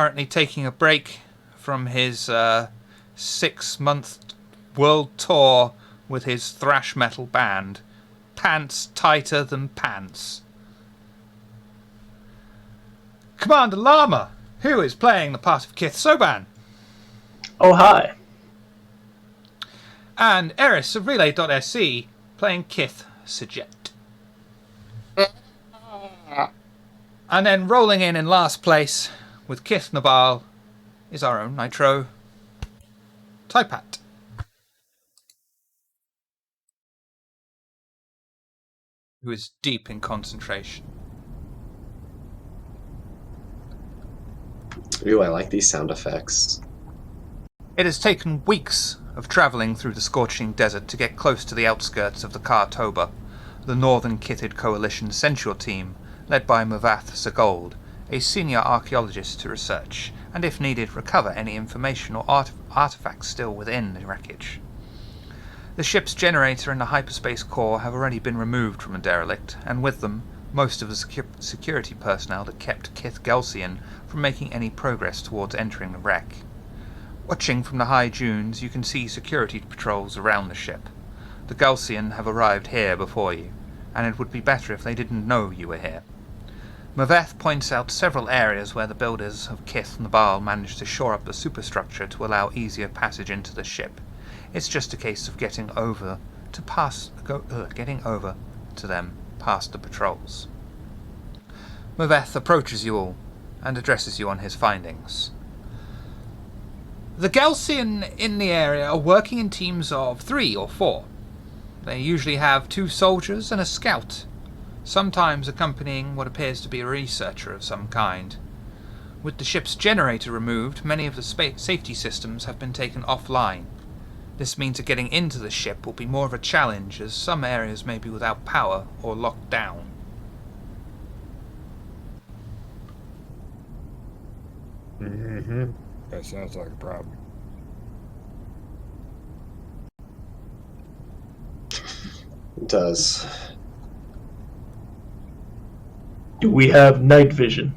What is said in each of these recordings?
Currently taking a break from his 6-month world tour with his thrash metal band, Pants Tighter Than Pants. Commander Llama, who is playing the part of Kith Soban. Oh, hi. And Eris of Relay.sc playing Kith Sajet. And then rolling in last place with Kith Nabal is our own Nitro Typat. Who is deep in concentration. Ooh, I like these sound effects. It has taken weeks of travelling through the scorching desert to get close to the outskirts of the Kartoba, the Northern Kithid Coalition Central Team, led by Mavath Sagold, a senior archaeologist to research, and if needed, recover any information or artifacts still within the wreckage. The ship's generator and the hyperspace core have already been removed from the derelict, and with them, most of the security personnel that kept Kith Galcian from making any progress towards entering the wreck. Watching from the high dunes, you can see security patrols around the ship. The Galcian have arrived here before you, and it would be better if they didn't know you were here. Maveth points out several areas where the builders of Kith Nabal managed to shore up the superstructure to allow easier passage into the ship. It's just a case of getting over to them past the patrols. Maveth approaches you all and addresses you on his findings. The Galcian in the area are working in teams of 3 or 4. They usually have 2 soldiers and a scout, sometimes accompanying what appears to be a researcher of some kind. With the ship's generator removed, many of the safety systems have been taken offline. This means that getting into the ship will be more of a challenge, as some areas may be without power or locked down. Mm-hmm. That sounds like a problem. It does. Do we have night vision?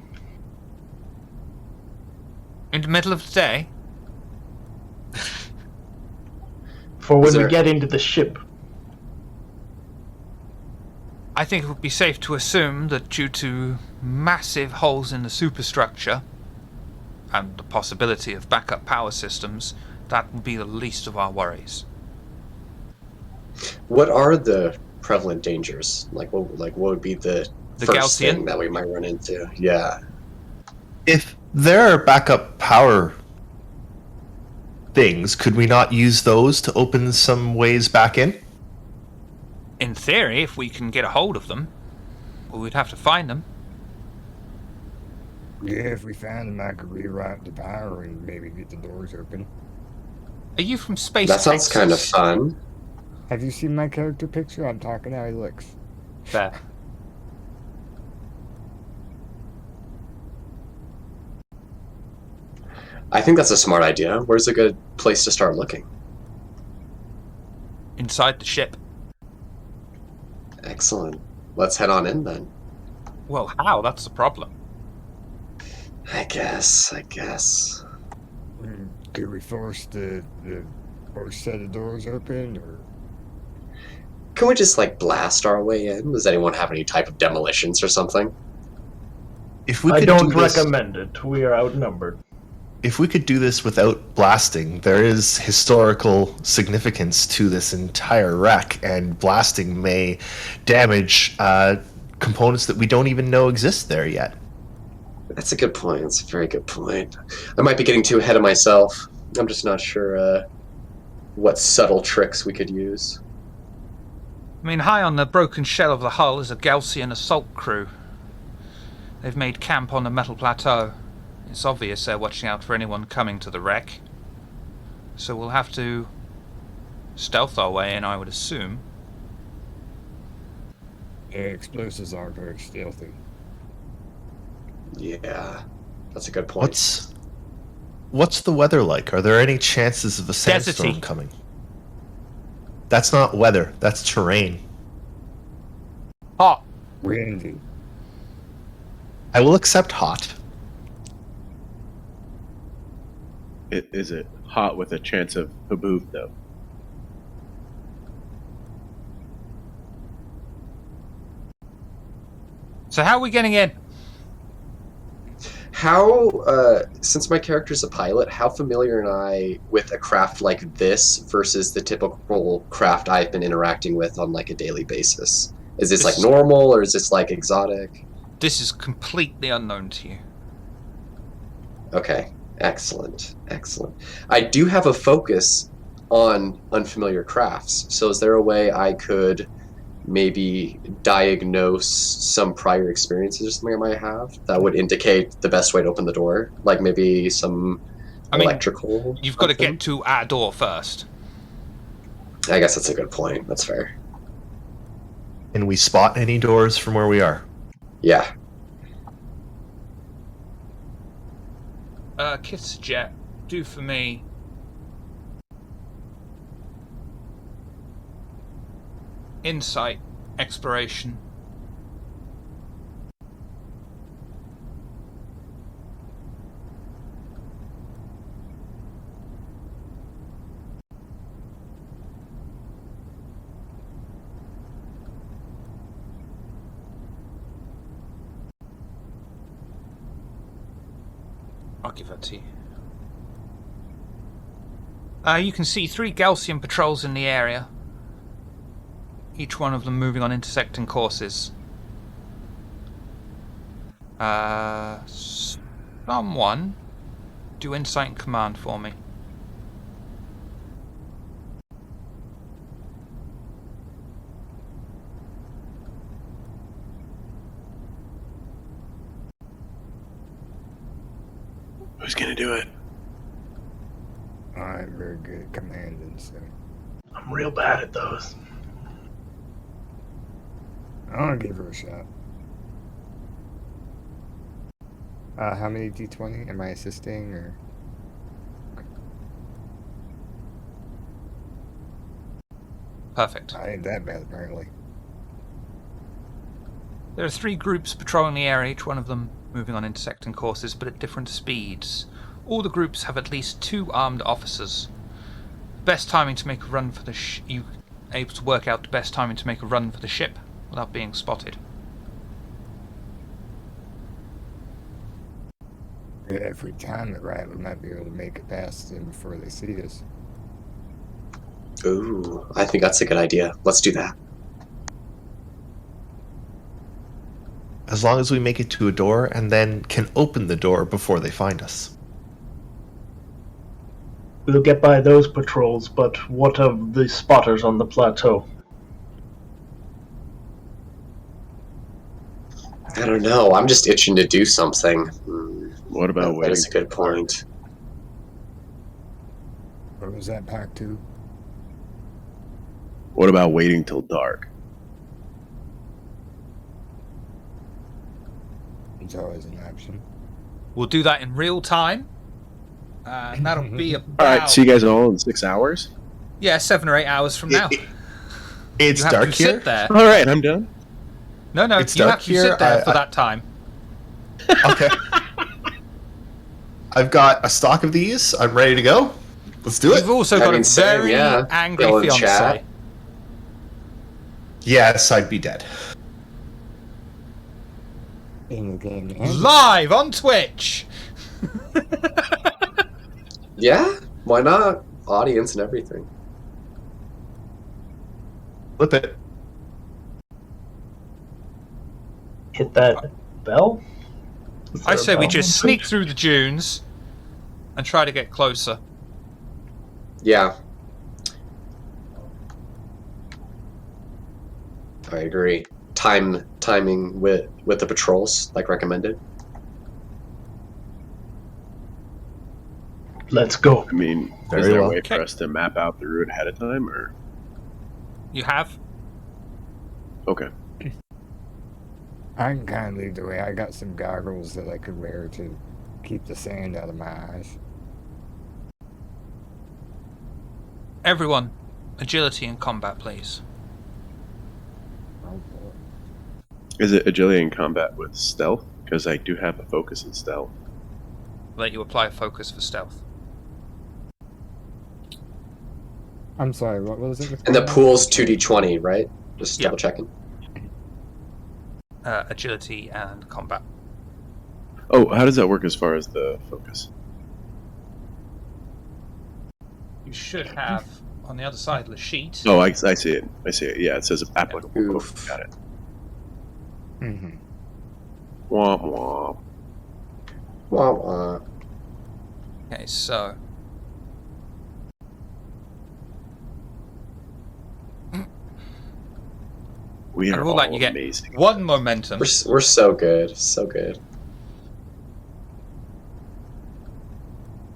In the middle of the day? For when we get into the ship. I think it would be safe to assume that due to massive holes in the superstructure and the possibility of backup power systems, that would be the least of our worries. What are the prevalent dangers? What would be the first Galcian thing that we might run into? Yeah. If there are backup power things, could we not use those to open some ways back in? In theory, if we can get a hold of them. Well, we'd have to find them. Yeah, if we found them, I could reroute the power and maybe get the doors open. Are you from Space That sounds Texas? kind of fun. Have you seen my character picture? I'm talking how he looks. Fair. I think that's a smart idea. Where's a good place to start looking? Inside the ship. Excellent. Let's head on in then. Well, how? That's the problem. I guess. Do we force the first set of doors open, or? Can we just, blast our way in? Does anyone have any type of demolitions or something? If we I could don't do this, recommend it. We are outnumbered. if we could do this without blasting, there is historical significance to this entire wreck, and blasting may damage components that we don't even know exist there yet. That's a good point. That's a very good point. I might be getting too ahead of myself. I'm just not sure what subtle tricks we could use. I mean, high on the broken shell of the hull is a Galcian assault crew. They've made camp on the metal plateau. It's obvious they're watching out for anyone coming to the wreck. So we'll have to stealth our way in, I would assume. Yeah, explosives aren't very stealthy. Yeah, that's a good point. What's the weather like? Are there any chances of a sandstorm Deserty. coming? That's not weather, that's terrain. Hot. Windy. I will accept hot. Is it hot with a chance of haboob, though? So how are we getting in? How, since my character's a pilot, how familiar am I with a craft like this versus the typical craft I've been interacting with on like a daily basis? Is this like normal or is this like exotic? This is completely unknown to you. Okay, excellent, excellent. I do have a focus on unfamiliar crafts, so is there a way I could maybe diagnose some prior experiences or something I might have that would indicate the best way to open the door? Like maybe some electrical? You've got to something? get to our door first. I guess that's a good point. That's fair. Can we spot any doors from where we are? Yeah. Kiss Jet, do for me. Insight, exploration. I'll give that to you. You can see 3 Galcian patrols in the area. Each one of them moving on intersecting courses. Someone do insight and command for me. Who's gonna do it? I'm very good at commanding, so I'm real bad at those. I'll give her a shot. How many D20? Am I assisting, or? Perfect. I ain't that bad, apparently. There are 3 groups patrolling the area, each one of them moving on intersecting courses, but at different speeds. All the groups have at least 2 armed officers. Best timing to make a run for the you able to work out the best timing to make a run for the ship without being spotted. If we time it right, we might be able to make it past them before they see us. Ooh, I think that's a good idea. Let's do that. As long as we make it to a door and then can open the door before they find us. We'll get by those patrols, but what of the spotters on the plateau? I don't know. I'm just itching to do something. What about That waiting? is a good point. What was that, Pack 2? What about waiting till dark? It's always an option. We'll do that in real time. And that'll be about... All right, see you guys all in 6 hours. Yeah, 7 or 8 hours from now. It's You have dark to here. sit there. All right, I'm done. No, It's you dark have to here. sit there for that time. Okay. I've got a stock of these. I'm ready to go. Let's do it. You've also got a same, very yeah. angry Go in fiance. chat. Yes, I'd be dead. In the game. Live on Twitch! Yeah, why not? Audience and everything. Flip it. Hit that bell? Is I there a say we bell just on sneak Twitch? through the dunes and try to get closer. Yeah. I agree. Timing with the patrols, like recommended. Let's go. I mean, is Very there well. a way Okay. for us to map out the route ahead of time, or You have? okay? I can kind of lead the way. I got some goggles that I could wear to keep the sand out of my eyes. Everyone, agility and combat, please. Oh, boy. Is it agility in combat with stealth? Because I do have a focus in stealth. Let you apply focus for stealth. I'm sorry, what was it? And the pool's 2d20, right? Just Yeah. double checking. Agility and combat. Oh, how does that work as far as the focus? You should have on the other side of the sheet. Oh, I see it. I see it. Yeah, it says applicable. Oof. Got it. Mm-hmm. Womp womp. Wah, wah. Okay, so We I are will all let you get amazing. one momentum. We're so good. So good.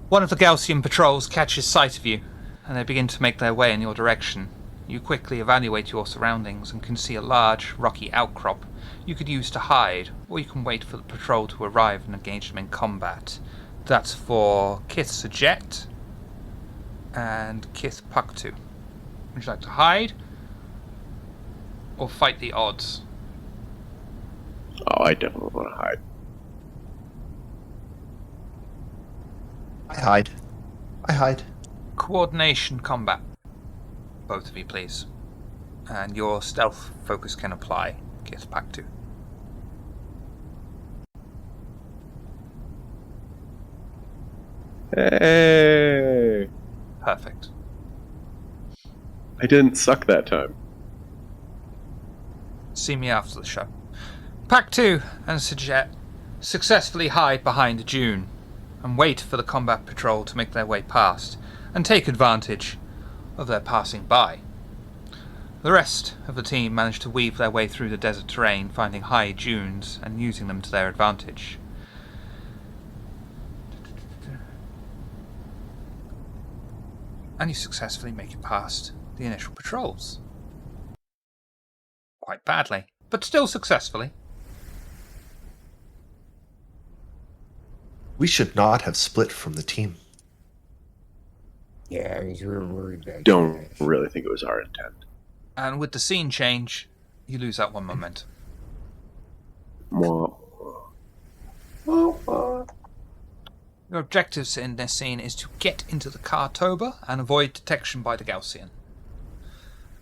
One of the Galcian patrols catches sight of you, and they begin to make their way in your direction. You quickly evaluate your surroundings and can see a large, rocky outcrop you could use to hide, or you can wait for the patrol to arrive and engage them in combat. That's for Kith Sajet and Kith Paktu. Would you like to hide or fight the odds? Oh, I definitely want to hide. I hide. Coordination combat. Both of you, please. And your stealth focus can apply, Kith Paktu. Hey! Perfect. I didn't suck that time. See me after the show. Pack 2 and Sajet successfully hide behind a dune and wait for the combat patrol to make their way past and take advantage of their passing by. The rest of the team manage to weave their way through the desert terrain, finding high dunes and using them to their advantage. And you successfully make it past the initial patrols. Quite badly, but still successfully. We should not have split from the team. Yeah, I was real worried about Don't you guys. really think it was our intent. And with the scene change, you lose that one momentum. Womp. Wah, wah. Your objectives in this scene is to get into the Kartoba and avoid detection by the Galcian.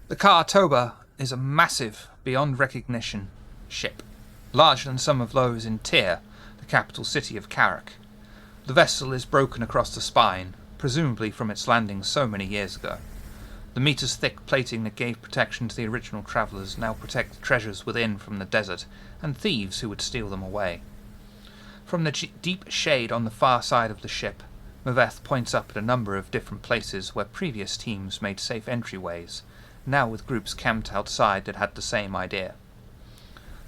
The Kartoba is a massive, beyond recognition ship, larger than some of those in Tyr, the capital city of Karak. The vessel is broken across the spine, presumably from its landing so many years ago. The meters-thick plating that gave protection to the original travellers now protect the treasures within from the desert and thieves who would steal them away. From the deep shade on the far side of the ship, Maveth points up at a number of different places where previous teams made safe entryways, now with groups camped outside that had the same idea.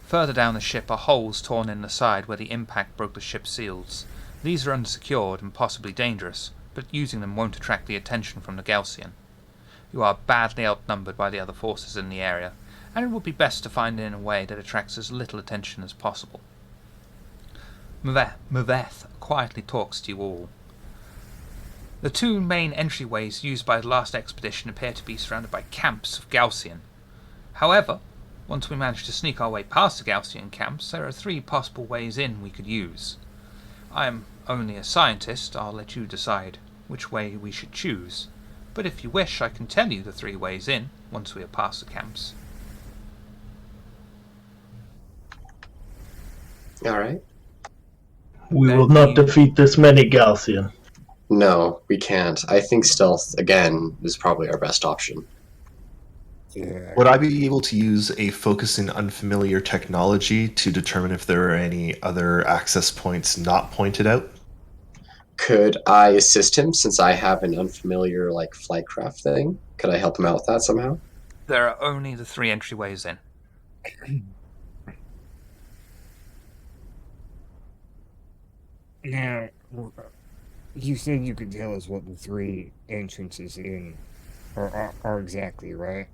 Further down the ship are holes torn in the side where the impact broke the ship's seals. These are unsecured and possibly dangerous, but using them won't attract the attention from the Galcian. You are badly outnumbered by the other forces in the area, and it would be best to find it in a way that attracts as little attention as possible. Maveth quietly talks to you all. The two main entryways used by the last expedition appear to be surrounded by camps of Galcian. However, once we manage to sneak our way past the Galcian camps, there are 3 possible ways in we could use. I am only a scientist, I'll let you decide which way we should choose, but if you wish I can tell you the 3 ways in once we are past the camps. Alright. We Then will not you- defeat this many Galcian. No, we can't. I think stealth, again, is probably our best option. Yeah. Would I be able to use a focus in unfamiliar technology to determine if there are any other access points not pointed out? Could I assist him since I have an unfamiliar, like, flightcraft thing? Could I help him out with that somehow? There are only the 3 entryways in. Now, you said you could tell us what the 3 entrances in are exactly, right?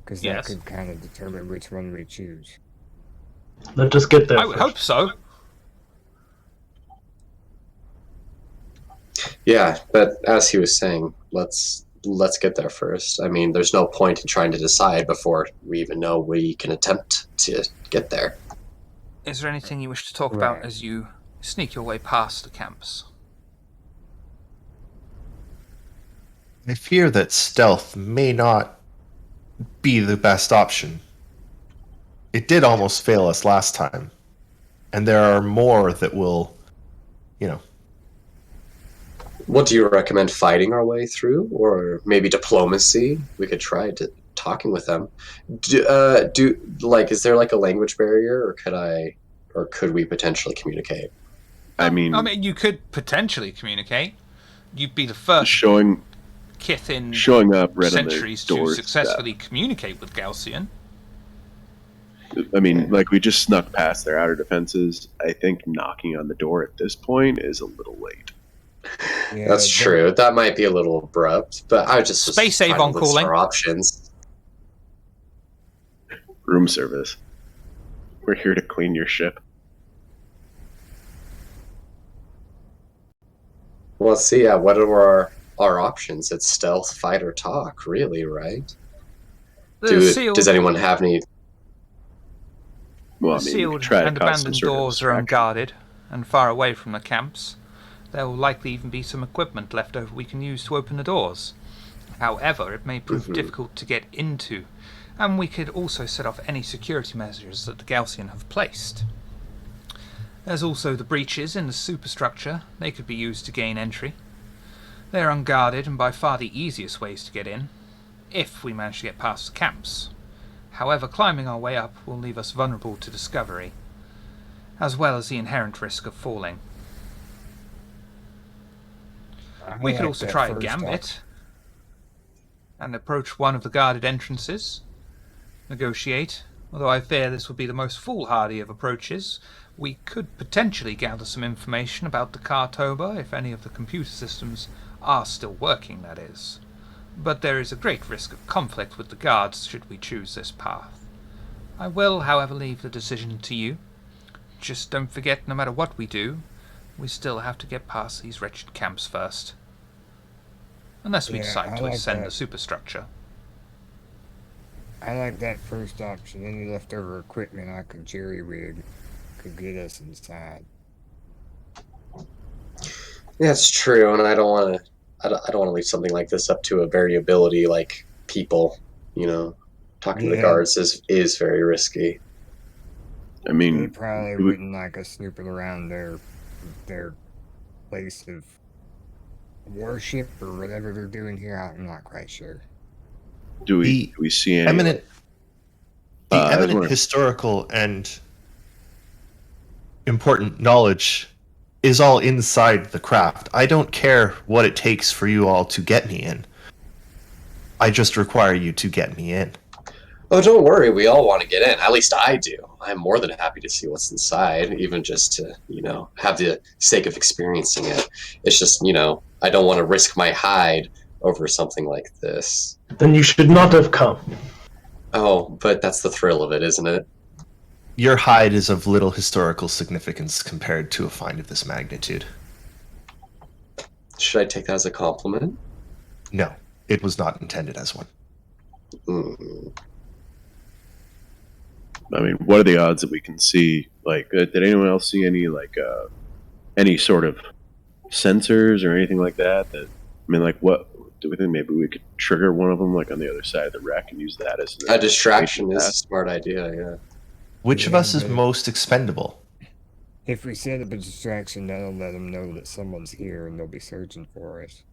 Because that Yes. could kind of determine which one we choose. Let us get there I would first. hope so. Yeah, but as he was saying, let's get there first. I mean, there's no point in trying to decide before we even know we can attempt to get there. Is there anything you wish to talk about Right. as you sneak your way past the camps? I fear that stealth may not be the best option. It did almost fail us last time. And there are more that will, you know. What do you recommend, fighting our way through, or maybe diplomacy? We could try talking with them. Is there like a language barrier, or could we potentially communicate? I mean, you could potentially communicate. You'd be the first showing kith in up right centuries on the to doors, successfully communicate with Galcian. I mean, like, we just snuck past their outer defenses. I think knocking on the door at this point is a little late. Yeah, That's true. That might be a little abrupt, but I just Space Avon calling. Our options. Room service. We're here to clean your ship. Well, let's see. Yeah, what are our options? It's stealth, fight, or talk. Really, right? Does anyone have any? Well, I The mean, sealed try to and cause some abandoned sort of doors are distraction. unguarded and far away from the camps. There will likely even be some equipment left over we can use to open the doors. However, it may prove difficult to get into, and we could also set off any security measures that the Galcian have placed. There's also the breaches in the superstructure. They could be used to gain entry. They're unguarded and by far the easiest ways to get in, if we manage to get past the camps. However, climbing our way up will leave us vulnerable to discovery, as well as the inherent risk of falling. We could also try a gambit and approach one of the guarded entrances, negotiate, although I fear this would be the most foolhardy of approaches. We could potentially gather some information about the Kartoba, if any of the computer systems are still working, that is. But there is a great risk of conflict with the guards should we choose this path. I will, however, leave the decision to you. Just don't forget, no matter what we do, we still have to get past these wretched camps first. Unless we decide to ascend the superstructure. I like that first option. Any leftover equipment I could jerry-rig could get us inside. Yeah, it's true, and I don't want to. I don't want to leave something like this up to a variability like people. You know, talking to the guards is very risky. I mean, they probably wouldn't like us snooping around their place of worship or whatever they're doing here. I'm not quite sure. Do we see any eminent wondering- historical and important knowledge is all inside the craft. I don't care what it takes for you all to get me in. I just require you to get me in. Oh, don't worry. We all want to get in. At least I do. I'm more than happy to see what's inside, even just to, have the sake of experiencing it. It's just, I don't want to risk my hide over something like this. Then you should not have come. Oh, but that's the thrill of it, isn't it? Your hide is of little historical significance compared to a find of this magnitude. Should I take that as a compliment? No, it was not intended as one. I mean, what are the odds that we can see? Like, did anyone else see any any sort of sensors or anything like that? What do we think? Maybe we could trigger one of them, like on the other side of the wreck, and use that as a distraction. Is a smart idea. Yeah. Which of us is most expendable? If we set up a distraction, that'll let them know that someone's here and they'll be searching for us.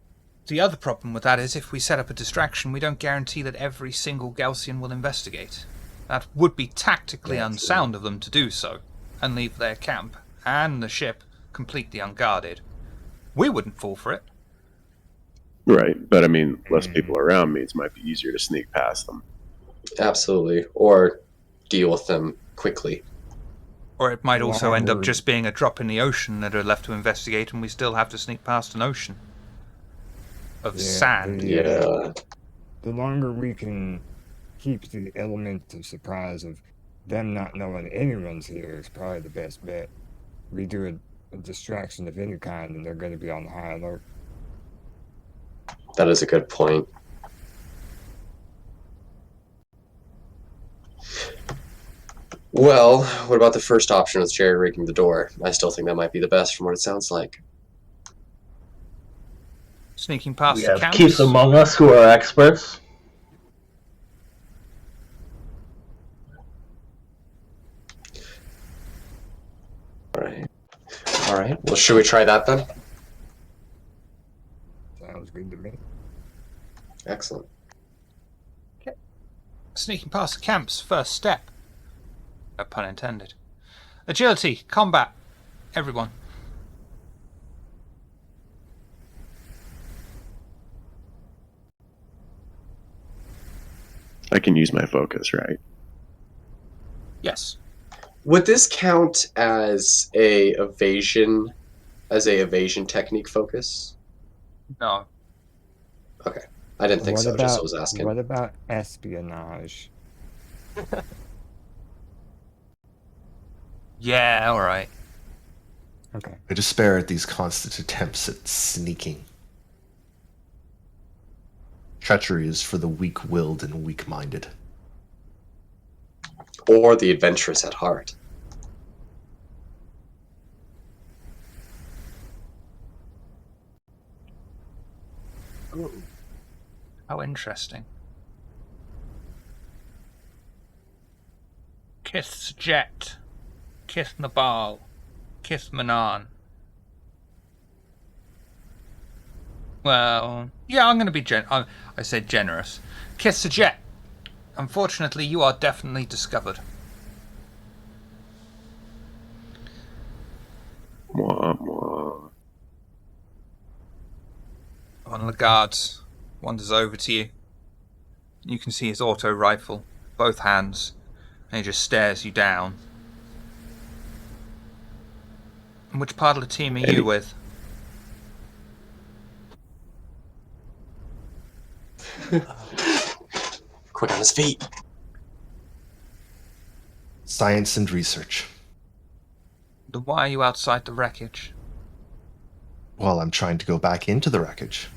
The other problem with that is if we set up a distraction, we don't guarantee that every single Galcian will investigate. That would be tactically unsound of them to do so, and leave their camp and the ship completely unguarded. We wouldn't fall for it. Right, but I mean, less people around means it might be easier to sneak past them. Absolutely, or deal with them quickly. Or it might also end up just being a drop in the ocean that are left to investigate, and we still have to sneak past an ocean of sand. Yeah. The longer we can keep the element of surprise of them not knowing anyone's here is probably the best bet. We do a distraction of any kind, and they're going to be on high alert. That is a good point. Well, what about the first option with jerry-rigging the door? I still think that might be the best from what it sounds like. Sneaking past We the have camps. Keith among us who are experts. All right. Well, should we try that then? Sounds good to me. Excellent. Sneaking past the camps, first step. No pun intended. Agility, combat, everyone. I can use my focus, right? Yes. Would this count as a evasion technique focus? No. Okay. I didn't think so, just I was asking. What about espionage? Yeah, alright. Okay. I despair at these constant attempts at sneaking. Treachery is for the weak-willed and weak-minded. Or the adventurous at heart. Ooh. How interesting. Kith's Jet. Kith Nabal. Kith Manan. Well, yeah, I'm going to be I said generous. Kith's Jet. Unfortunately, you are definitely discovered. Mwah, mwah. One of the guards wanders over to you. You can see his auto rifle, both hands, and he just stares you down. And which part of the team are you with? Quick on his feet. Science and research. Then why are you outside the wreckage? Well, I'm trying to go back into the wreckage.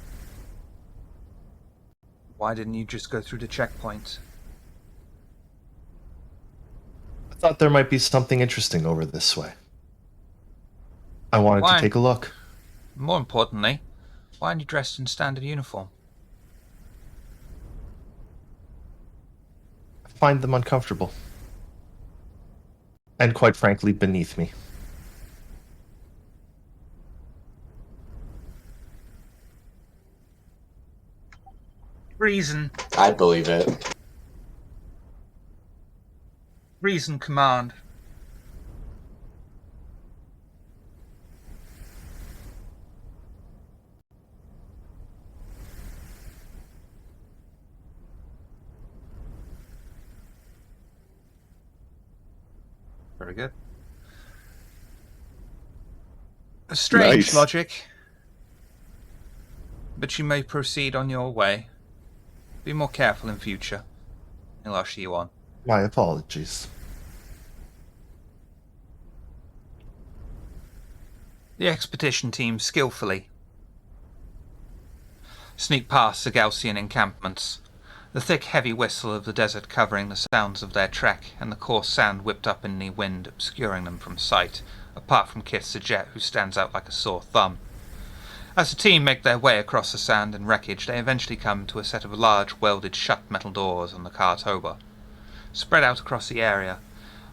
Why didn't you just go through the checkpoint? I thought there might be something interesting over this way. I wanted Why? to take a look. More importantly, why aren't you dressed in standard uniform? I find them uncomfortable. And quite frankly, beneath me. Reason. I believe it. Reason command. Very good. A strange Nice. logic, but you may proceed on your way. Be more careful in future. He'll usher you on. My apologies. The expedition team skillfully sneak past the Galcian encampments, the thick heavy whistle of the desert covering the sounds of their trek, and the coarse sand whipped up in the wind obscuring them from sight, apart from Kith Sajet, who stands out like a sore thumb. As the team make their way across the sand and wreckage, they eventually come to a set of large welded shut metal doors on the Kartoba. Spread out across the area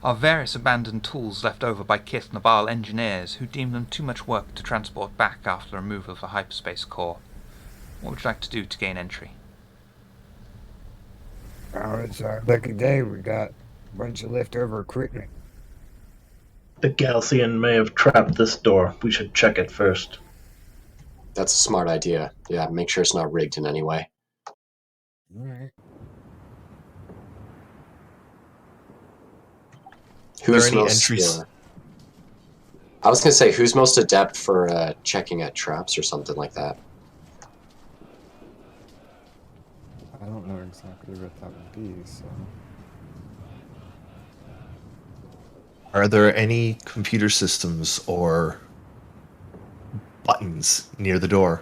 are various abandoned tools left over by Kith Nabal engineers who deem them too much work to transport back after the removal of the hyperspace core. What would you like to do to gain entry? Oh, it's our lucky day. We got a bunch of leftover equipment. The Galcian may have trapped this door. We should check it first. That's a smart idea. Yeah, make sure it's not rigged in any way. Alright. Who's any most entries? I was gonna say, who's most adept for checking at traps or something like that? I don't know exactly what that would be, so... Are there any computer systems or buttons near the door?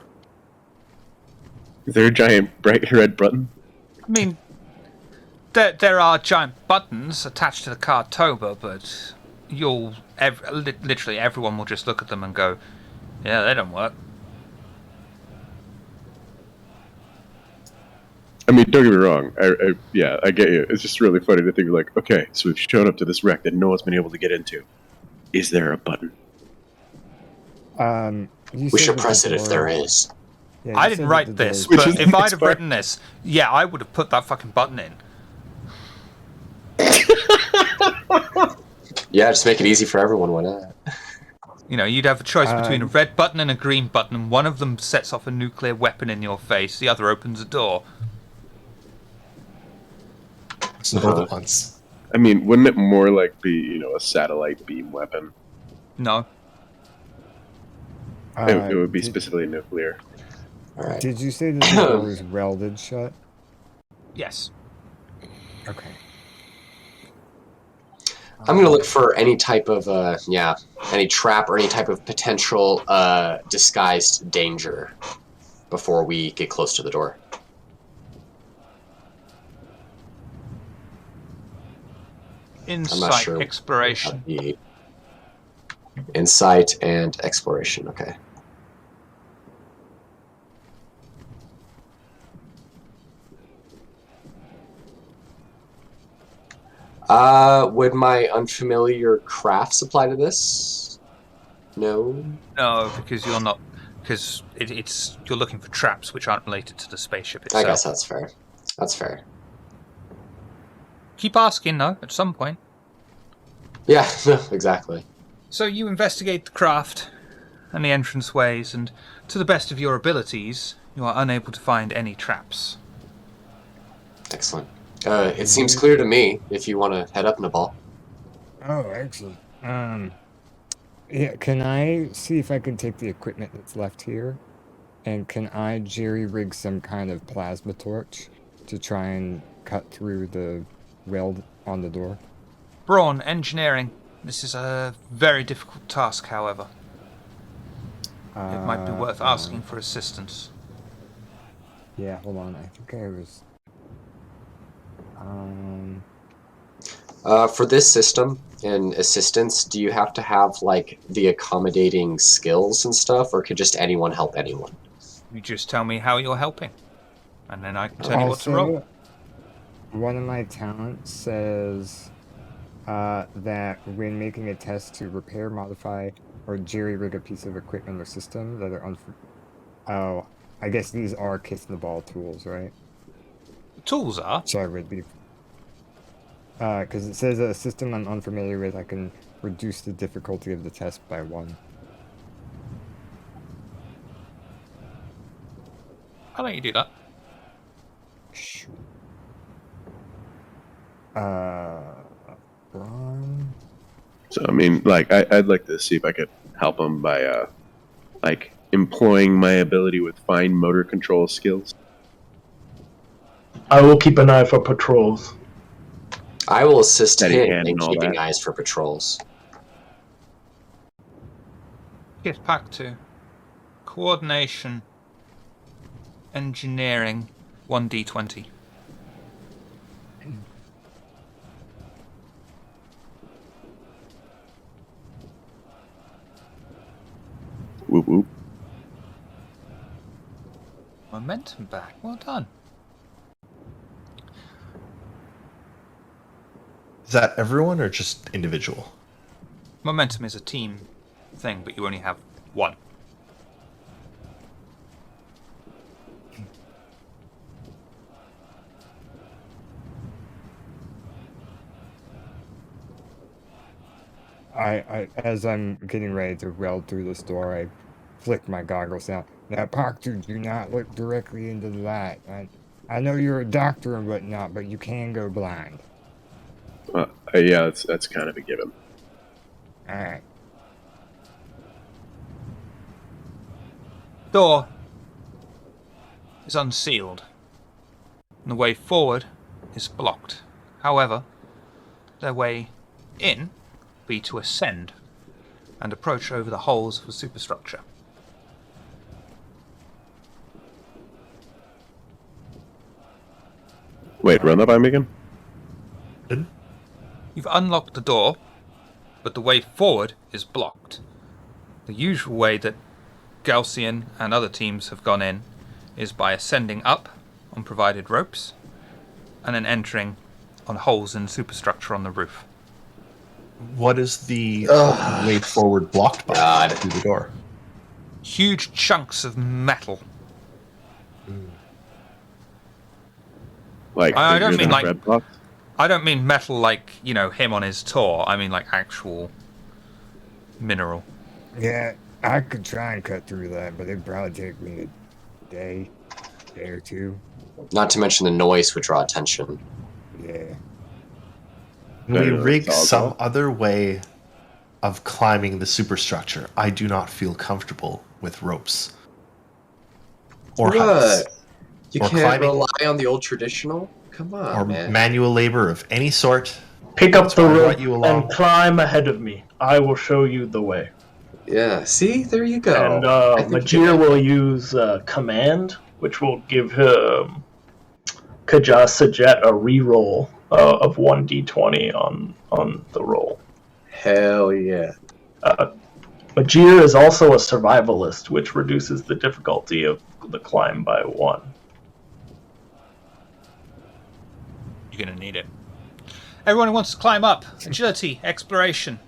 Is there a giant bright red button? I mean, there are giant buttons attached to the Kartoba, but literally everyone will just look at them and go, yeah, they don't work. I mean, don't get me wrong. I get you. It's just really funny to think like, okay, so we've shown up to this wreck that no one's been able to get into. Is there a button? You We said should that press the it if door- there is. Yeah, I you didn't said that write the this, door- but is if I'd have inspired. written this, yeah, I would have put that fucking button in. Yeah, just make it easy for everyone. Why not? You know, you'd have a choice between a red button and a green button, and one of them sets off a nuclear weapon in your face, the other opens a door. So both at once. I mean, wouldn't it more like be, a satellite beam weapon? No. It would be did, specifically nuclear. All right. Did you say that the door is welded shut? Yes. Okay. I'm gonna look for any type of any trap or any type of potential disguised danger before we get close to the door. Insight, sure. exploration. Insight and exploration. Okay. Would my unfamiliar crafts apply to this? No. No, because you're not. Because it's you're looking for traps which aren't related to the spaceship itself. I guess that's fair. That's fair. Keep asking, though, at some point. Yeah, exactly. So you investigate the craft and the entranceways, and to the best of your abilities, you are unable to find any traps. Excellent. It seems clear to me if you want to head up, Nabal. Oh, excellent. Yeah, can I see if I can take the equipment that's left here? And can I jerry-rig some kind of plasma torch to try and cut through the weld on the door? Brawn, engineering. This is a very difficult task, however. It might be worth asking for assistance. Yeah, hold on. I think I was... For this system and assistance, do you have to have like the accommodating skills and stuff, or could just anyone help anyone? You just tell me how you're helping, and then I can tell you what to roll. One of my talents says that when making a test to repair, modify, or jerry-rig a piece of equipment or system that are Oh, I guess these are kiss in the ball tools, right? The tools are. So I would be... Because it says a system I'm unfamiliar with, I can reduce the difficulty of the test by 1. I'll let you do that. Shoot. Brawn? So, I mean, like, I'd like to see if I could help him by, employing my ability with fine motor control skills. I will keep an eye for patrols. I will assist Steady him hand in and all keeping that. eyes for patrols. Get back to coordination, engineering, 1d20. Whoop whoop. Momentum back. Well done. Is that everyone or just individual? Momentum is a team thing, but you only have one. As I'm getting ready to weld through this door, I flick my goggles out. Now, Proctor, do not look directly into the light. I know you're a doctor and whatnot, but you can go blind. Yeah, that's kind of a given. Alright. Door is unsealed, and the way forward is blocked. However, their way in be to ascend and approach over the holes of the superstructure. Wait, run that by me again? You've unlocked the door, but the way forward is blocked. The usual way that Galcian and other teams have gone in is by ascending up on provided ropes, and then entering on holes in superstructure on the roof. What is the Ugh. way forward blocked by God. through the door? Huge chunks of metal. Like I don't bigger mean than a like- bread box? I don't mean metal like, him on his tour. I mean like actual mineral. Yeah, I could try and cut through that, but it'd probably take me a day or two. Not to mention the noise would draw attention. Yeah. Can we Better than rig Sawzall. some other way of climbing the superstructure? I do not feel comfortable with ropes. Or heights. What? You Or can't climbing- rely on the old traditional? Come on, Or man. manual labor of any sort. Pick up That's the why I brought rope you along. and climb ahead of me. I will show you the way. Yeah, see? There you go. And I think Majir will use command, which will give him Kaja Sajet a reroll of 1d20 on the roll. Hell yeah. Majir is also a survivalist, which reduces the difficulty of the climb by 1. You're going to need it. Everyone who wants to climb up. Agility, exploration.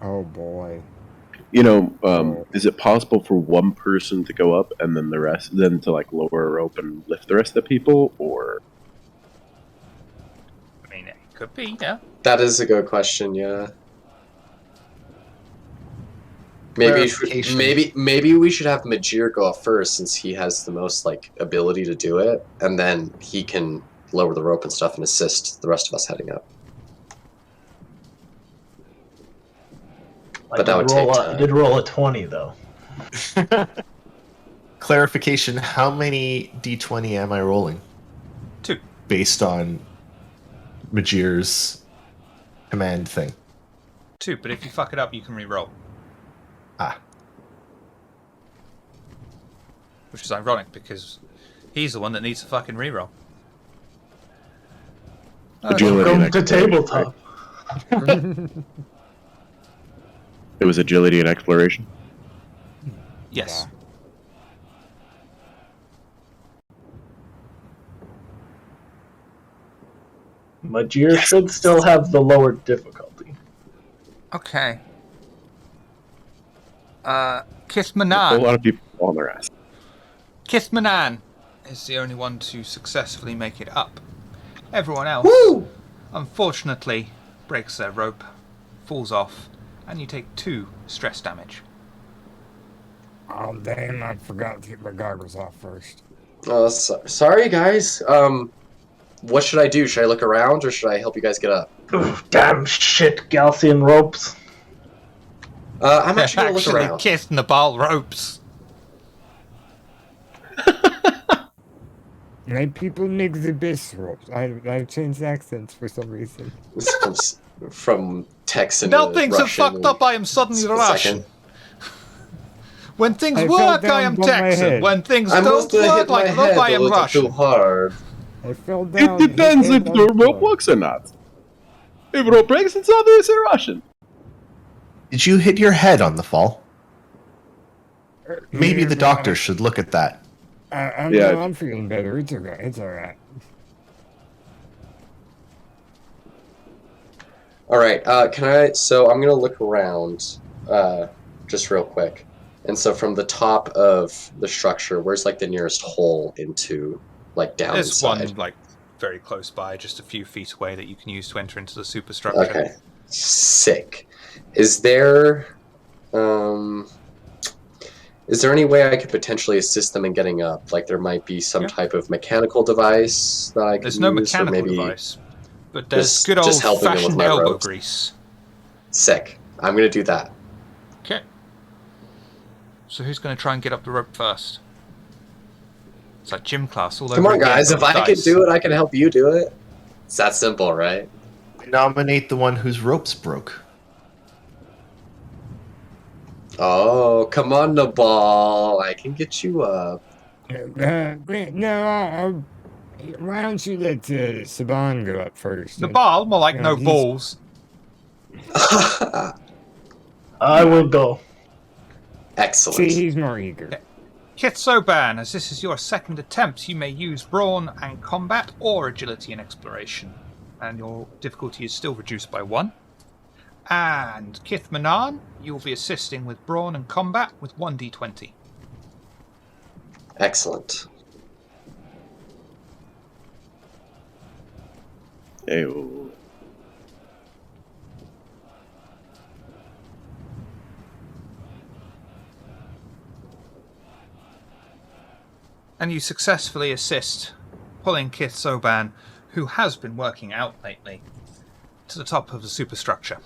Oh boy. Is it possible for one person to go up and then to like lower a rope and lift the rest of the people, or I mean, it could be, yeah. That is a good question, yeah. Maybe Clarification. maybe we should have Majir go up first since he has the most ability to do it, and then he can lower the rope and stuff and assist the rest of us heading up. But that would take time. Did roll a 20 though. Clarification, how many d20 am I rolling? 2. Based on Majir's command thing. 2, but if you fuck it up, you can re-roll. Ah. Which is ironic because he's the one that needs to fucking re-roll. Agility and Welcome to exploration, tabletop. it was agility and exploration? Yes. Majir should still have the lower difficulty. Okay. A Kithmanan. lot of people fall on their ass. Kithmanan is the only one to successfully make it up. Everyone else, unfortunately, breaks their rope, falls off, and you take 2 stress damage. Oh damn! I forgot to get my goggles off first. Oh, sorry guys. What should I do? Should I look around or should I help you guys get up? Ooh, damn shit, Galcian ropes. I'm actually gonna look Actually, around. Kith Nabal ropes. My people make the best ropes. I've changed accents for some reason. From Texan Now to things are Russian fucked up, I am suddenly in a Russian. second. When things I fell work, I down am on my Texan. head. When things I don't must have hit work my like love, head I a am little Russian. too hard. I fell down. It depends hit if my the head rope on works or not. If rope breaks, it's obviously Russian. Did you hit your head on the fall? floor. Maybe Yeah, the but doctor should look at that. I'm, Yeah. no, I'm feeling better. It's okay. It's alright. All right. So I'm gonna look around, just real quick. And so from the top of the structure, where's the nearest hole into down There's inside? one very close by, just a few feet away, that you can use to enter into the superstructure. Okay. Sick. Is there any way I could potentially assist them in getting up? There might be some Yeah. type of mechanical device that I could There's use, no or mechanical maybe device, but there's just- good just helping them with old-fashioned my elbow ropes. grease. Sick. I'm gonna do that. Okay. So who's going to try and get up the rope first? It's like gym class all over Come on, again, guys. but If with I can dice. do it, I can help you do it. It's that simple, right? Nominate the one whose ropes broke. Oh, come on, the ball. I can get you up. No, why don't you let Saban go up first? The ball, more like Yeah, no he's- balls. I will go. Excellent. See, he's more eager. Kith Soban, as this is your second attempt, you may use Brawn and Combat or Agility and Exploration. And your difficulty is still reduced by 1. And Kith Manan, you will be assisting with Brawn and Combat with 1d20. Excellent. Ew. And you successfully assist pulling Kith Soban, who has been working out lately, to the top of the superstructure.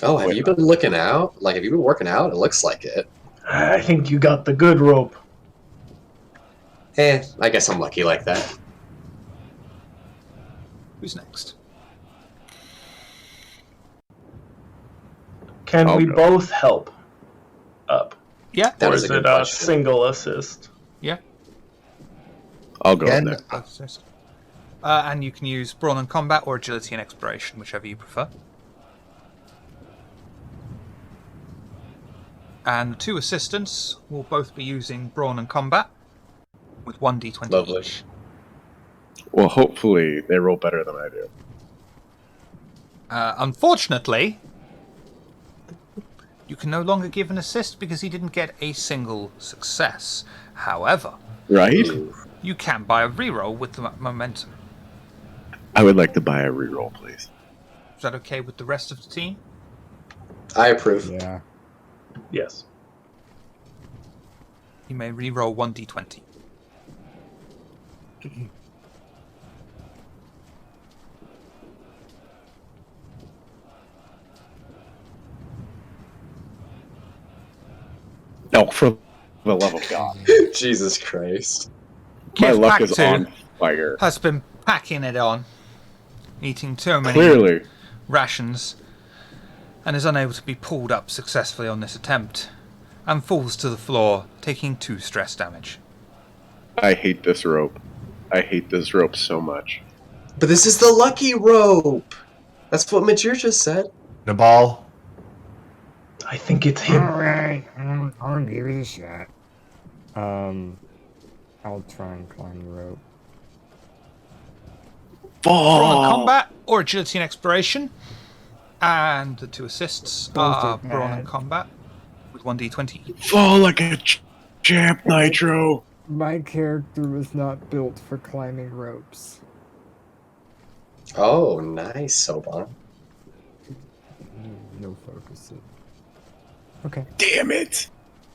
Oh, have you been looking out? Like, have you been working out? It looks like it. I think you got the good rope. I guess I'm lucky like that. Who's next? Can I'll we go. both help up? Yeah. That Or is is a it good a question. single assist? Yeah. I'll go Again, there. Assist. And you can use Brawn and Combat or Agility and Exploration, whichever you prefer. And the 2 assistants will both be using Brawn and Combat with 1d20 Lovely. each. Well, hopefully they roll better than I do. Unfortunately, you can no longer give an assist because he didn't get a single success. However, Right? you can buy a reroll with the momentum. I would like to buy a reroll, please. Is that okay with the rest of the team? I approve. Yeah. Yes. You may reroll 1d20. No, for the love of God. Jesus Christ. My Kith luck is Pactu on fire. has been packing it on, eating too many Clearly. rations, and is unable to be pulled up successfully on this attempt, and falls to the floor, taking 2 stress damage. I hate this rope. I hate this rope so much. But this is the lucky rope. That's what Majir just said. Nabal, I think it's him. Alright, I'll give it a shot. I'll try and climb the rope. Brawn Fall! Combat or Agility and Exploration, and the 2 assists are Both are Brawn and bad. Combat with 1d20 each. Fall like a champ, Nitro! My character was not built for climbing ropes. Oh, nice, Soban. No focus. Okay. Damn it!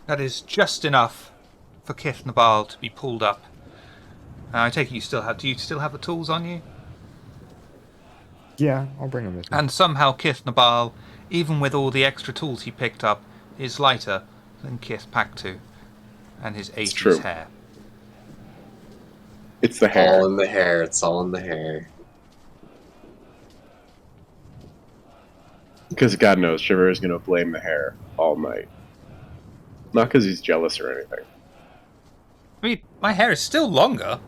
That is just enough for Kith Nabal to be pulled up. I take it you still have. Do you still have the tools on you? Yeah, I'll bring him with me. And somehow Kith Nabal, even with all the extra tools he picked up, is lighter than Kith Pactu and his 80s true. hair. It's the hair. All in the hair. It's all in the hair. Because God knows, Shiver is going to blame the hair all night. Not because he's jealous or anything. I mean, my hair is still longer.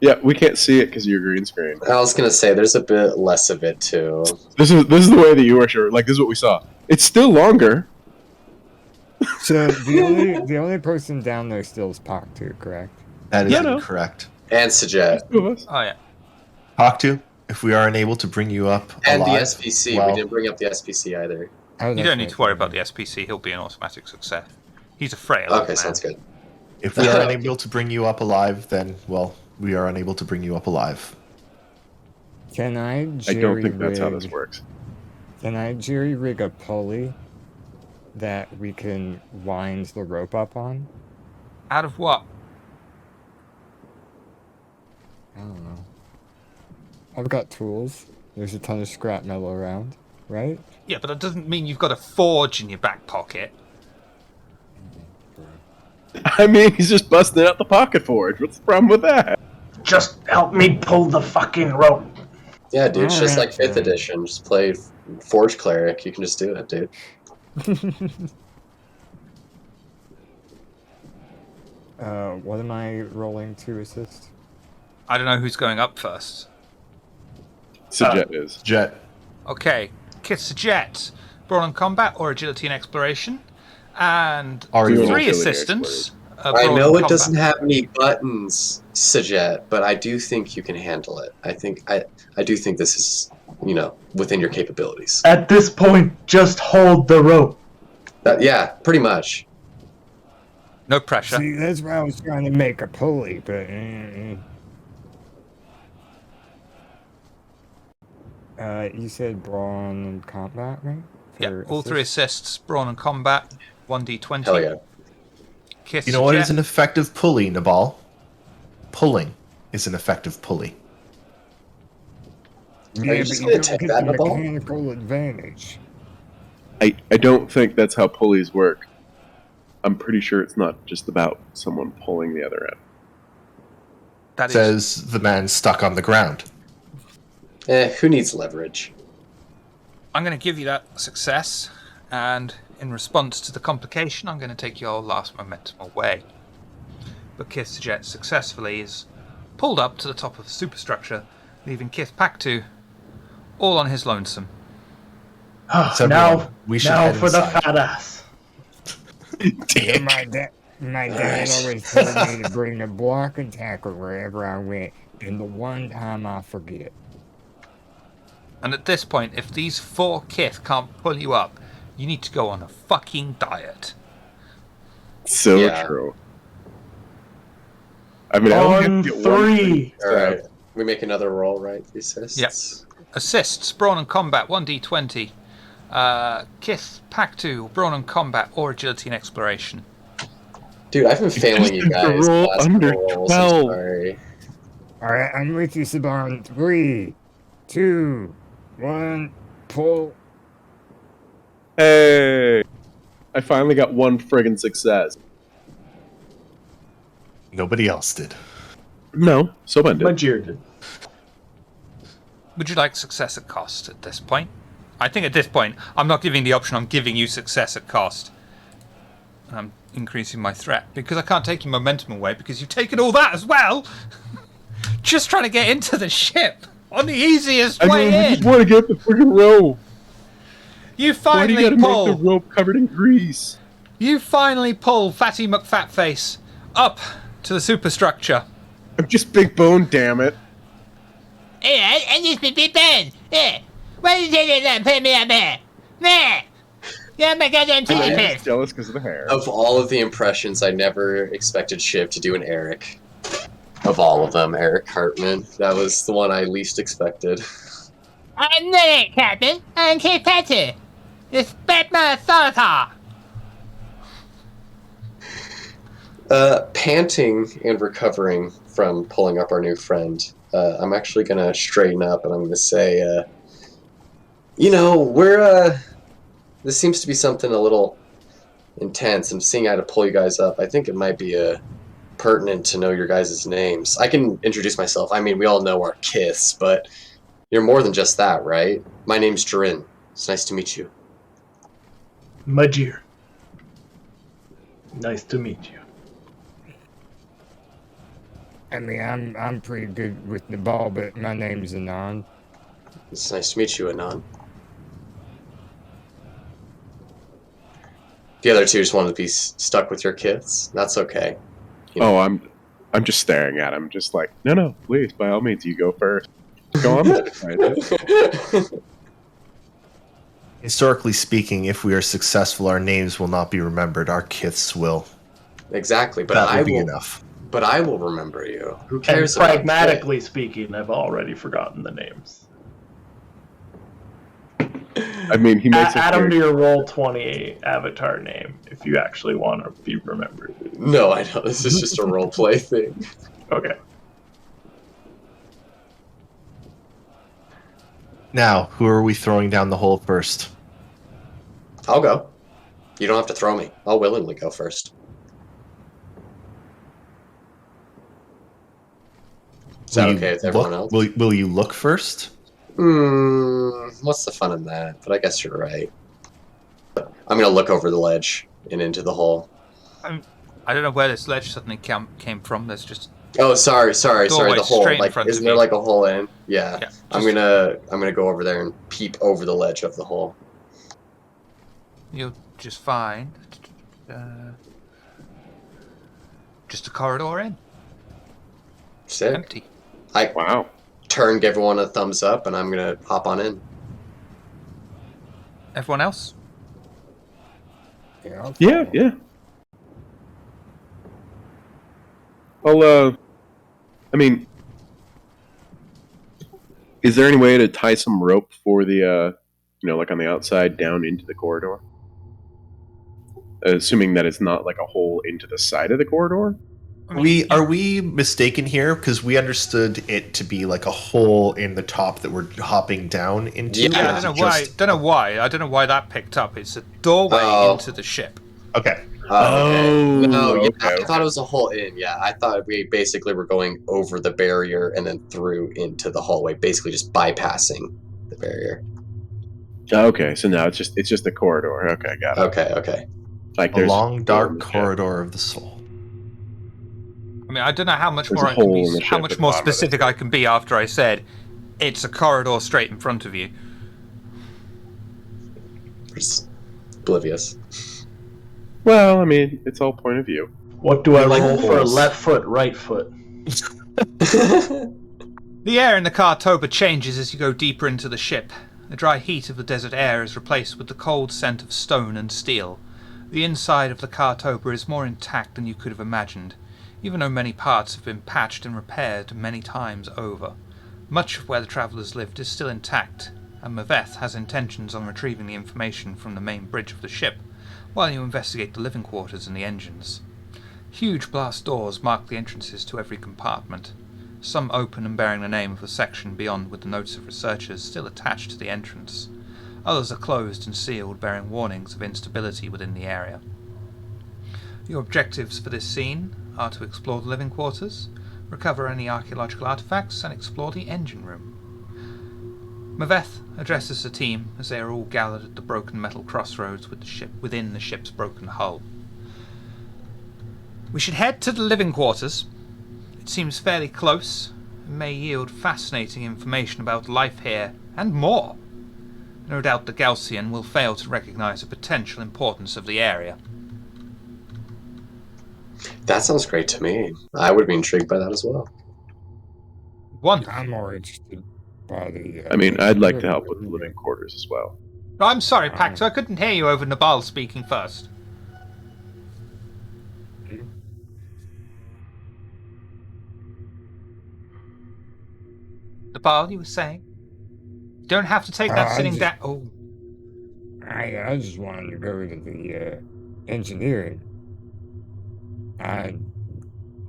Yeah, we can't see it because of your green screen. I was gonna say there's a bit less of it too. This is the way that you are, Shiver. Like, this is what we saw. It's still longer. So the only person down there still is Paktu, correct? that is Yeah, no. incorrect. And Sajet. Two of us. Oh yeah. Paktu, if we are unable to bring you up And the alive, SPC. well, We didn't bring up the SPC either. Oh, You that's don't need right. to worry about the SPC. He'll be an automatic success. He's a frail. Okay, man. sounds good. if we are unable to bring you up alive, then, well, we are unable to bring you up alive. Can I I don't jerry think that's how this rig? works. Can I jerry rig a pulley that we can wind the rope up on? Out of what? I don't know. I've got tools. There's a ton of scrap metal around, right? Yeah, but that doesn't mean you've got a forge in your back pocket. I mean, he's just busting out the pocket forge. What's the problem with that? Just help me pull the fucking rope. Yeah, dude, it's just like Alright, 5th edition. Just play Forge Cleric. You can just do it, dude. What am I rolling to assist? I don't know who's going up first. Sajet is. Jet, Okay, Kith Jet, Brawn and Combat or Agility and Exploration. And Already rolled. 3 Utility assistants. I Brawn know and it combat. doesn't have any buttons, Sajet, but I do think you can handle it. I do think this is, within your capabilities. At this point, just hold the rope. Yeah, pretty much. No pressure. See, that's why I was trying to make a pulley, but you said brawn and combat, right? Yeah, all 3 assists, brawn and combat, 1d20. Hell yeah. Kiss You know what jet. is an effective pulley, Nabal? Pulling is an effective pulley. Yeah, you but just you gonna don't take get that the in a ball? mechanical advantage. I don't think that's how pulleys work. I'm pretty sure it's not just about someone pulling the other end. That is Says the man stuck on the ground. Who needs leverage? I'm going to give you that success, and in response to the complication, I'm going to take your last momentum away. But Kith Jet successfully is pulled up to the top of the superstructure, leaving Kith Paktu all on his lonesome. So now we should now head for the inside. fat ass. Yeah, my dad always told me to bring a block and tackle wherever I went, and the one time I forget. And at this point, if these 4 Kith can't pull you up, you need to go on a fucking diet. So Yeah. true. I mean, I only On have to get one 3. All right. We make another roll, right? The assists? Yep. Assists, brawn and combat, 1d20. Kith Paktu, brawn and combat, or agility and exploration. Dude, I've been failing you to guys. the roll last under couple rolls, I'm 12. sorry. Alright, I'm with you, Saban. 3, 2, 1, pull. Hey! I finally got one friggin' success. Nobody else did. No, Soban did. Majir did. Would you like success at cost at this point? I think at this point, I'm not giving the option, I'm giving you success at cost. And I'm increasing my threat, because I can't take your momentum away, because you've taken all that as well! Just trying to get into the ship, on the easiest way I in! just want to get the friggin' rope. You Why do you finally gotta pull! make the rope covered in grease? You finally pull Fatty McFatface up to the superstructure. I'm just big bone, damn it. Yeah, I just be big Ben. Yeah. Why did you take that and put me up here? Nah. Yeah, my goddamn I'm teeth just jealous because of the hair. Of all of the impressions, I never expected Shiv to do an Eric. Of all of them, Eric Hartman. That was the one I least expected. I'm not it, Captain. I'm Kate Petty. Respect my authority. Panting and recovering from pulling up our new friend, I'm actually going to straighten up and I'm going to say, this seems to be something a little intense, and seeing how to pull you guys up, I think it might be pertinent to know your guys' names. I can introduce myself. I mean, we all know our Kiths, but you're more than just that, right? My name's Durin. It's nice to meet you. Majir. Nice to meet you. I mean, I'm pretty good with the ball, but my name's Anon. It's nice to meet you, Anon. The other two just wanted to be stuck with your Kiths. That's okay. Oh, I'm just staring at him, just like, no, please, by all means, you go first. Go on. Historically speaking, if we are successful, our names will not be remembered. Our kiths will. Exactly, but That I will be will. enough. But I will remember you. Who And cares? about pragmatically speaking, I've already forgotten the names. I mean, he makes Add them it to your Roll20 avatar name if you actually want to be remembered. No, I know. This is just a role play thing. Okay. Now, who are we throwing down the hole first? I'll go. You don't have to throw me. I'll willingly go first. Is that Will you okay with everyone look- else? Will you look first? What's the fun in that? But I guess you're right. I'm gonna look over the ledge and into the hole. I don't know where this ledge suddenly came from. There's just Oh, sorry. Doorway The hole. straight in Like, front isn't of there you. like a hole in? Yeah. Yeah, I'm gonna go over there and peep over the ledge of the hole. you're just fine. Just a corridor in. Sick. Empty. I Wow. turn, give everyone a thumbs up, and I'm gonna hop on in. Everyone else? Yeah. Yeah. Well, I mean, is there any way to tie some rope for the, like on the outside down into the corridor? Assuming that it's not like a hole into the side of the corridor? Are we mistaken here? Because we understood it to be like a hole in the top that we're hopping down into. Yeah, Yeah, or is it I don't know why that picked up. It's a doorway Oh. into the ship. Okay. Okay. No, yeah, okay. I thought it was a hole in. Yeah, I thought we basically were going over the barrier and then through into the hallway, basically just bypassing the barrier. Okay, so now it's just a corridor. Okay, got it. Okay. Like A there's long, a hole in dark the ship. corridor of the soul. I mean, I don't know how much There's more a I can hole be, in the how ship much at the more bottom of this specific thing. I can be after I said it's a corridor straight in front of you. Just oblivious. Well, I mean, it's all point of view. What do I Like roll for holes. left foot, right foot? The air in the Kartoba changes as you go deeper into the ship. The dry heat of the desert air is replaced with the cold scent of stone and steel. The inside of the Kartoba is more intact than you could have imagined, even though many parts have been patched and repaired many times over. Much of where the travellers lived is still intact, and Maveth has intentions on retrieving the information from the main bridge of the ship, while you investigate the living quarters and the engines. Huge blast doors mark the entrances to every compartment, some open and bearing the name of the section beyond with the notes of researchers still attached to the entrance. Others are closed and sealed, bearing warnings of instability within the area. Your objectives for this scene are to explore the living quarters, recover any archaeological artifacts, and explore the engine room. Maveth addresses the team as they are all gathered at the broken metal crossroads with the ship within the ship's broken hull. We should head to the living quarters. It seems fairly close and may yield fascinating information about life here and more. No doubt the Galcian will fail to recognize the potential importance of the area. That sounds great to me. I would be intrigued by that as well. Wonderful. I'm more interested by the. I mean, I'd like to help with the living quarters as well. I'm sorry, Pax, I couldn't hear you over Nabal speaking first. Nabal, you were saying? You don't have to take that sitting down. Oh. I just wanted to go to the engineering.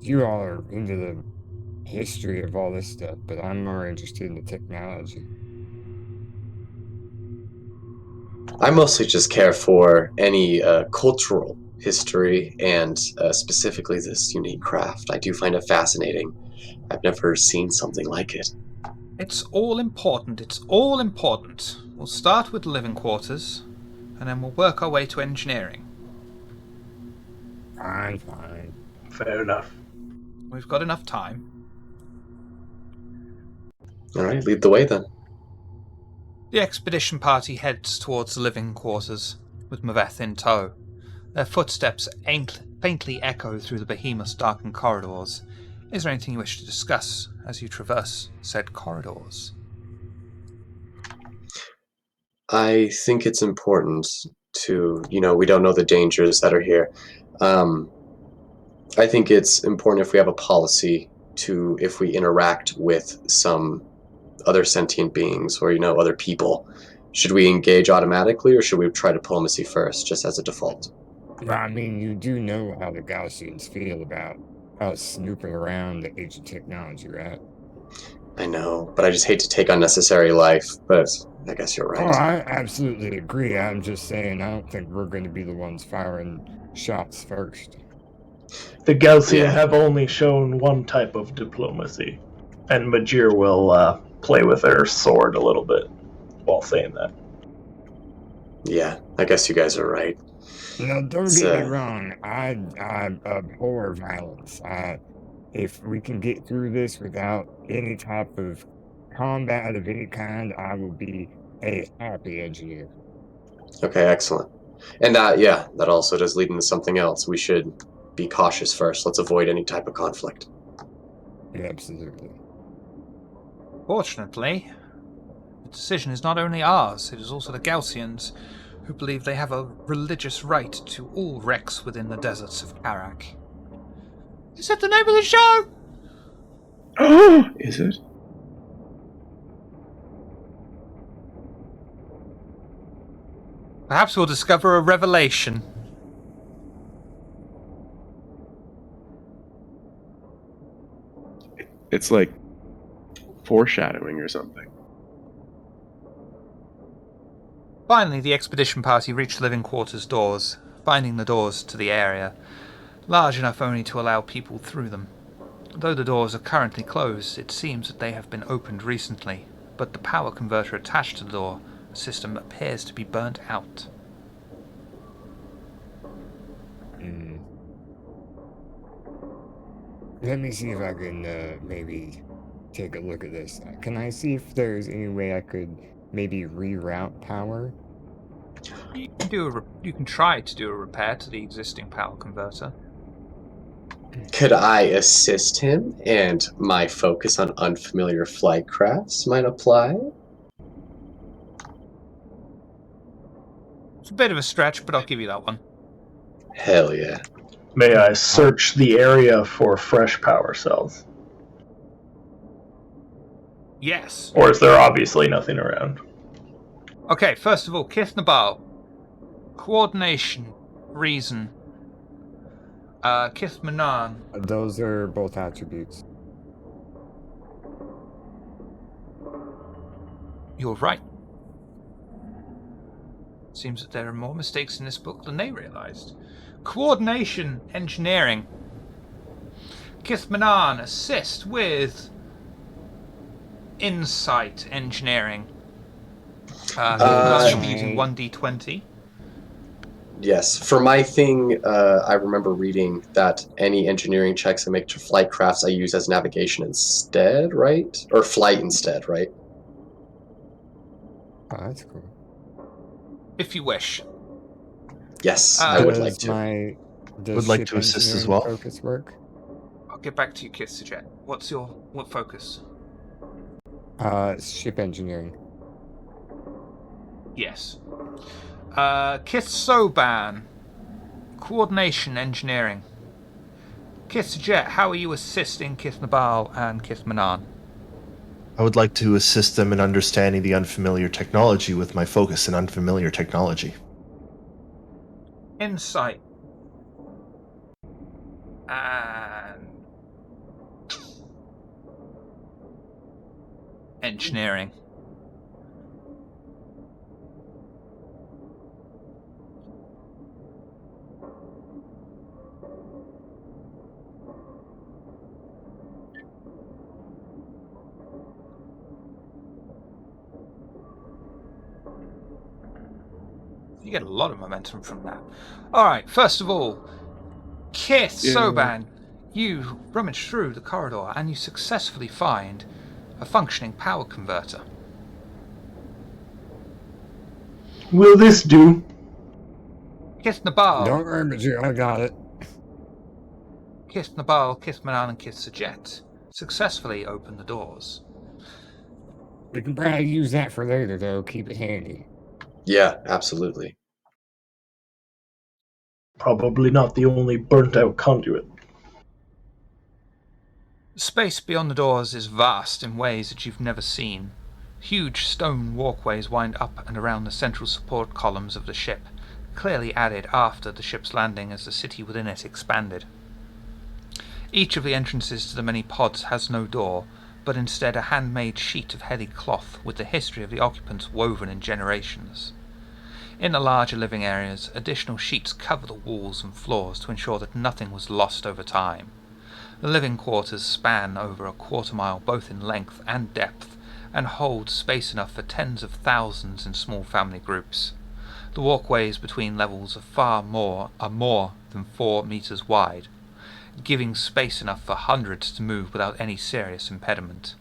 You all are into the history of all this stuff, but I'm more interested in the technology. I mostly just care for any cultural history and specifically this unique craft. I do find it fascinating. I've never seen something like it. It's all important. It's all important. We'll start with the living quarters, and then we'll work our way to engineering. Fine. Fair enough. We've got enough time. All right, lead the way then. The expedition party heads towards the living quarters, with Maveth in tow. Their footsteps faintly echo through the behemoth's darkened corridors. Is there anything you wish to discuss as you traverse said corridors? I think it's important to, we don't know the dangers that are here. I think it's important if we have a policy to, if we interact with some other sentient beings or, other people, should we engage automatically or should we try diplomacy first, just as a default? I mean, you do know how the Galcians feel about us snooping around the age of technology, right? I know, but I just hate to take unnecessary life, but I guess you're right. Oh, I absolutely agree. I'm just saying, I don't think we're going to be the ones firing shots first. The Galcian have only shown one type of diplomacy, and Majir will play with her sword a little bit while saying that. Yeah, I guess you guys are right. No, don't get me wrong. I abhor violence. If we can get through this without any type of combat of any kind, I will be a happy engineer. Okay, excellent. And that also does lead into something else. We should be cautious first. Let's avoid any type of conflict. Yeah, absolutely. Fortunately, the decision is not only ours, it is also the Galcians, who believe they have a religious right to all wrecks within the deserts of Karak. Is that the name of the show? Is it? Perhaps we'll discover a revelation. It's like foreshadowing or something. Finally, the expedition party reached living quarters doors, finding the doors to the area, large enough only to allow people through them. Though the doors are currently closed, it seems that they have been opened recently, but the power converter attached to the door system appears to be burnt out. Let me see if I can maybe take a look at this. Can I see if there's any way I could maybe reroute power? You can try to do a repair to the existing power converter. Could I assist him, and my focus on unfamiliar flight crafts might apply? It's a bit of a stretch, but I'll give you that one. Hell yeah. May I search the area for fresh power cells? Yes. Or is there obviously nothing around? Okay, first of all, Kith Nabal. Coordination. Reason. Kith Manan. Those are both attributes. You're right. Seems that there are more mistakes in this book than they realized. Coordination engineering. Kith Manan assist with insight engineering. Should be using 1d20. Yes. For my thing, I remember reading that any engineering checks I make to flight crafts I use as navigation instead, right? Or flight instead, right? Oh, that's cool. If you wish. Yes, I would like Does to. Would like to assist as well. Focus work? I'll get back to you, Kith Sajet. What focus? Ship engineering. Yes. Kith Soban. Coordination engineering. Kith Sajet, how are you assisting Kith Nabal and Kith Manan? I would like to assist them in understanding the unfamiliar technology with my focus in unfamiliar technology. Insight. And engineering. You get a lot of momentum from that. Alright, first of all, Kith Soban, you rummage through the corridor and you successfully find a functioning power converter. Will this do? Kith Nabal, Don't rummage it, I got it. Kith Nabal, Kith Manan, and Kith Sajet successfully open the doors. We can probably use that for later, though. Keep it handy. Yeah, absolutely. Probably not the only burnt out conduit. The space beyond the doors is vast in ways that you've never seen. Huge stone walkways wind up and around the central support columns of the ship, clearly added after the ship's landing as the city within it expanded. Each of the entrances to the many pods has no door, but instead a handmade sheet of heavy cloth with the history of the occupants woven in generations. In the larger living areas, additional sheets cover the walls and floors to ensure that nothing was lost over time. The living quarters span over a quarter-mile both in length and depth, and hold space enough for tens of thousands in small family groups. The walkways between levels are more than 4 meters wide, giving space enough for hundreds to move without any serious impediment.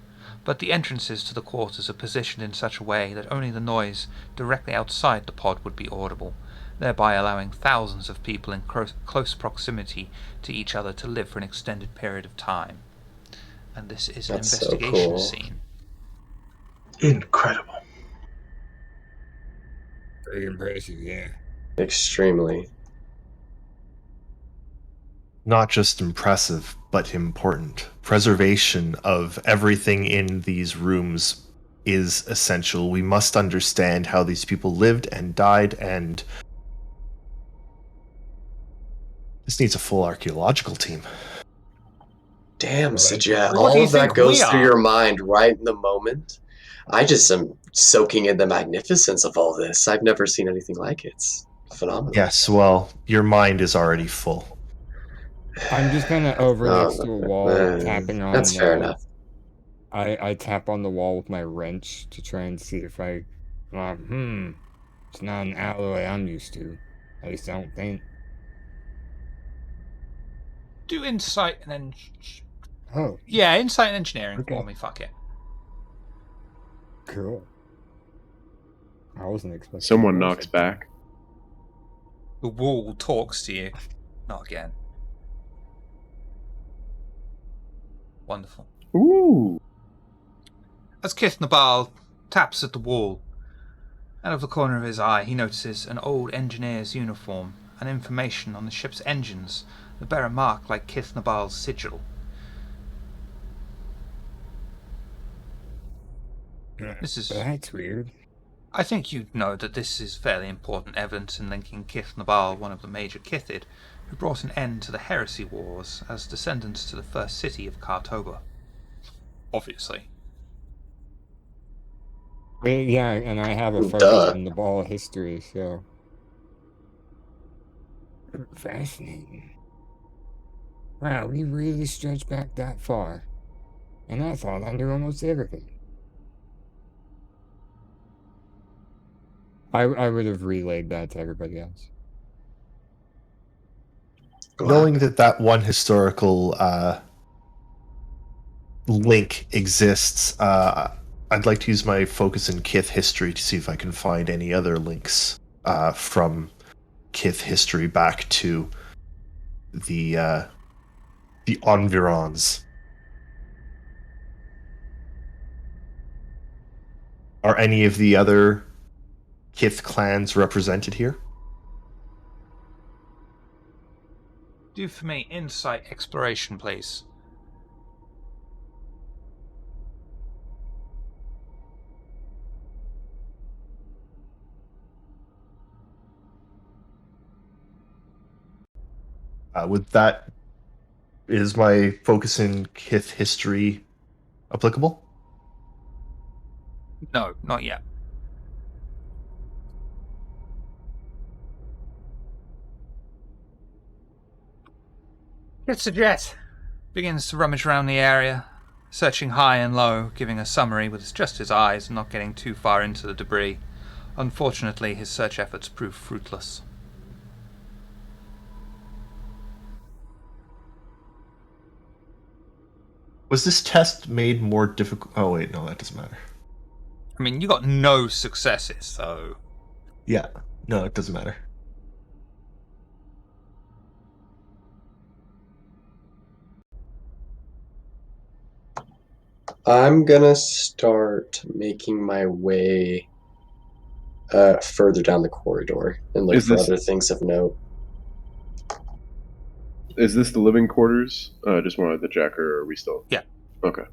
But the entrances to the quarters are positioned in such a way that only the noise directly outside the pod would be audible, thereby allowing thousands of people in close proximity to each other to live for an extended period of time. And this is an That's so investigation cool. scene. Incredible. Very impressive, yeah. Extremely. Not just impressive, but important. Preservation of everything in these rooms is essential. We must understand how these people lived and died, and this needs a full archaeological team. Damn, Well, Sajet, What do all you of that think goes we through are? your mind right in the moment. I just am soaking in the magnificence of all this. I've never seen anything like it. It's phenomenal. Yes, well, your mind is already full. I'm just kind of over next to a wall, tapping on. That's fair enough. I tap on the wall with my wrench to try and see if I. It's not an alloy I'm used to. At least I don't think. Do insight and Oh, insight and engineering Okay. for me. Fuck it. cool. I wasn't expecting. Someone that. knocks back. The wall talks to you. Not again. Wonderful. Ooh. As Kith Nabal taps at the wall, out of the corner of his eye he notices an old engineer's uniform and information on the ship's engines that bear a mark like Kith Nabal's sigil. This is... That's weird. I think you'd know that this is fairly important evidence in linking Kith Nabal, one of the major Kithid, who brought an end to the heresy wars as descendants to the first city of Kartoba. Obviously. Yeah, and I have a focus Duh. on the ball history, so. Fascinating. Wow, we really stretched back that far. And I thought I knew almost everything. I would have relayed that to everybody else. Knowing that one historical link exists, I'd like to use my focus in Kith history to see if I can find any other links from Kith history back to the environs. Are any of the other Kith clans represented here? Do for me insight exploration, please. Is my focus in Kith history applicable? No, not yet. Kith begins to rummage around the area, searching high and low, giving a summary with just his eyes and not getting too far into the debris. Unfortunately, his search efforts prove fruitless. Was this test made more difficult? Oh wait, no, that doesn't matter. I mean, you got no successes, so... Yeah, no, it doesn't matter. I'm gonna start making my way further down the corridor and look Is for this- other things of note. Is this the living quarters? Just wanted to check, or are we still? Yeah. Okay.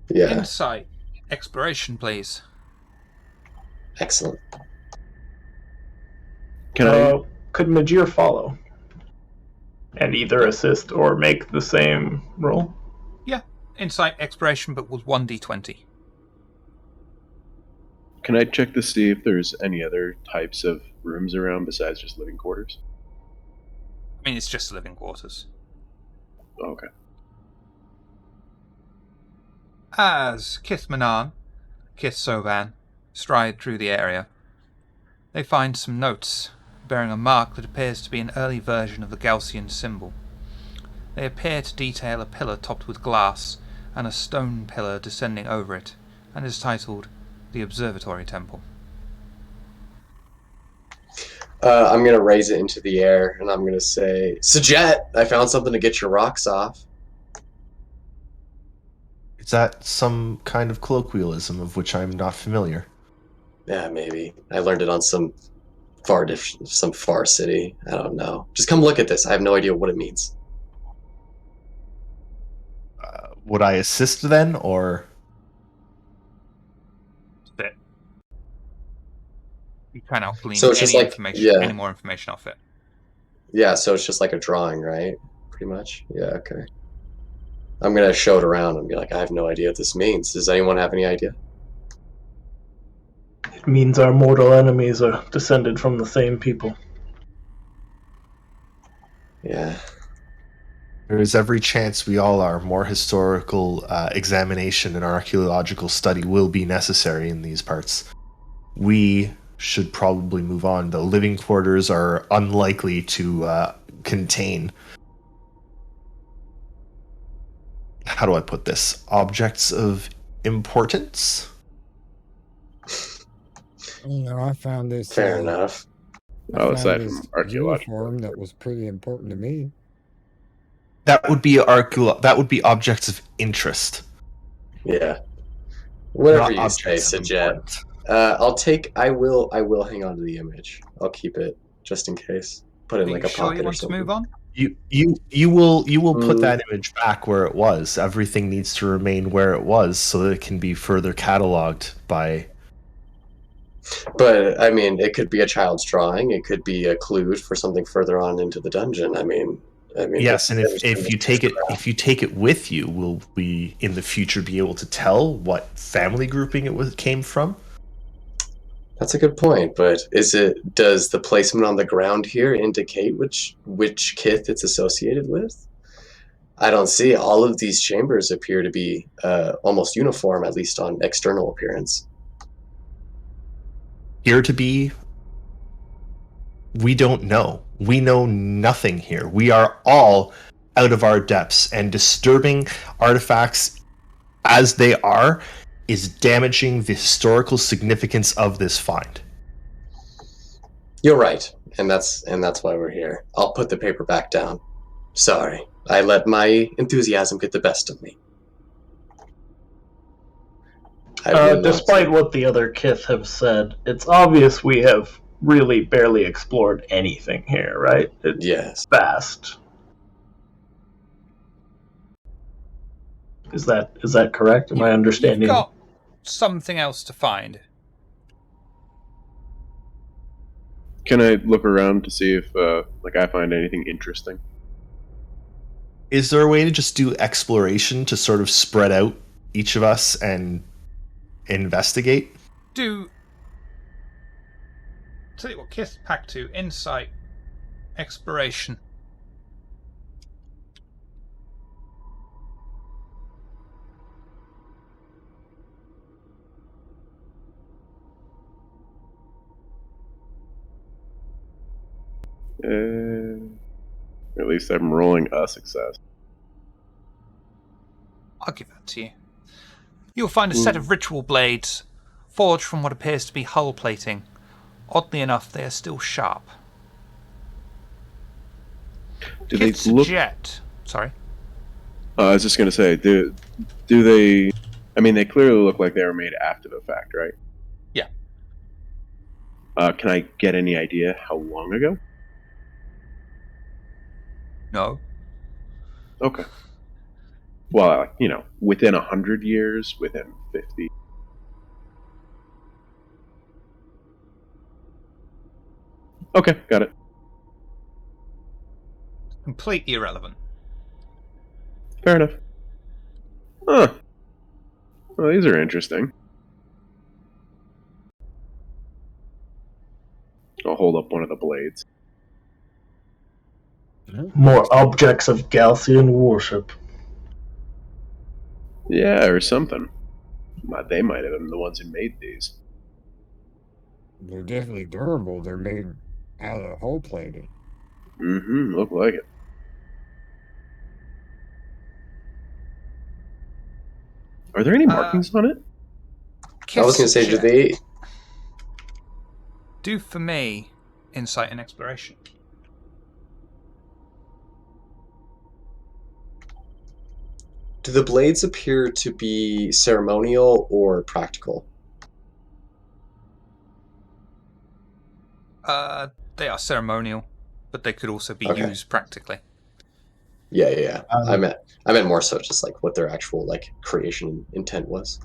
Yeah, Insight exploration, please. excellent. Can I? Could Majir follow? And either assist or make the same roll? Yeah, insight exploration, but with 1d20. Can I check to see if there's any other types of rooms around besides just living quarters? I mean, it's just living quarters. Okay. As Kith Manan, Kith Sovan stride through the area, they find some notes bearing a mark that appears to be an early version of the Galcian symbol. They appear to detail a pillar topped with glass and a stone pillar descending over it, and is titled the Observatory Temple. I'm gonna raise it into the air, and I'm gonna say, Sajet, I found something to get your rocks off. Is that some kind of colloquialism of which I'm not familiar? Yeah, maybe. I learned it on some far city. I don't know. Just come look at this. I have no idea what it means. Would I assist then, or? Bit. You cannot glean So it's just like, any more information off it. Yeah, so it's just like a drawing, right? Pretty much. Yeah, okay. I'm gonna show it around and be like, I have no idea what this means. Does anyone have any idea? It means our mortal enemies are descended from the same people. Yeah. There is every chance we all are. More historical examination and archaeological study will be necessary in these parts. We should probably move on, though. Living quarters are unlikely to contain... How do I put this? Objects of importance? I found this. Fair enough. Aside from archaeological uniform that was pretty important to me. That would be objects of interest. Yeah. Whatever Not you say, objects of Sajet. importance. I will hang on to the image. I'll keep it just in case. Put it in Are like you a sure pocket you or want to something. move on? You will put that image back where it was. Everything needs to remain where it was so that it can be further cataloged by... But I mean, it could be a child's drawing. It could be a clue for something further on into the dungeon. I mean. Yes, and if you take it with you, will we in the future be able to tell what family grouping it came from? That's a good point. But does the placement on the ground here indicate which kith it's associated with? I don't see. All of these chambers appear to be almost uniform, at least on external appearance. Here to be, we don't know. We know nothing here. We are all out of our depths, and disturbing artifacts as they are is damaging the historical significance of this find. You're right, and that's why we're here. I'll put the paper back down. Sorry, I let my enthusiasm get the best of me. Despite what the other kith have said, it's obvious we have really barely explored anything here, right? It's Yes. vast. Is that correct? Am I understanding? You've got something else to find. Can I look around to see if I find anything interesting? Is there a way to just do exploration to sort of spread out each of us and investigate? Tell you what, Kith Pack 2, Insight, Exploration. At least I'm rolling a success. I'll give that to you. You'll find a set of ritual blades, forged from what appears to be hull plating. Oddly enough, they are still sharp. Do they look? Sorry. I was just gonna say, do they? I mean, they clearly look like they were made after the fact, right? Yeah. Can I get any idea how long ago? No. Okay. Well, within 100 years, within 50. Okay, got it. Completely irrelevant. Fair enough. Huh. Well, these are interesting. I'll hold up one of the blades. More objects of Galcian worship. Yeah, or something. They might have been the ones who made these. They're definitely durable. They're made out of hull plating. Mm-hmm, look like it. Are there any markings on it? I was going to say, do they... Do for me insight and exploration. Do the blades appear to be ceremonial or practical? They are ceremonial, but they could also be Okay. used practically. Yeah. I meant more so just like what their actual like creation intent was.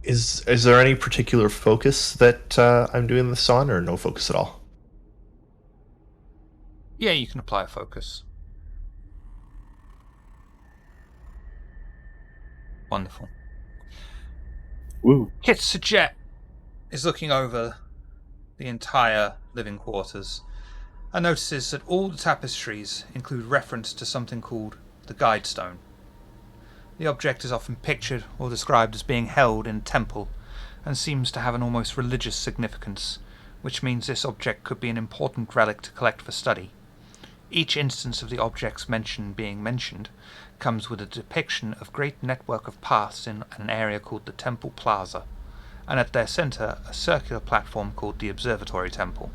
Is there any particular focus that I'm doing this on, or no focus at all? Yeah, you can apply a focus. Wonderful. Woo. Kitsajet is looking over the entire living quarters and notices that all the tapestries include reference to something called the Guide Stone. The object is often pictured or described as being held in a temple and seems to have an almost religious significance, which means this object could be an important relic to collect for study. Each instance of the objects being mentioned comes with a depiction of great network of paths in an area called the Temple Plaza, and at their center a circular platform called the Observatory Temple.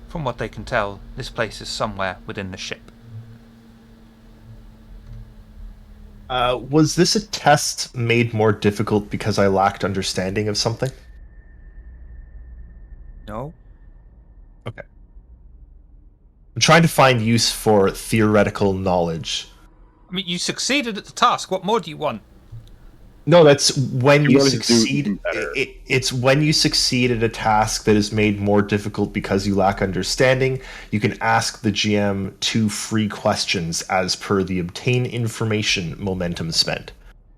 From what they can tell, this place is somewhere within the ship. Was this a test made more difficult because I lacked understanding of something? No? Okay. I'm trying to find use for theoretical knowledge. I mean, you succeeded at the task. What more do you want? No, that's when you wanted to do succeed. even better. It's when you succeed at a task that is made more difficult because you lack understanding. You can ask the GM 2 free questions as per the obtain information momentum spent.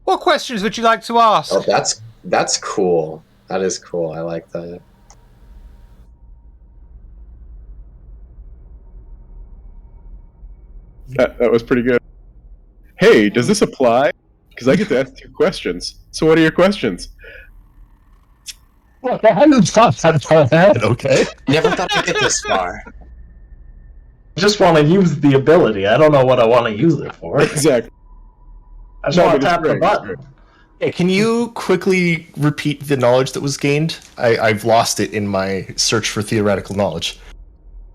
What questions would you like to ask? Oh, that's cool. That is cool. I like that. That was pretty good. Hey, does this apply? Because I get to ask 2 questions. So what are your questions? Look, I hadn't thought that far ahead, okay? Never thought to get this far. I just want to use the ability. I don't know what I want to use it for. Exactly. I just No, want but to it's tap the great, button. it's Hey, can you quickly repeat the knowledge that was gained? I've lost it in my search for theoretical knowledge.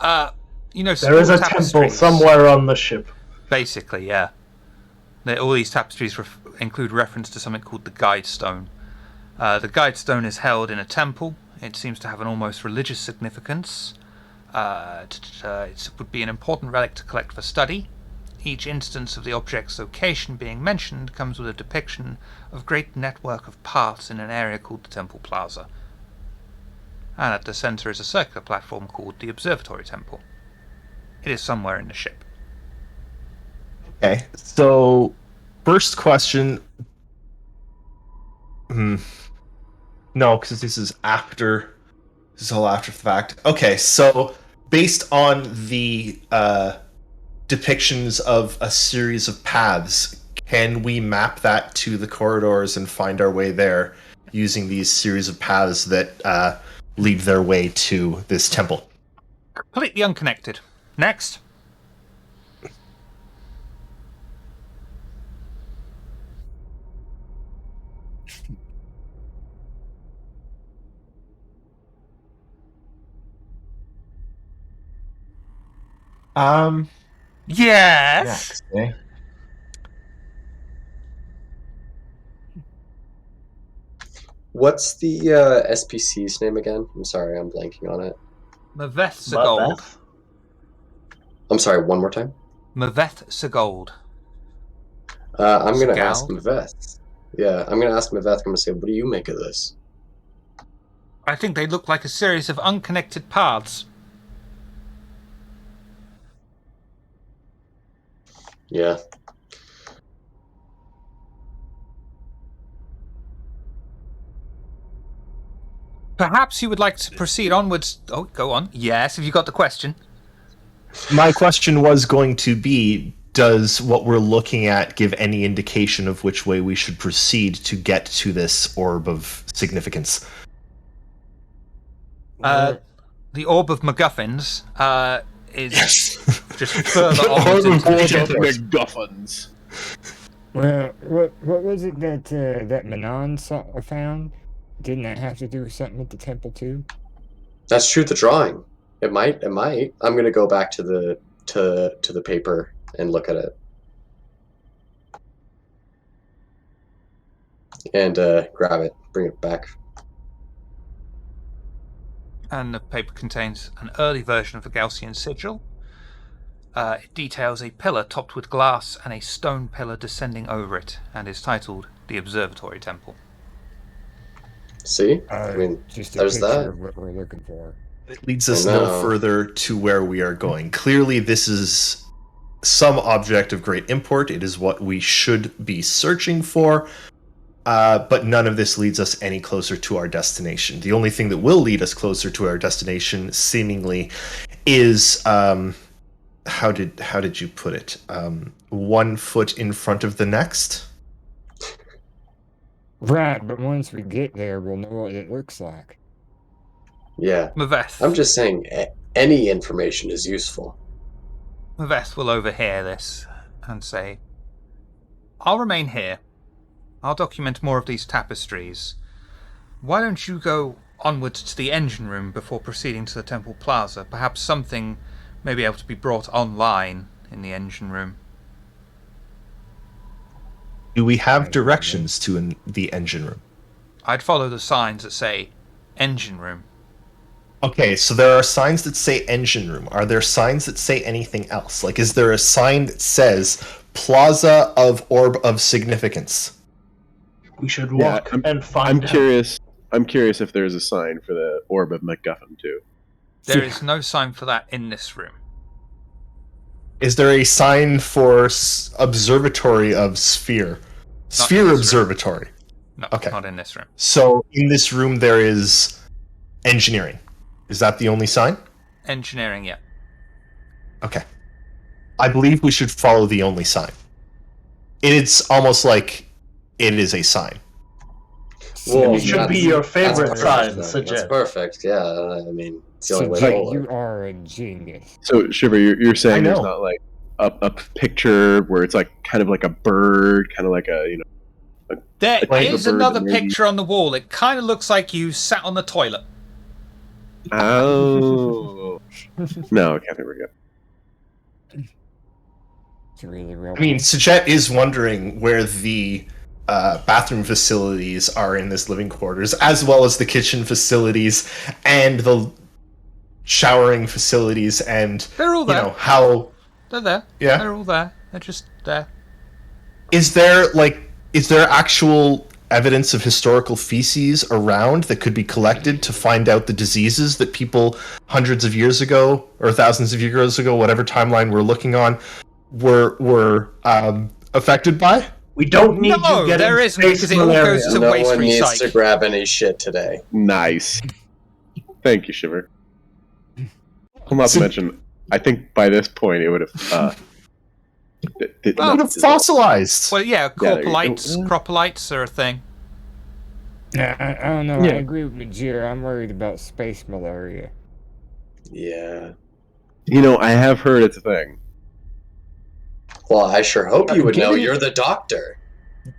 You know, There is a temple tapestries. somewhere on the ship. Basically, yeah. All these tapestries include reference to something called the Guide Stone. The Guide Stone is held in a temple. It seems to have an almost religious significance. It would be an important relic to collect for study. Each instance of the object's location being mentioned comes with a depiction of great network of paths in an area called the Temple Plaza. And at the center is a circular platform called the Observatory Temple. It is somewhere in the ship. Okay, so first question. No, because this is after. This is all after the fact. Okay, so based on the depictions of a series of paths, can we map that to the corridors and find our way there using these series of paths that lead their way to this temple? Completely unconnected. Next. Yes. Okay. What's the SPC's name again? I'm sorry, I'm blanking on it. Maveth Segold. Maveth? I'm sorry, one more time. Maveth Segold. I'm gonna ask Segal? Maveth. Yeah, I'm gonna ask Maveth. I'm gonna say, what do you make of this? I think they look like a series of unconnected paths. Yeah. Perhaps you would like to proceed onwards. Oh, go on. Yes, have you got the question? My question was going to be, does what we're looking at give any indication of which way we should proceed to get to this orb of significance? The Orb of MacGuffins is just further The onwards Orb into of the MacGuffins. ship. MacGuffins. Well, what was it that Manon found? Didn't that have to do with something with the temple too? That's true, the drawing. It might. I'm gonna go back to the paper and look at it. And grab it, bring it back. And the paper contains an early version of the Galcian sigil. It details a pillar topped with glass and a stone pillar descending over it, and is titled the Observatory Temple. See? I mean, just a there's picture that. of what we're looking for. It leads us no further to where we are going. Clearly, this is some object of great import. It is what we should be searching for. But none of this leads us any closer to our destination. The only thing that will lead us closer to our destination, seemingly, is how did you put it? 1 foot in front of the next. Right, but once we get there, we'll know what it looks like. Yeah. Maveth. I'm just saying, any information is useful. Maveth will overhear this and say, I'll remain here. I'll document more of these tapestries. Why don't you go onwards to the engine room before proceeding to the temple plaza? Perhaps something may be able to be brought online in the engine room. Do we have directions to the engine room? I'd follow the signs that say engine room. Okay, so there are signs that say engine room. Are there signs that say anything else? Like, is there a sign that says Plaza of Orb of Significance? We should walk and find I'm out. curious. I'm curious if there's a sign for the Orb of MacGuffin too. There is no sign for that in this room. Is there a sign for Observatory of Sphere? Sphere Observatory. No, Okay. not in this room. So in this room there is engineering. Is that the only sign? Engineering, yeah. Okay. I believe we should follow the only sign. It's almost like it is a sign. Well, it should be your favorite that's sign, perfect, suggest. That's perfect. Yeah, I mean, it's the only way So, forward. you are a genius. So Shiver, you're saying I know. there's not like a picture where it's like kind of like a bird, kind of like a There Like is a bird another that maybe- picture on the wall. It kind of looks like you sat on the toilet. Oh. No, I can't think we're good. It's really real. I mean, Sajet is wondering where the bathroom facilities are in this living quarters, as well as the kitchen facilities and the showering facilities, and They're all you there. know how. They're there. Yeah. They're all there. They're just there. Is there actual evidence of historical feces around that could be collected to find out the diseases that people hundreds of years ago or thousands of years ago, whatever timeline we're looking on, were affected by? We don't need No, you getting there isn't, space because it all malaria. goes to No waste one needs recycle. to grab any shit today. Nice. Thank you, Shiver. Well, not to mention, I think by this point it would have. It would have fossilized. Well, yeah, there you go. Cropolites are a thing. Yeah, I don't know. Yeah. I agree with Majir. I'm worried about space malaria. Yeah. You know, I have heard it's a thing. Well, I sure hope you would know. Given- You're the doctor.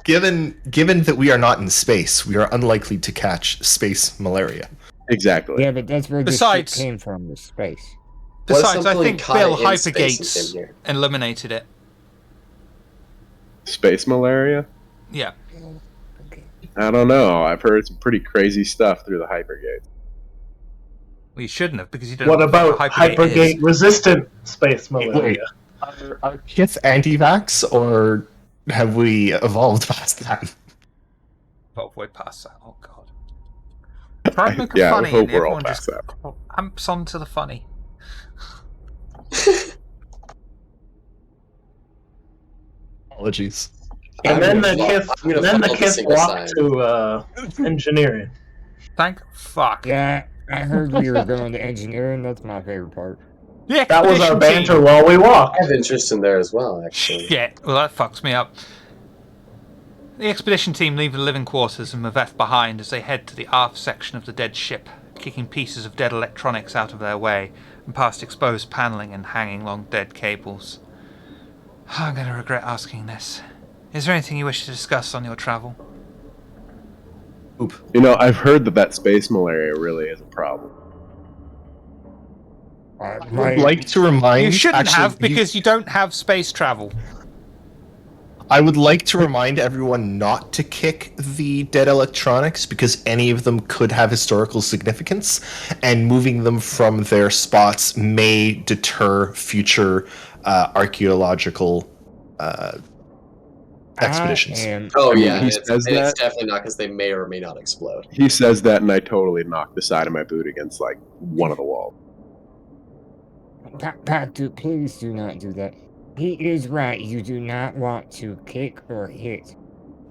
Given that we are not in space, we are unlikely to catch space malaria. Exactly. Yeah, but that's where Besides- this shit came from, was space. What if Besides, I something think caught Bill it in space and Hypergates came here? eliminated it. Space malaria? Yeah. Okay. I don't know. I've heard some pretty crazy stuff through the Hypergate. Well, you shouldn't have, because you don't What know about what Hypergate is. hypergate resistant space malaria? Wait. Are kids anti-vax, or have we evolved past that? Oh, way past that. Oh, God. Try to make it Yeah, I funny, hope and we're all everyone past just that. amps on to the funny. Apologies. And then the I'm gonna kids, follow then the the kids single walk sign. to engineering. Thank fuck. Yeah, I heard we were going to engineering. That's my favorite part. The That was our expedition banter team. while we walk. I have interest in there as well, actually. Shit. Well, that fucks me up. The expedition team leave the living quarters and Maveth behind as they head to the aft section of the dead ship, kicking pieces of dead electronics out of their way and past exposed paneling and hanging long dead cables. I'm going to regret asking this. Is there anything you wish to discuss on your travel? You know, I've heard that space malaria really is a problem. I would like to remind... You shouldn't actually, have, because you don't have space travel. I would like to remind everyone not to kick the dead electronics, because any of them could have historical significance, and moving them from their spots may deter future archaeological expeditions. Oh I mean, yeah, he it's says that. definitely not because they may or may not explode. He says that, and I totally knocked the side of my boot against like one of the walls. Pactu, please do not do that. He is right. You do not want to kick or hit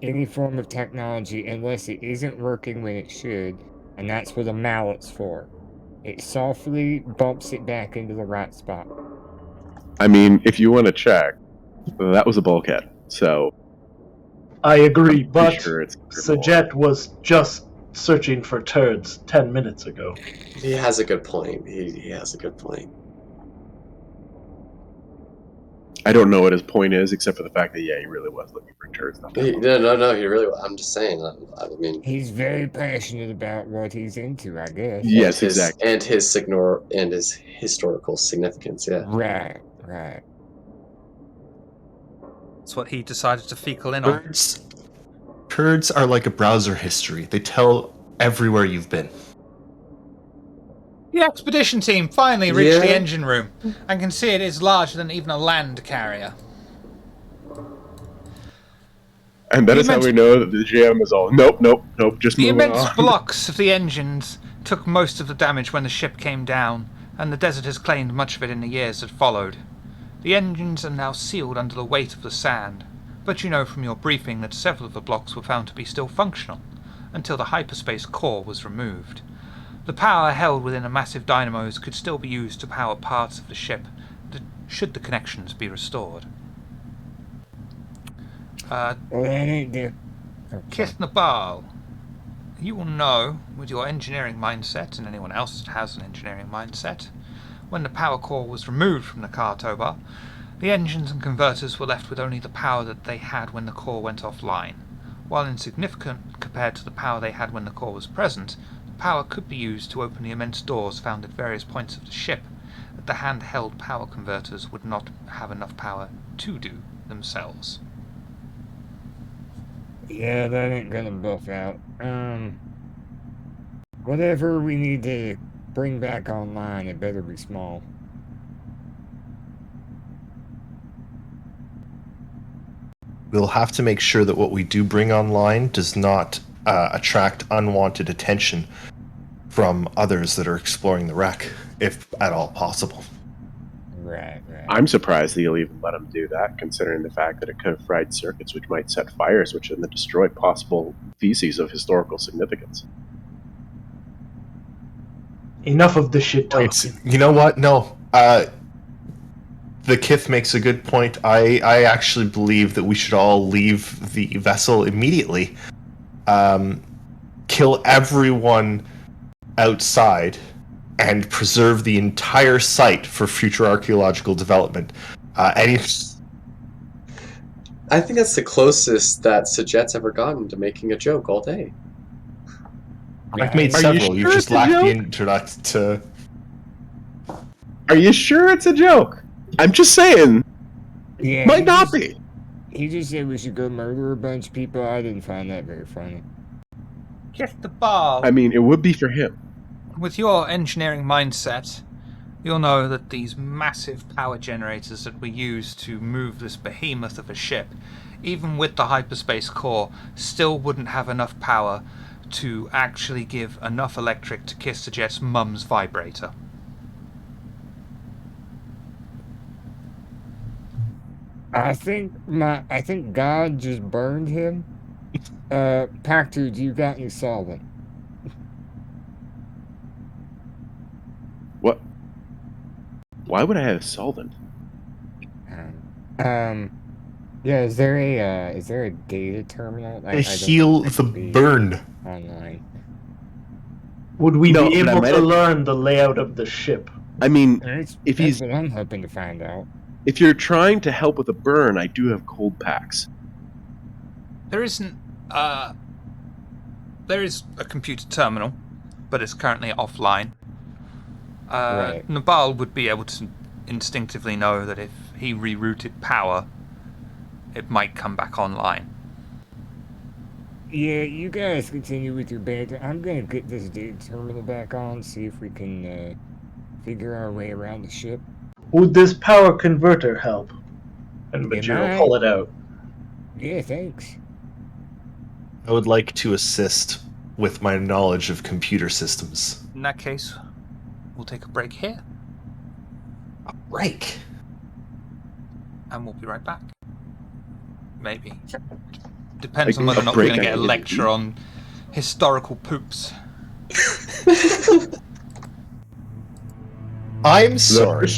any form of technology unless it isn't working when it should, and that's what a mallet's for. It softly bumps it back into the right spot. I mean, if you want to check, that was a bulkhead. So I agree, I'm but pretty sure it's Sajet was just searching for turds 10 minutes ago. He has a good point. He has a good point. I don't know what his point is, except for the fact that he really was looking for turds. Not that long. No. He really. I'm just saying. I mean, He's very passionate about what he's into, I guess. Yes, and his, exactly. and his historical significance. Yeah. Right. That's what he decided to fecal in on. Turds are like a browser history. They tell everywhere you've been. The expedition team finally reached the Yeah. engine room and can see it is larger than even a land carrier. And that The is how immense- we know that the GM is all, nope, just The moving immense on. blocks of the engines took most of the damage when the ship came down, and the desert has claimed much of it in the years that followed. The engines are now sealed under the weight of the sand, but you know from your briefing that several of the blocks were found to be still functional, until the hyperspace core was removed. The power held within the massive dynamos could still be used to power parts of the ship, should the connections be restored. Well, that ain't the... Kith Nabal, you will know, with your engineering mindset, and anyone else that has an engineering mindset, when the power core was removed from the Kartoba, the engines and converters were left with only the power that they had when the core went offline. While insignificant compared to the power they had when the core was present, the power could be used to open the immense doors found at various points of the ship that the handheld power converters would not have enough power to do themselves. Yeah, that ain't gonna buff out. Whatever we need to bring back online, it better be small. We'll have to make sure that what we do bring online does not attract unwanted attention from others that are exploring the wreck, if at all possible. Right. I'm surprised that you'll even let him do that, considering the fact that it could have fried circuits, which might set fires, which then destroy possible feces of historical significance. Enough of the shit talk. You know what? No. The Kith makes a good point. I actually believe that we should all leave the vessel immediately. Kill everyone outside and preserve the entire site for future archaeological development. I think that's the closest that Sajet's ever gotten to making a joke all day. I've made Are you several. You sure just it's a lack the joke? introduct to... Are you sure it's a joke? I'm just saying. Yeah, Might not be. He just said we should go murder a bunch of people. I didn't find that very funny. Kith Nabal. I mean, it would be for him. With your engineering mindset, you'll know that these massive power generators that we use to move this behemoth of a ship, even with the hyperspace core, still wouldn't have enough power to actually give enough electric to kiss the jet's mum's vibrator. I think God just burned him. Pactu, do you got any solvent? What? Why would I have solvent? Yeah, is there a data terminal? I don't heal think the it'd be burn. online. Would we No, be but I able might to have- learn the layout of the ship? I mean, That's if he's what I'm hoping to find out. if you're trying to help with a burn, I do have cold packs. There isn't. There is a computer terminal, but it's currently offline. Right. Nabal would be able to instinctively know that if he rerouted power, it might come back online. Yeah, you guys continue with your banter. I'm gonna get this dude terminal back on, see if we can figure our way around the ship. Would this power converter help? And Majid will might. pull it out. Yeah, thanks. I would like to assist with my knowledge of computer systems. In that case, we'll take a break here, Break. and we'll be right back. Maybe. Depends on Like, whether or a not we're break going to I get a can lecture on historical poops. I'm sorry.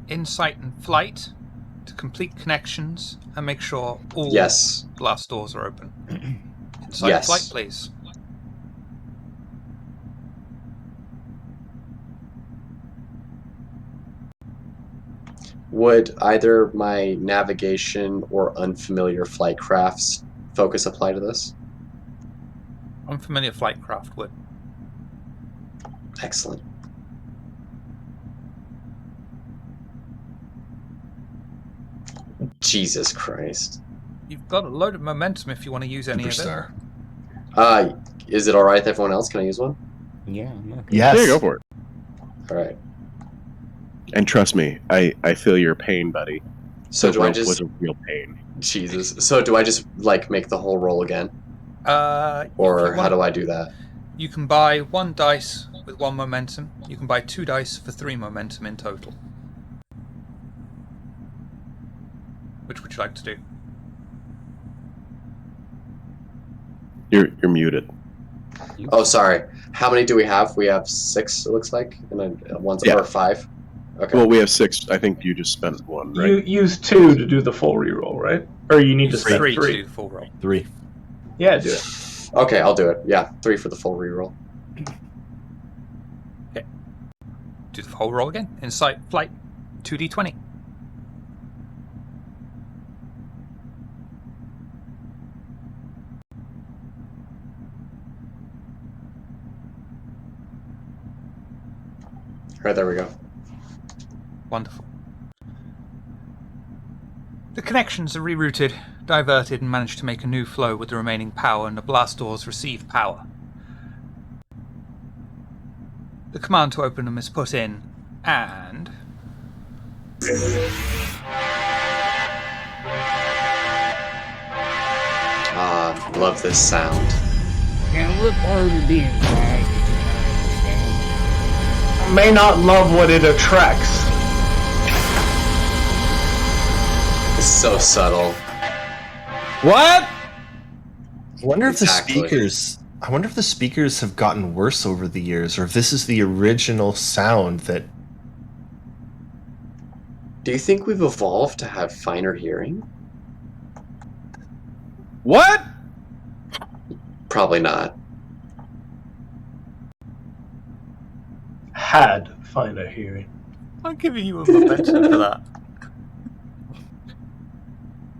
Insight and flight to complete connections and make sure all Yes. blast doors are open. Insight Yes. flight, please. Would either my navigation or unfamiliar flight crafts focus apply to this? Unfamiliar flight craft would. Excellent. Jesus Christ. You've got a load of momentum if you want to use any Superstar. Is it alright with everyone else? Can I use one? Yeah, I'm not Yes. There you go for it. Alright. And trust me, I feel your pain, buddy. So The do I rope just... was a real pain. Jesus. So do I just, like, make the whole roll again? Or how do I do that? You can buy 1 dice with 1 momentum. You can buy 2 dice for 3 momentum in total. Which would you like to do? You're muted. Oh, sorry. How many do we have? We have 6, it looks like? And then one's Yeah. or 5? Okay. Well, we have 6. I think you just spent 1, right? You use 2 to do the full reroll, right? Or you need to Use spend 3 to 3. do the full roll. 3. Yeah, do it. Okay, I'll do it. Yeah, 3 for the full reroll. Do the whole roll again. Insight flight 2d20. Alright, there we go. Wonderful. The connections are rerouted, diverted, and manage to make a new flow with the remaining power, and the blast doors receive power. The command to open them is put in, and... Ah, love this sound. Now look forward to being quiet. May not love what it attracts. It's so subtle. What? I wonder Exactly. I wonder if the speakers have gotten worse over the years, or if this is the original sound that. Do you think we've evolved to have finer hearing? What? Probably not. Had finer hearing. I'm giving you a momentum for that.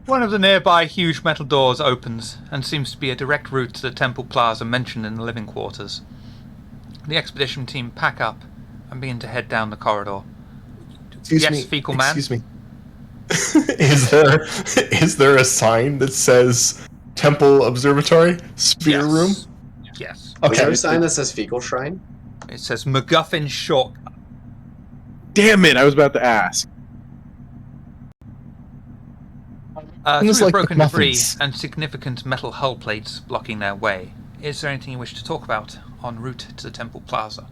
One of the nearby huge metal doors opens and seems to be a direct route to the temple plaza mentioned in the living quarters. The expedition team pack up and begin to head down the corridor. Excuse me. Fecal man? Excuse me. Is there a sign that says Temple Observatory Sphere Room? Yes. Is there a sign that says fecal shrine? It says MacGuffin short. Damn it! I was about to ask. Through like broken the debris muffins. and significant metal hull plates blocking their way, is there anything you wish to talk about en route to the temple plaza?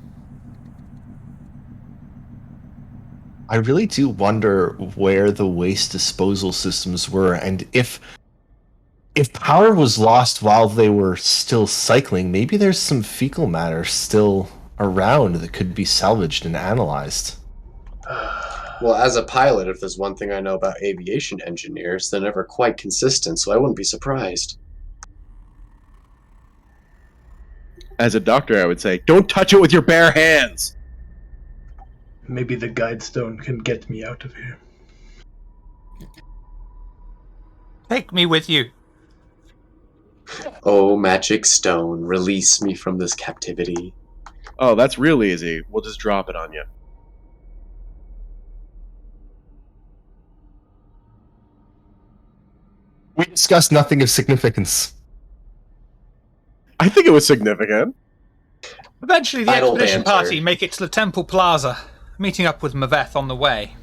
I really do wonder where the waste disposal systems were, and if power was lost while they were still cycling, maybe there's some fecal matter still around that could be salvaged and analyzed. Well, as a pilot, if there's one thing I know about aviation engineers, they're never quite consistent, so I wouldn't be surprised. As a doctor, I would say, don't touch it with your bare hands. Maybe the guide stone can get me out of here. Take me with you. Oh, magic stone, release me from this captivity. Oh, that's real easy. We'll just drop it on you. We discussed nothing of significance. I think it was significant. Eventually, the Idle expedition banter. party make it to the temple plaza, meeting up with Maveth on the way.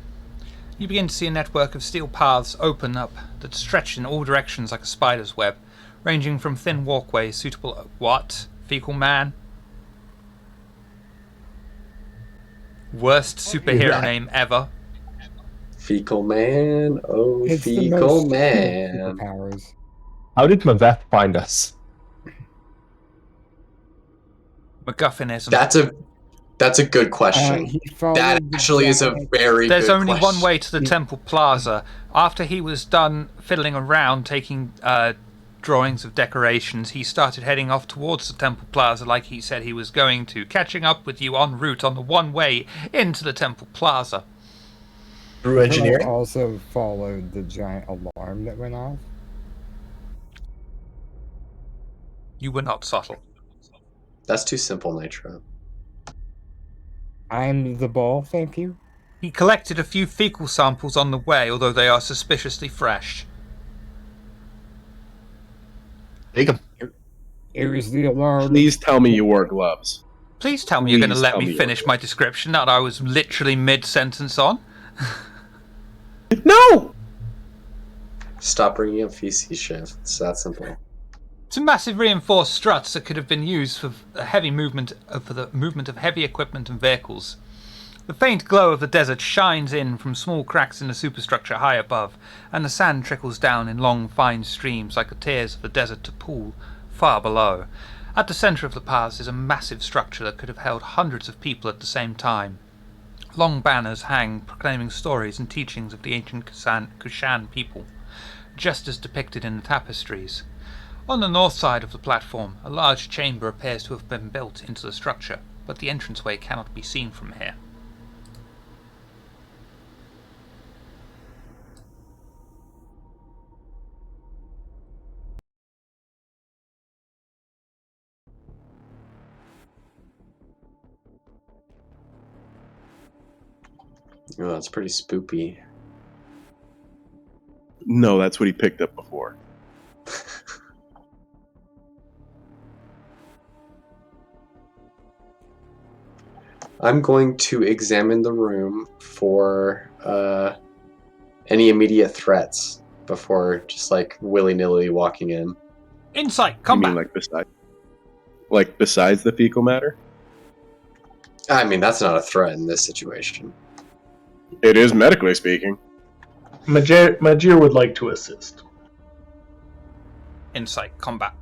You begin to see a network of steel paths open up that stretch in all directions like a spider's web, ranging from thin walkways suitable. What? Fecal man? Worst superhero Yeah. name ever. Fecal man, oh, It's the fecal most cool man. superpowers. How did Maveth find us? MacGuffinism. That's a good question. He followed That the actually is a giant- very There's good only question. one way to the temple plaza. After he was done fiddling around taking drawings of decorations, he started heading off towards the temple plaza like he said he was going to, catching up with you en route on the one way into the temple plaza. Through engineering? Also followed the giant alarm that went off. You were not subtle. That's too simple, Nitro. I'm the ball, thank you. He collected a few fecal samples on the way, although they are suspiciously fresh. Take him. It was the alarm. Please tell me you wore gloves. Please tell me you're going to Please let tell me me finish my description that I was literally mid-sentence on. No! Stop bringing up feces, Chef. It's that simple. It's a massive reinforced struts that could have been used for the movement of heavy equipment and vehicles. The faint glow of the desert shines in from small cracks in the superstructure high above, and the sand trickles down in long, fine streams like the tears of the desert to pool far below. At the centre of the paths is a massive structure that could have held hundreds of people at the same time. Long banners hang proclaiming stories and teachings of the ancient Kushan people, just as depicted in the tapestries. On the north side of the platform, a large chamber appears to have been built into the structure, but the entranceway cannot be seen from here. Oh, that's pretty spoopy. No, that's what he picked up before. I'm going to examine the room for any immediate threats before just like willy-nilly walking in. Insight, You combat! mean like besides the fecal matter? I mean, that's not a threat in this situation. It is medically speaking. Majir would like to assist. Insight combat.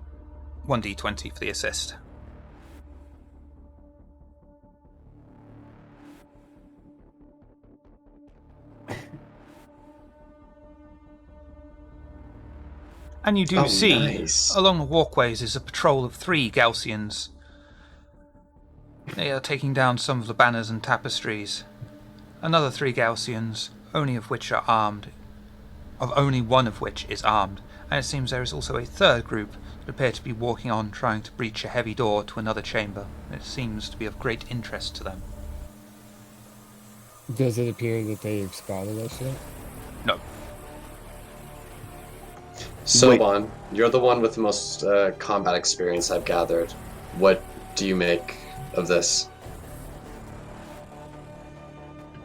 1d20 for the assist. And you do see, nice. along the walkways is a patrol of 3 Galcians. They are taking down some of the banners and tapestries. Another 3 Galcians, only one of which is armed, and it seems there is also a third group that appear to be walking on, trying to breach a heavy door to another chamber. It seems to be of great interest to them. Does it appear that they've spotted us yet? No. Soban, you're the one with the most combat experience I've gathered. What do you make of this?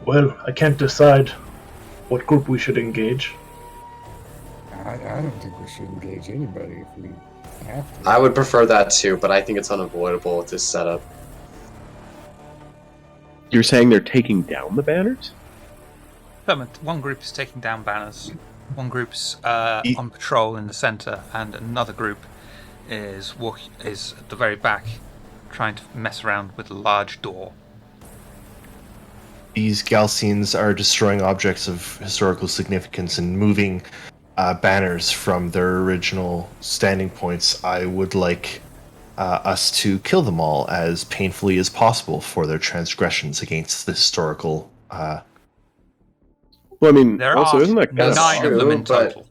Well, I can't decide what group we should engage. I don't think we should engage anybody if we have to. I would prefer that too, but I think it's unavoidable with this setup. You're saying they're taking down the banners? One group is taking down banners. One group's on patrol in the centre, and another group is at the very back, trying to mess around with a large door. These Galcians are destroying objects of historical significance and moving banners from their original standing points. I would like us to kill them all as painfully as possible for their transgressions against the historical. Well, I mean, There also, are isn't that kind of 9 of them in but- total.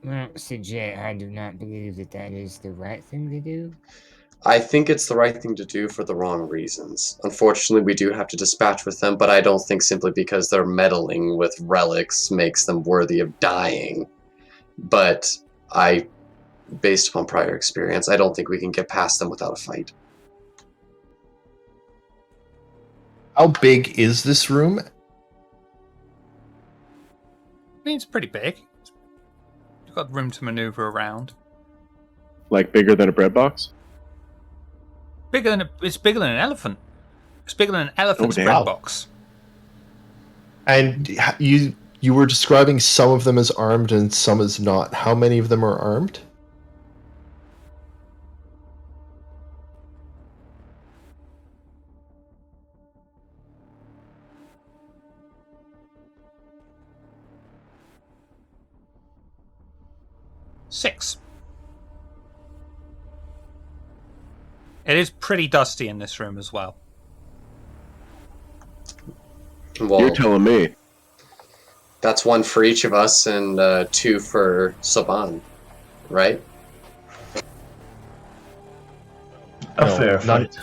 Well, Jet, I do not believe that is the right thing to do. I think it's the right thing to do for the wrong reasons. Unfortunately, we do have to dispatch with them, but I don't think simply because they're meddling with relics makes them worthy of dying. But based upon prior experience, I don't think we can get past them without a fight. How big is this room? I mean, it's pretty big. You've got room to maneuver around. like bigger than a bread box? It's bigger than an elephant. It's bigger than an elephant's damn. bread box. And you were describing some of them as armed and some as not. How many of them are armed? Six. It is pretty dusty in this room as well. Well, You're telling me. that's one for each of us and 2 for Saban, right? A fair fight.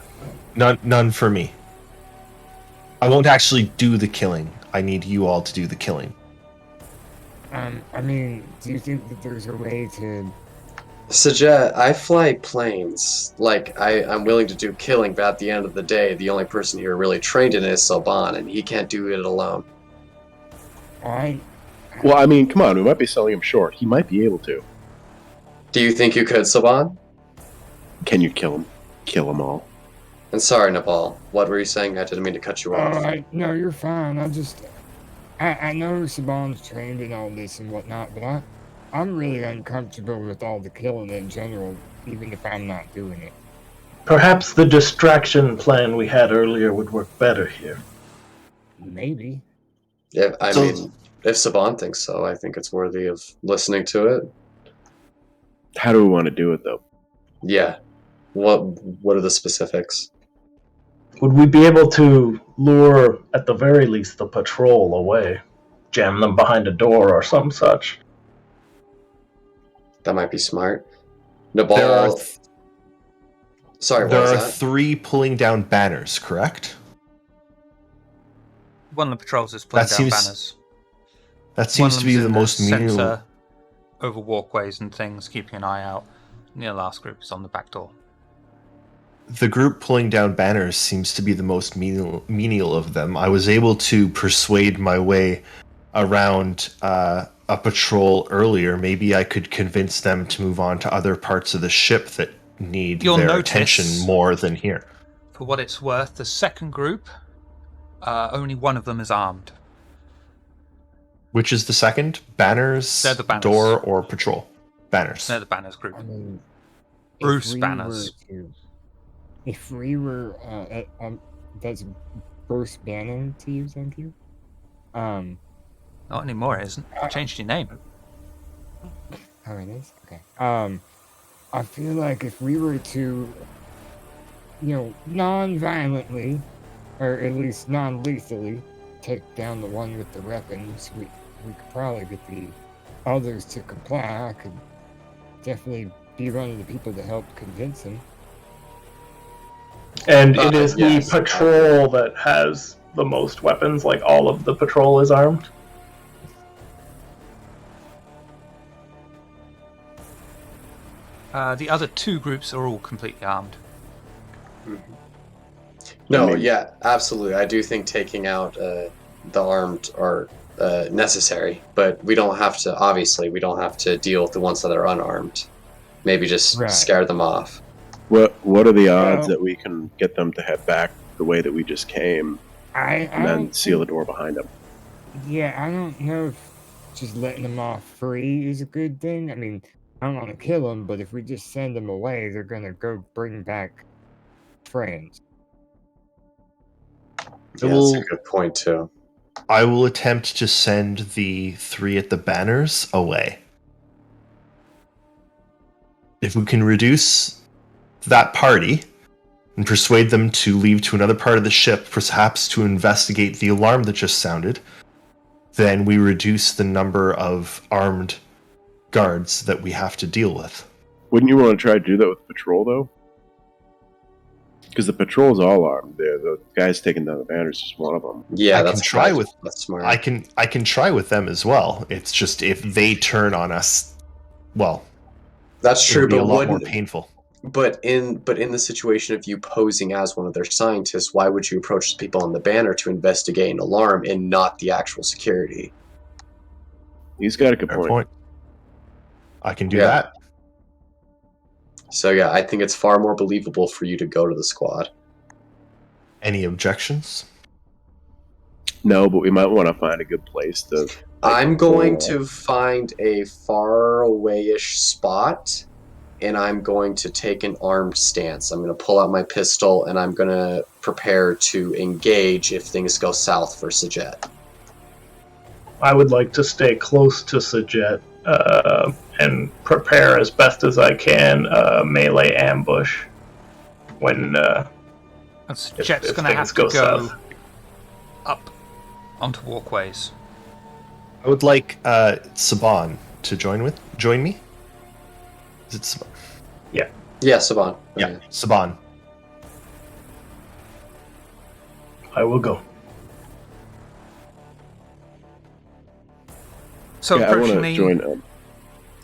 None for me. I won't actually do the killing. I need you all to do the killing. I mean, do you think that there's a way to... Sajet, I fly planes. Like, I'm willing to do killing, but at the end of the day, the only person here really trained in it is Soban, and he can't do it alone. Well, I mean, come on, we might be selling him short. He might be able to. Do you think you could, Soban? Can you kill him? Kill them all. And sorry, Nepal. What were you saying? I didn't mean to cut you off. No, you're fine. I know Saban's trained in all this and whatnot, but I'm really uncomfortable with all the killing in general, even if I'm not doing it. Perhaps the distraction plan we had earlier would work better here. Maybe. Yeah, I mean, if Saban thinks so, I think it's worthy of listening to it. How do we want to do it, though? Yeah. What are the specifics? Would we be able to lure, at the very least, the patrol away? Jam them behind a door or some such? That might be smart. Nabal. Sorry, what There was are that? 3 pulling down banners, correct? One of the patrols is pulling That down seems- banners. That seems to be the most menial. centre, over walkways and things, keeping an eye out. And the last group is on the back door. The group pulling down banners seems to be the most menial of them. I was able to persuade my way around a patrol earlier. Maybe I could convince them to move on to other parts of the ship that need You'll their notice- attention more than here. For what it's worth, the second group, only one of them is armed. Which is the second? Banners, They're the banners. door, or patrol? Banners. They're the banners group. I mean, Bruce banners. If we were, that's Bruce Banner to you, thank you. Not anymore, it isn't. I changed your name. Oh, it is? Okay. I feel like if we were to, non-violently, or at least non-lethally, take down the one with the weapons, we could probably get the others to comply. I could definitely be one of the people to help convince them. And it is yes. the patrol that has the most weapons, like all of the patrol is armed. The other two groups are all completely armed. No, I mean- yeah, absolutely. I do think taking out the armed are necessary, but we don't have to. Obviously, we don't have to deal with the ones that are unarmed. Maybe just Right. scare them off. What are the odds Well- that we can get them to head back the way that we just came, I and then don't seal the door behind them? Yeah, I don't know if just letting them off free is a good thing. I mean, I don't want to kill them, but if we just send them away, they're gonna go bring back friends. Yeah, that's a will- good point too. I will attempt to send the 3 at the banners away. If we can reduce that party and persuade them to leave to another part of the ship, perhaps to investigate the alarm that just sounded, then we reduce the number of armed guards that we have to deal with. Wouldn't you want to try to do that with patrol though? Because the patrol's all armed. The guys taking down the banners is just one of them. Yeah, I that's can try smart. with- That's smart. I can try with them as well. It's just if they turn on us, well, That's it'll true, be a but lot more wouldn't. painful. But in the situation of you posing as one of their scientists, why would you approach the people on the banner to investigate an alarm and not the actual security? He's got a good Fair point. point. I can do Yeah. that. So yeah, I think it's far more believable for you to go to the squad. Any objections? No, but we might want to find a good place to. I'm going to find a far away-ish spot, and I'm going to take an armed stance. I'm going to pull out my pistol, and I'm going to prepare to engage if things go south for Sajet. I would like to stay close to Sajet and prepare as best as I can a melee ambush when And if Jet's going to things have to go south. up onto walkways. I would like Saban to join me. Is it Saban? Yeah, Saban. Yeah, Saban. I will go. So Yeah, I want approaching to the join.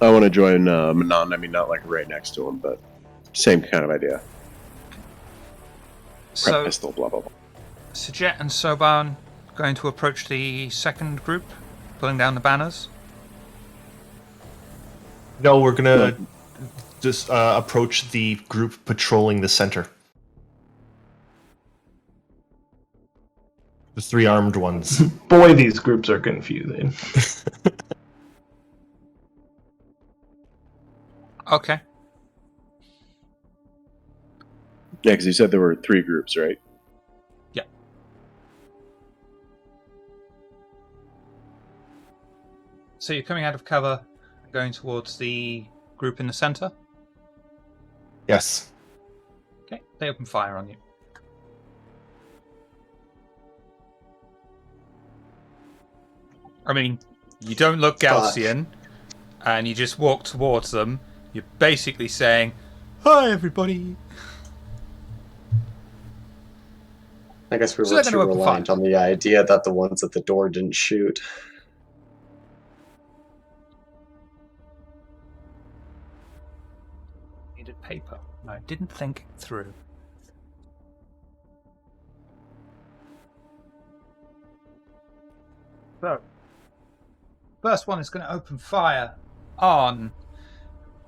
I want to join Manon. I mean, not like right next to him, but same kind of idea. Prep so pistol, blah blah blah. Sajet and Soban going to approach the second group, pulling down the banners. No, we're gonna just approach the group patrolling the center. The 3 armed ones. Boy, these groups are confusing. Okay. Yeah, because you said there were 3 groups, right? Yeah. So you're coming out of cover, going towards the group in the center. Yes. Okay. They open fire on you. I mean, you don't look Galcian, and you just walk towards them. You're basically saying, "Hi, everybody." I guess we So were they're too gonna open reliant fire. on the idea that the ones at the door didn't shoot. Needed paper. No, I didn't think it through. So, first one is going to open fire on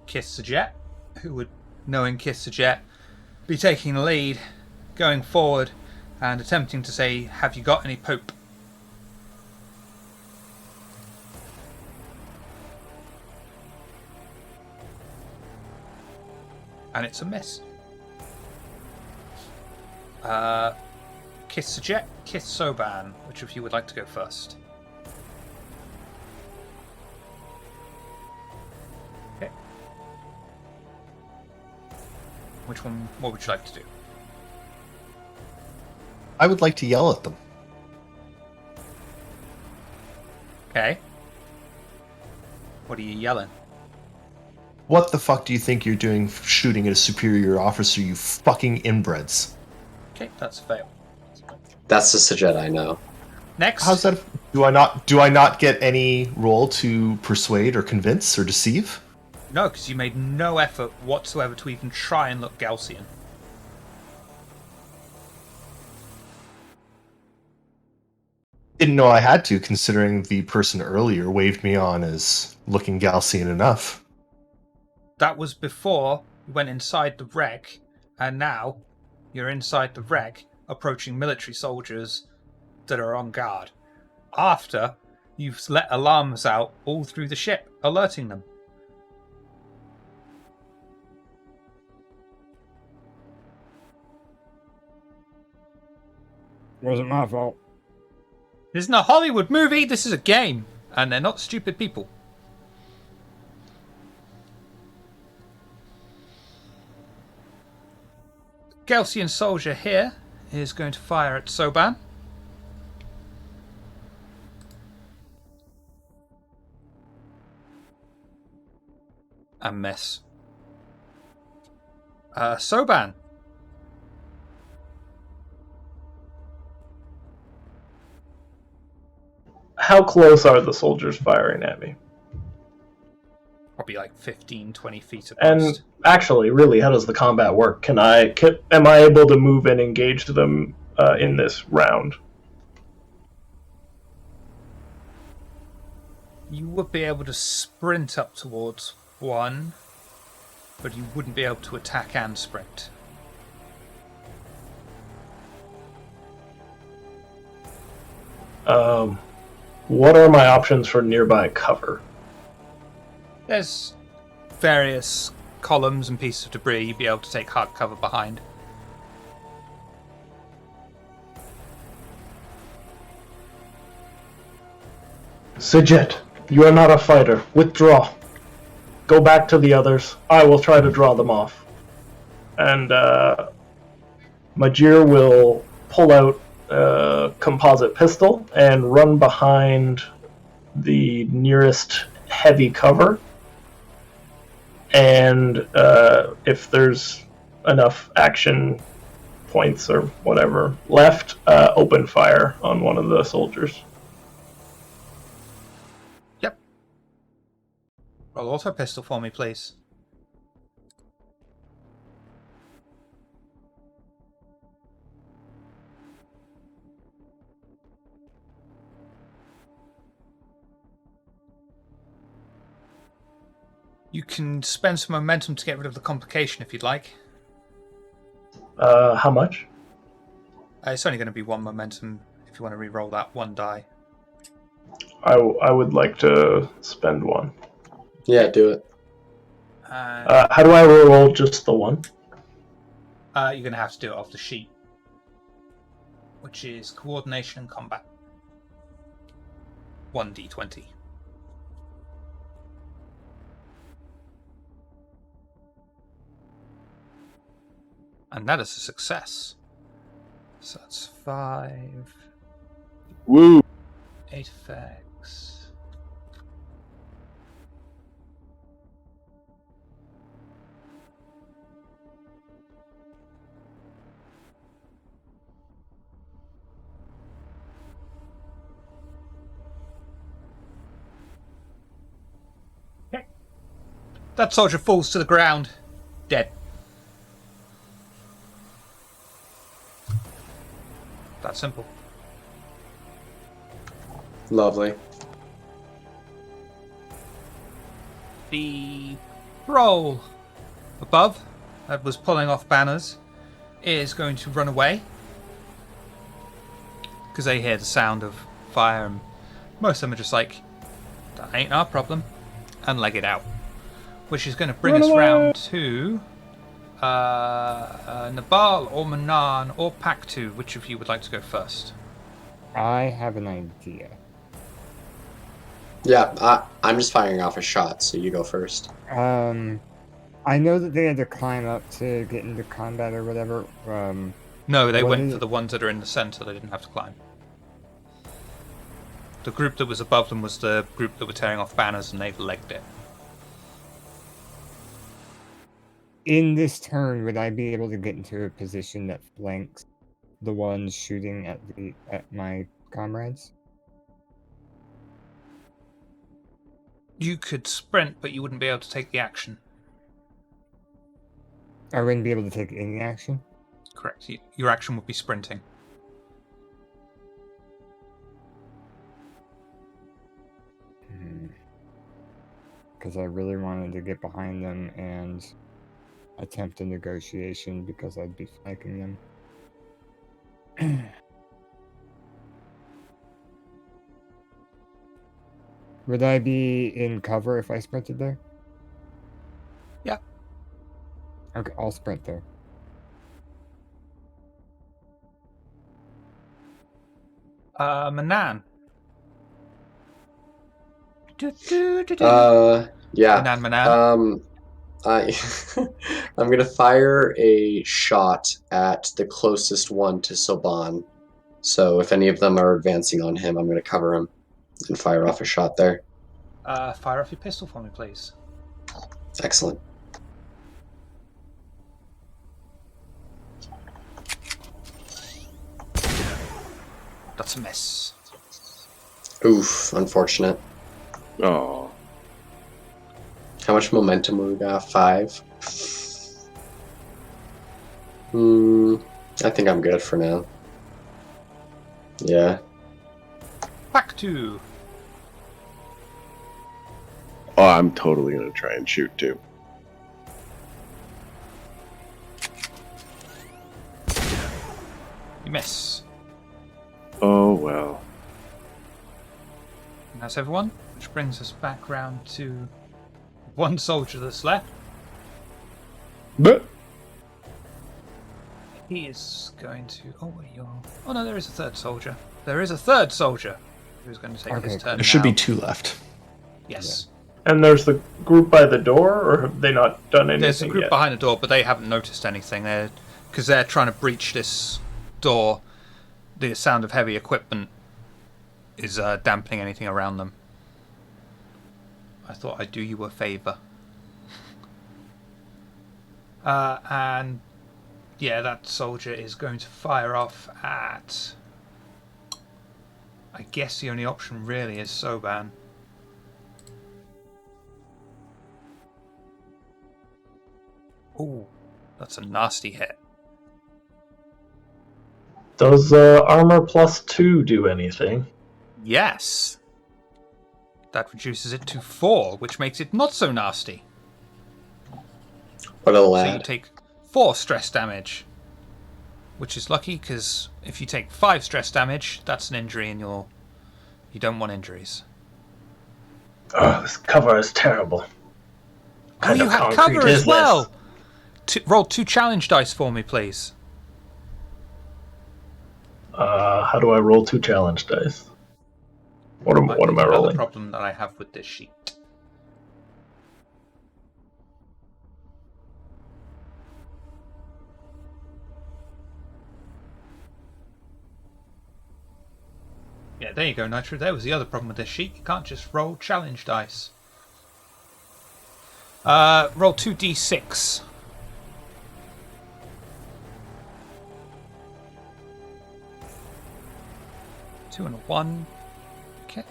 Kiss the Jet, who would, knowing Kiss the Jet, be taking the lead, going forward and attempting to say, "Have you got any pope?" And it's a miss. Kith Sajet, Kith Soban. Which of you would like to go first? Okay. Which one? What would you like to do? I would like to yell at them. Okay. What are you yelling? What the fuck do you think you're doing shooting at a superior officer, you fucking inbreds? Okay, that's a fail. That's the Sajet I know. Next. How's that? Do I not get any roll to persuade or convince or deceive? No, because you made no effort whatsoever to even try and look Galcian. Didn't know I had to, considering the person earlier waved me on as looking Galcian enough. That was before you went inside the wreck, and now you're inside the wreck, approaching military soldiers that are on guard. After you've let alarms out all through the ship, alerting them. Wasn't my fault. This isn't a Hollywood movie, this is a game, and they're not stupid people. Galcian soldier here is going to fire at Soban. And miss. Soban. How close are the soldiers firing at me? Probably like 15, 20 feet at And most. actually, really, how does the combat work? Am I able to move and engage them in this round? You would be able to sprint up towards one, but you wouldn't be able to attack and sprint. What are my options for nearby cover? There's various columns and pieces of debris you'd be able to take hard cover behind. Sajet, you are not a fighter. Withdraw. Go back to the others. I will try to draw them off. And Majir will pull out a composite pistol and run behind the nearest heavy cover. And if there's enough action points or whatever left, open fire on one of the soldiers. Yep. Roll auto pistol for me, please. You can spend some momentum to get rid of the complication if you'd like. How much? It's only going to be one momentum if you want to re-roll that one die. I would like to spend one. Yeah, do it. How do I roll just the one? You're going to have to do it off the sheet, which is coordination and combat. 1d20. And that is a success. So that's 5, Woo! 8 effects. Okay. That soldier falls to the ground, dead. That simple. Lovely. The roll above that was pulling off banners is going to run away because they hear the sound of fire, and most of them are just like, that ain't our problem, and leg it out, which is going to bring us round to Nabal or Manan or Paktu, which of you would like to go first? I have an idea. Yeah, I'm just firing off a shot, so you go first. I know that they had to climb up to get into combat or whatever. No, they What went is for it? the ones that are in the center. They didn't have to climb. The group that was above them was the group that were tearing off banners, and they've legged it. In this turn, would I be able to get into a position that flanks the ones shooting at my comrades? You could sprint, but you wouldn't be able to take the action. I wouldn't be able to take any action. Correct. Your action would be sprinting. Because I really wanted to get behind them and attempt a negotiation because I'd be flanking them. Would I be in cover if I sprinted there? Yeah. Okay, I'll sprint there. Manan. Yeah. Manan. I I'm gonna fire a shot at the closest one to Soban. So if any of them are advancing on him, I'm gonna cover him and fire off a shot there. Fire off your pistol for me, please. Excellent. That's a miss. Oof, unfortunate. Oh. How much momentum we got? 5. I think I'm good for now. Yeah. Paktu. Oh, I'm totally gonna try and shoot too. You miss. Oh well. And that's everyone, which brings us back round to one soldier that's left. But He is going to. Oh no, there is a third soldier. There is a third soldier who's going to take his turn. There should be now. 2 left. Yes. And there's the group by the door, or have they not done anything There's a group yet? behind the door, but they haven't noticed anything. Because they're trying to breach this door. The sound of heavy equipment is dampening anything around them. I thought I'd do you a favour. And yeah, that soldier is going to fire off at. I guess the only option really is Soban. Ooh, that's a nasty hit. Does armor +2 do anything? Yes. That reduces it to 4, which makes it not so nasty. What a So you lad. take 4 stress damage, which is lucky because if you take 5 stress damage, that's an injury, and you don't want injuries. Oh, this cover is terrible. Oh, you had cover as well. Roll 2 challenge dice for me, please. How do I roll 2 challenge dice? What am I Another rolling? problem that I have with this sheet. Yeah, there you go, Nitro. There was the other problem with this sheet. You can't just roll challenge dice. Roll 2d6. Two and a 1. Okay.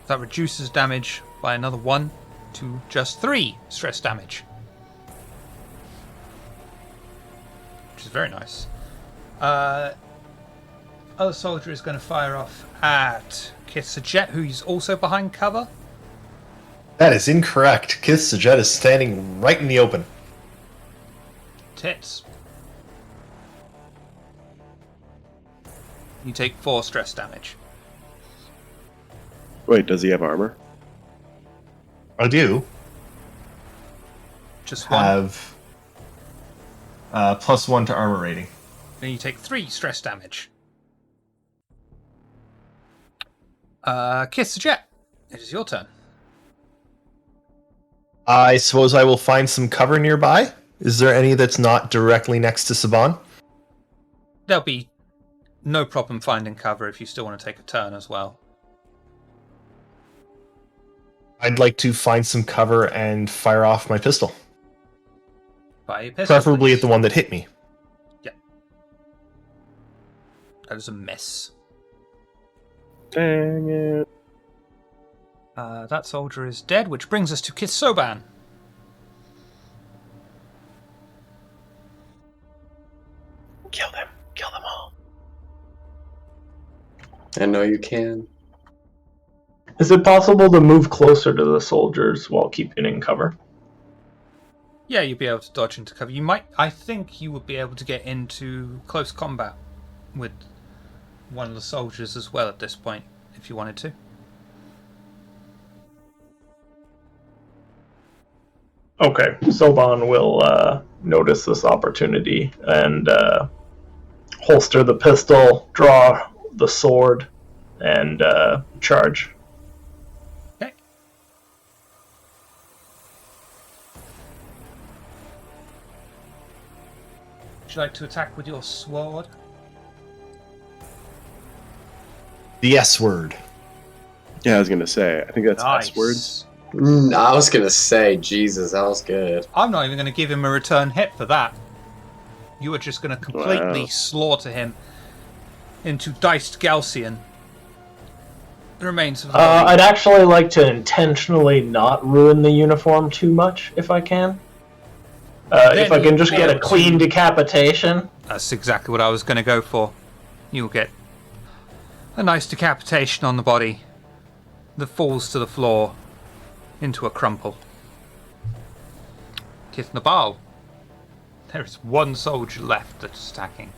That reduces damage by another 1 to just 3 stress damage. Which is very nice. Other soldier is going to fire off at Kith Sajet, who's also behind cover. That is incorrect. Kith Sajet is standing right in the open. Tits. You take 4 stress damage. wait, does he have armor? I do Just one. have +1 to armor rating. Then you take 3 stress damage. Kiss the Jet. It is your turn. I suppose I will find some cover nearby. Is there any that's not directly next to Saban? There'll be no problem finding cover if you still want to take a turn as well. I'd like to find some cover and fire off my pistol. Fire your pistol, Preferably please. at the one that hit me. That is a miss. Dang it. That soldier is dead, which brings us to Kiss Soban. Kill them. Kill them all. I know you can. Is it possible to move closer to the soldiers while keeping in cover? Yeah, you'll be able to dodge into cover. I think you would be able to get into close combat with one of the soldiers as well at this point, if you wanted to. Okay, Soban will notice this opportunity and holster the pistol, draw the sword, and charge. Okay. Would you like to attack with your sword? The S word. Yeah, I was gonna say. I think that's S words. I was gonna say, Jesus, that was good. I'm not even going to give him a return hit for that. You are just going to completely Wow. slaughter him into diced Galcian. The remains of the I'd actually like to intentionally not ruin the uniform too much, if I can. If I can just get a clean decapitation. That's exactly what I was going to go for. You'll get a nice decapitation on the body that falls to the floor into a crumple. Kith Nabal. There is one soldier left that's attacking.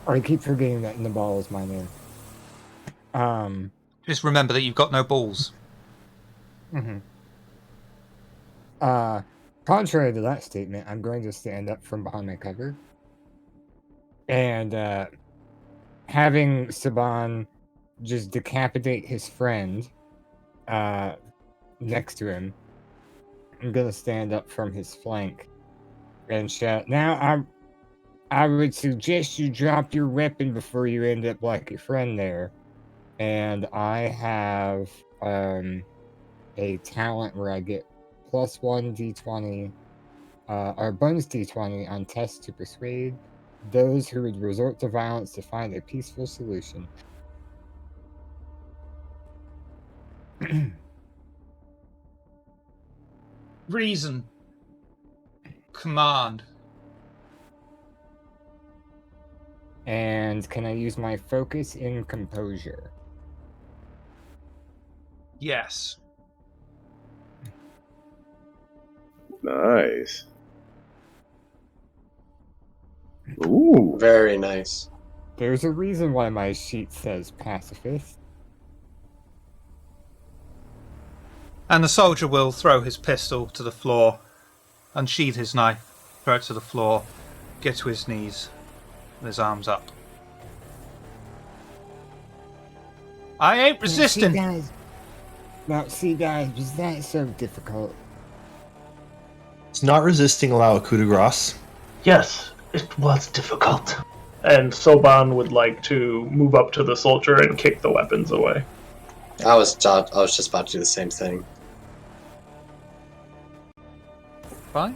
I keep forgetting that Nabal is my name. Just remember that you've got no balls. Contrary to that statement, I'm going to stand up from behind my cover. And having Saban just decapitate his friend next to him, I'm going to stand up from his flank and shout, "Now, I would suggest you drop your weapon before you end up like your friend there." And I have a talent where I get +1 d20, or bonus d20 on tests to persuade those who would resort to violence to find a peaceful solution. Reason. Command. And can I use my focus in composure? Yes. Nice. Ooh. Very nice. There's a reason why my sheet says pacifist. And the soldier will throw his pistol to the floor, unsheath his knife, throw it to the floor, get to his knees, with his arms up. I ain't resisting! See guys, was that so difficult? Does not resisting allow a coup de grace? Yes, it was difficult. And Soban would like to move up to the soldier and kick the weapons away. I was just about to do the same thing. Fine.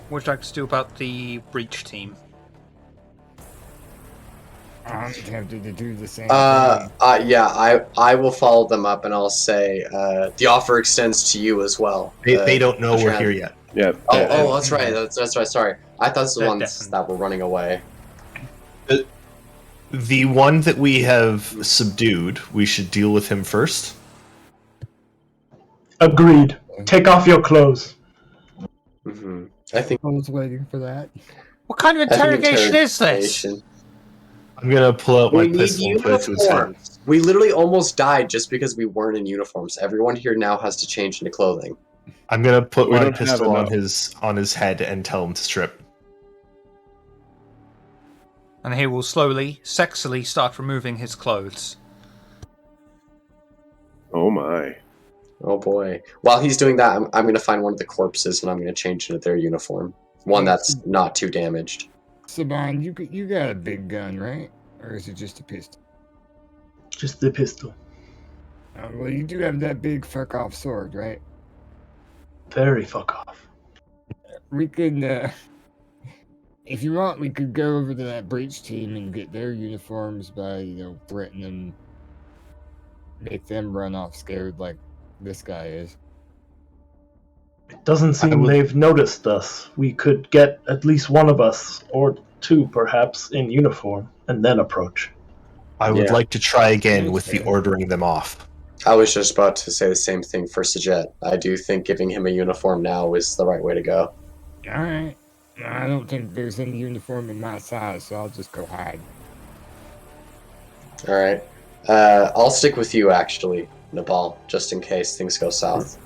What would you like to do about the breach team? I'm tempted to do the same thing. Yeah, I will follow them up and I'll say, the offer extends to you as well. They don't know we're here yet. Yeah. Oh, that's right. That's right. Sorry, I thought it was the They're ones deafened. that were running away. The one that we have subdued, we should deal with him first. Agreed. Take off your clothes. Hmm I think I was waiting for that. What kind of I think interrogation is this? interrogation. I'm gonna pull out my We need pistol and put it to his head. uniforms. We literally almost died just because we weren't in uniforms. Everyone here now has to change into clothing. I'm gonna put We my don't have pistol on enough. his head and tell him to strip. And he will slowly, sexily start removing his clothes. Oh my. Oh boy. While he's doing that, I'm going to find one of the corpses and I'm going to change into their uniform. One that's not too damaged. Saban, you got a big gun, right? Or is it just a pistol? Just the pistol. Well, you do have that big fuck off sword, right? Very fuck off. We could, if you want, we could go over to that breach team and get their uniforms by, threatening them, make them run off scared like this guy is. It doesn't seem they've noticed us. We could get at least one of us, or two perhaps, in uniform, and then approach. I would Yeah. like to try again with the Okay. ordering them off. I was just about to say the same thing for Sajet. I do think giving him a uniform now is the right way to go. Alright. I don't think there's any uniform in my size, so I'll just go hide. Alright. I'll stick with you, actually, Nabal, just in case things go south.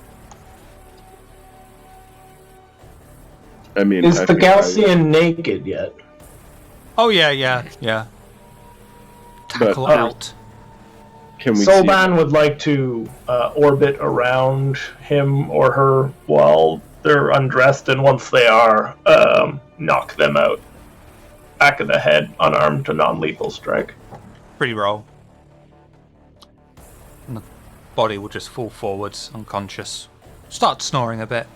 I mean, Is I the think I would- Galcian naked yet? Oh, yeah. Tackle But- out. Can we Soban would like to orbit around him or her while they're undressed, and once they are, knock them out. Back of the head, unarmed to non-lethal strike. Free roll. And the body will just fall forwards, unconscious. Start snoring a bit.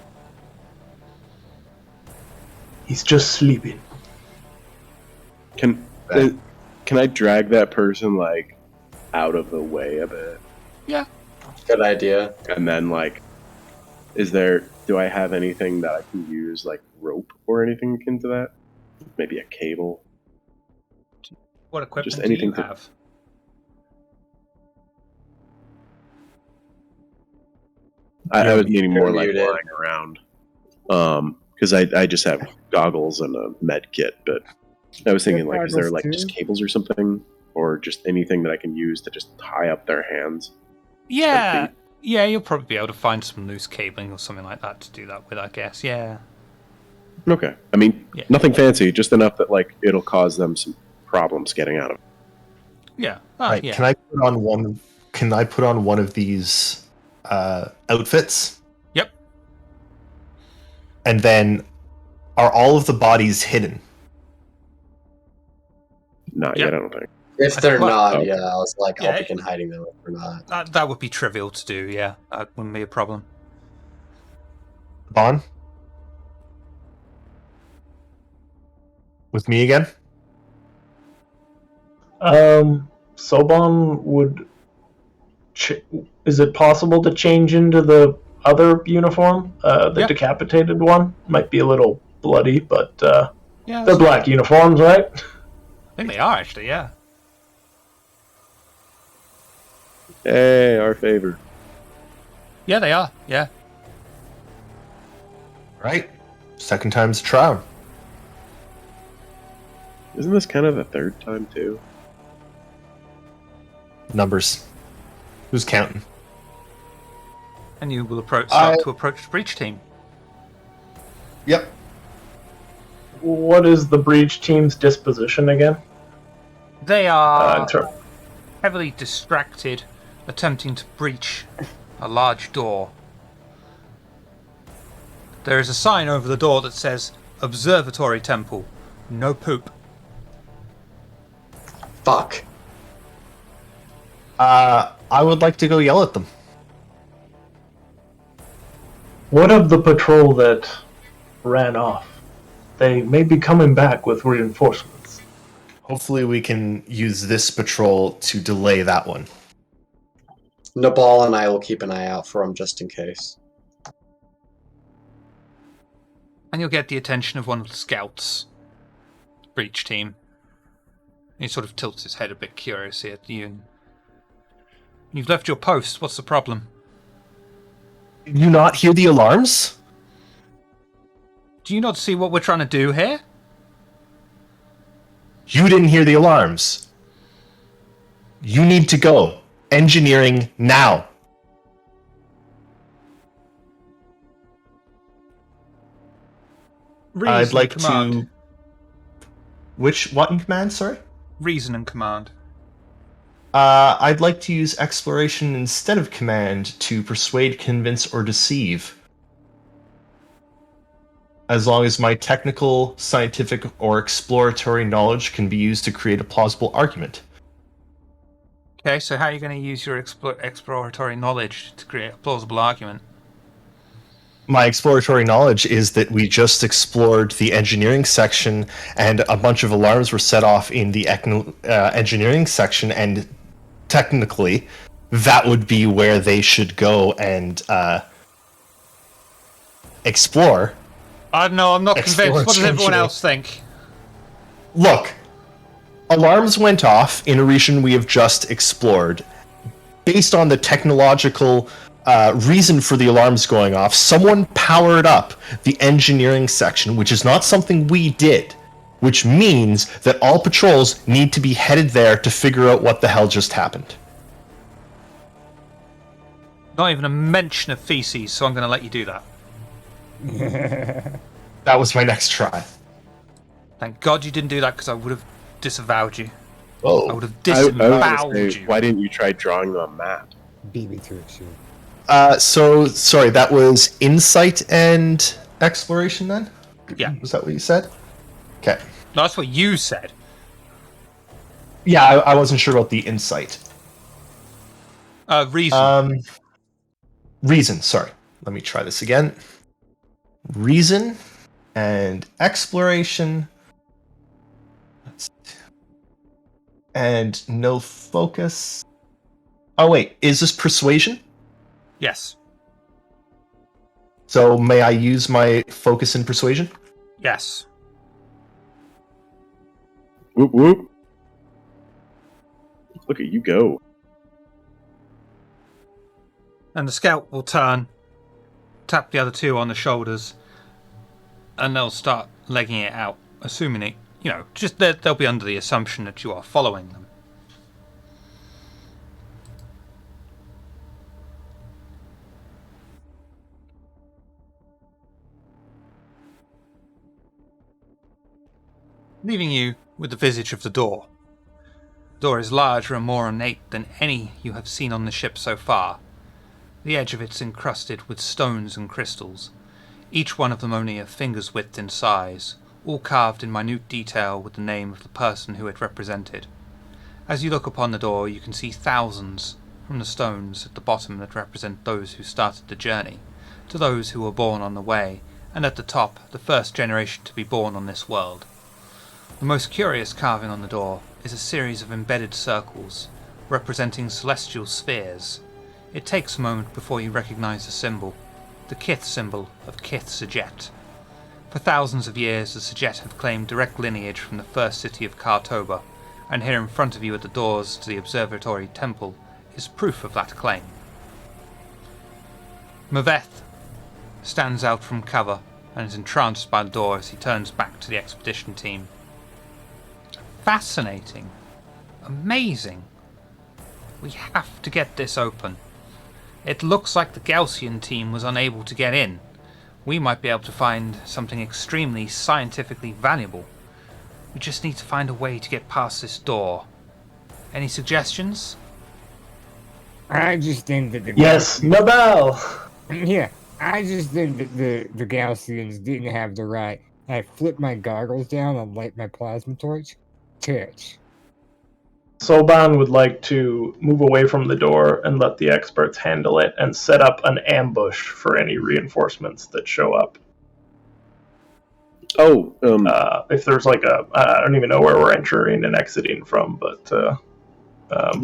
He's just sleeping. Can I drag that person like out of the way a bit, Yeah. Good idea. and then like, do I have anything that I can use like rope or anything akin to that? Maybe a cable. What equipment Just do anything you to- have? I was meaning more You're like muted. lying around, because I just have goggles and a med kit, but I was thinking like, is there like just cables or something, or just anything that I can use to just tie up their hands? Yeah. Yeah, you'll probably be able to find some loose cabling or something like that to do that with, I guess. Yeah. Okay, I mean, Yeah. nothing fancy, just enough that like it'll cause them some problems getting out of it. Yeah. Oh, Right, yeah. Can I put on one? Can I put on one of these outfits? Yep. And then, are all of the bodies hidden? Not Yep. yet, I don't think. If they're Well, not, okay. yeah, I was like, Yeah, I'll begin hiding them if they're not. That would be trivial to do, yeah. That wouldn't be a problem. Bon? With me again? Soban would... Is it possible to change into the other uniform? The Yeah. decapitated one? Might be a little bloody, but Yeah. they're black uniforms, right? I think they are, actually, yeah. Hey, our favor. Yeah, they are, yeah. Right. Second time's a charm. Isn't this kind of the third time too? Numbers. Who's counting? And you will start I- to approach the breach team. Yep. What is the breach team's disposition again? They are In ter- heavily distracted, attempting to breach a large door. There is a sign over the door that says, Observatory Temple, no poop. Fuck. I would like to go yell at them. What of the patrol that ran off? They may be coming back with reinforcements. Hopefully we can use this patrol to delay that one. Nabal and I will keep an eye out for him just in case. And you'll get the attention of one of the scouts. Breach team. He sort of tilts his head a bit curiously at you. And you've left your post. What's the problem? Did you not hear the alarms? Do you not see what we're trying to do here? You didn't hear the alarms. You need to go. Engineering now. Reason I'd like and command. to. What in command? Sorry. Reason and command. I'd like to use exploration instead of command to persuade, convince, or deceive. As long as my technical, scientific, or exploratory knowledge can be used to create a plausible argument. Okay, so how are you going to use your exploratory knowledge to create a plausible argument? My exploratory knowledge is that we just explored the engineering section, and a bunch of alarms were set off in the engineering section, and technically, that would be where they should go and explore. I don't know, I'm not convinced. What does everyone else think? Look, alarms went off in a region we have just explored. Based on the technological reason for the alarms going off, someone powered up the engineering section, which is not something we did, which means that all patrols need to be headed there to figure out what the hell just happened. Not even a mention of feces, so I'm going to let you do that. That was my next try. Thank God you didn't do that, because I would have disavowed you. Oh. I would have I was disavowed gonna say, you. why didn't you try drawing a map? Beat me to it, sure. Sorry, that was insight and exploration then? Yeah. Was that what you said? Okay. No, that's what you said. Yeah, I wasn't sure about the insight. Reason. Reason, sorry. Let me try this again. Reason and exploration. And no focus. Oh, wait. Is this persuasion? Yes. So may I use my focus and persuasion? Yes. Whoop whoop. Look at you go. And the scout will turn, tap the other two on the shoulders, and they'll start legging it out, assuming it, just they'll be under the assumption that you are following them. Leaving you with the visage of the door. The door is larger and more ornate than any you have seen on the ship so far. The edge of it's encrusted with stones and crystals, each one of them only a finger's width in size, all carved in minute detail with the name of the person who it represented. As you look upon the door, you can see thousands from the stones at the bottom that represent those who started the journey, to those who were born on the way, and at the top, the first generation to be born on this world. The most curious carving on the door is a series of embedded circles, representing celestial spheres. It takes a moment before you recognize the symbol, the Kith symbol of Kith Sajet. For thousands of years, the Sajet have claimed direct lineage from the first city of Kartoba, and here in front of you at the doors to the observatory temple is proof of that claim. Maveth stands out from cover and is entranced by the door as he turns back to the expedition team. Fascinating. Amazing. We have to get this open. It looks like the Galcian team was unable to get in. We might be able to find something extremely scientifically valuable. We just need to find a way to get past this door. Any suggestions? I just think that the Yes, Nobel! Yeah, I just think that the Galcians didn't have the right. I flipped my goggles down and light my plasma torch. Touch. Soban would like to move away from the door and let the experts handle it and set up an ambush for any reinforcements that show up. Oh, If there's like I don't even know where we're entering and exiting from, but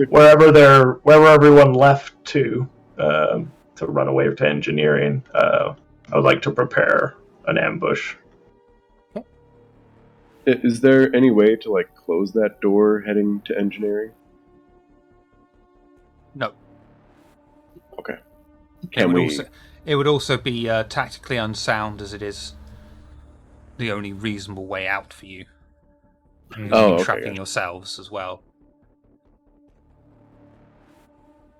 wherever everyone left to run away to engineering, I would like to prepare an ambush. is there any way to close that door heading to engineering? No. Okay. It would also be tactically unsound, as it is the only reasonable way out for you. Oh, okay, trapping gotcha. yourselves as well.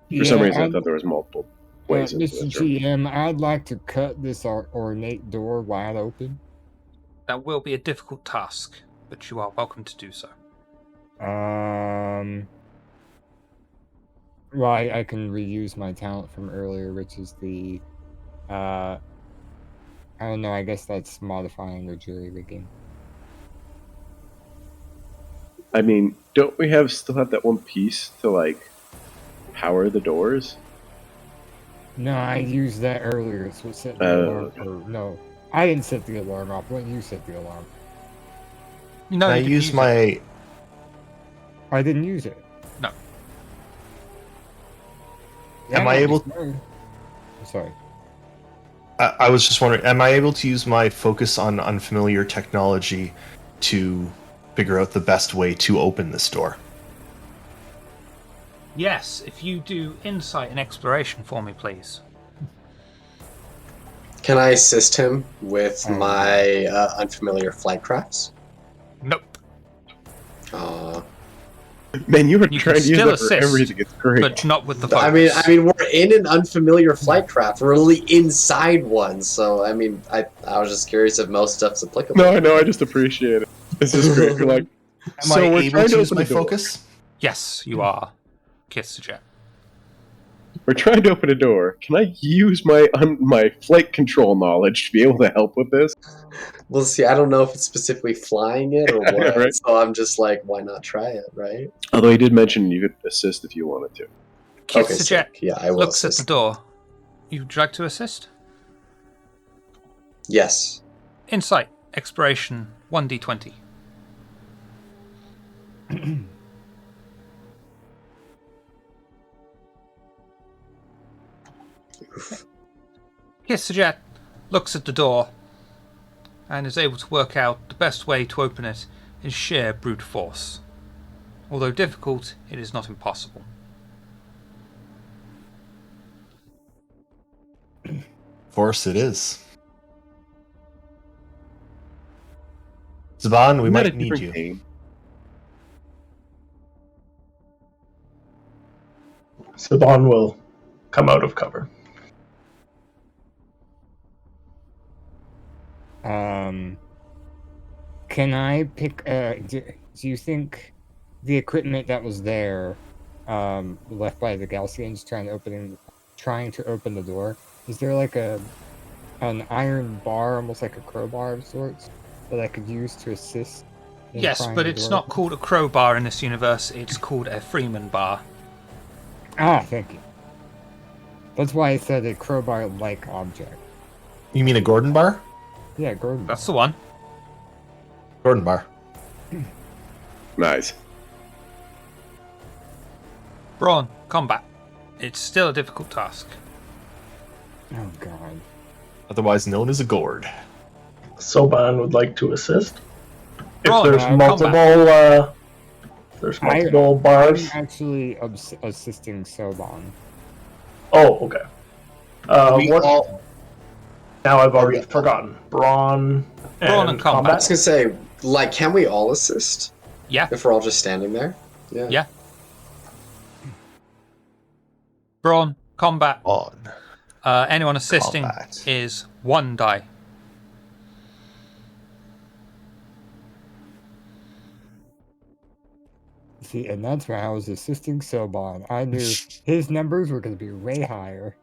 For some reason, I I'd- thought there was multiple ways into Mr. this room. GM, I'd like to cut this ornate door wide open. That will be a difficult task, but you are welcome to do so. Well, I can reuse my talent from earlier, which is the, I don't know, I guess that's modifying the jury rigging. I mean, don't we still have that one piece to like power the doors? No, I used that earlier. It's what set the Oh, alarm. okay. Or no, I didn't set the alarm off. When you set the alarm, No, I you can use use my. it. I didn't use it. No. Am I able- Sorry. I was just wondering, am I able to use my focus on unfamiliar technology to figure out the best way to open this door? Yes, if you do insight and exploration for me, please. Can I assist him with my unfamiliar flight crafts? Nope. Man, you were You trying can to use still that for assist, everything. It's great. but not with the focus. I mean, we're in an unfamiliar flight craft. We're really inside one, so I mean, I was just curious if most stuff's applicable. No, I know. I just appreciate it. It's just great. You're like, Am I we're able trying to use open my a door. focus? Yes, you are. Kiss the jet. We're trying to open a door. Can I use my my flight control knowledge to be able to help with this? Well, see, I don't know if it's specifically flying it or what, Right. so I'm just like, why not try it, right? Although he did mention you could assist if you wanted to. Kiss Okay, the jet. sick. Yeah, I will Looks assist. at the door. You'd like to assist? Yes. Insight, exploration, 1d20. Kiss the jet looks at the door and is able to work out the best way to open it is sheer brute force. Although difficult, it is not impossible. Force it is. Zaban, we Isn't that might a need different you. game? Saban will come out of cover. Can I pick? Do you think the equipment that was there, left by the Galcians trying to open the door? Is there like an iron bar, almost like a crowbar of sorts, that I could use to assist? in Yes, prying but the it's door not open? called a crowbar in this universe, it's called a Freeman bar. Ah, thank you. That's why I said a crowbar-like object. You mean a Gordon bar? Yeah, Gordon. That's the one. Gordon bar. Nice. Brawn, combat. It's still a difficult task. Oh god. Otherwise known as a gourd. Soban would like to assist. If Roll, there's combat. multiple bars. I'm actually assisting Soban. Oh, okay. We What? all- Now I've already forgotten. Brawn Brawn and and combat. I combat. was gonna say, like, can we all assist Yeah, if we're all just standing there? Yeah. yeah. Brawn, combat. On. Anyone assisting Combat. is 1 die. See, and that's why I was assisting Soban. I knew his numbers were going to be way higher.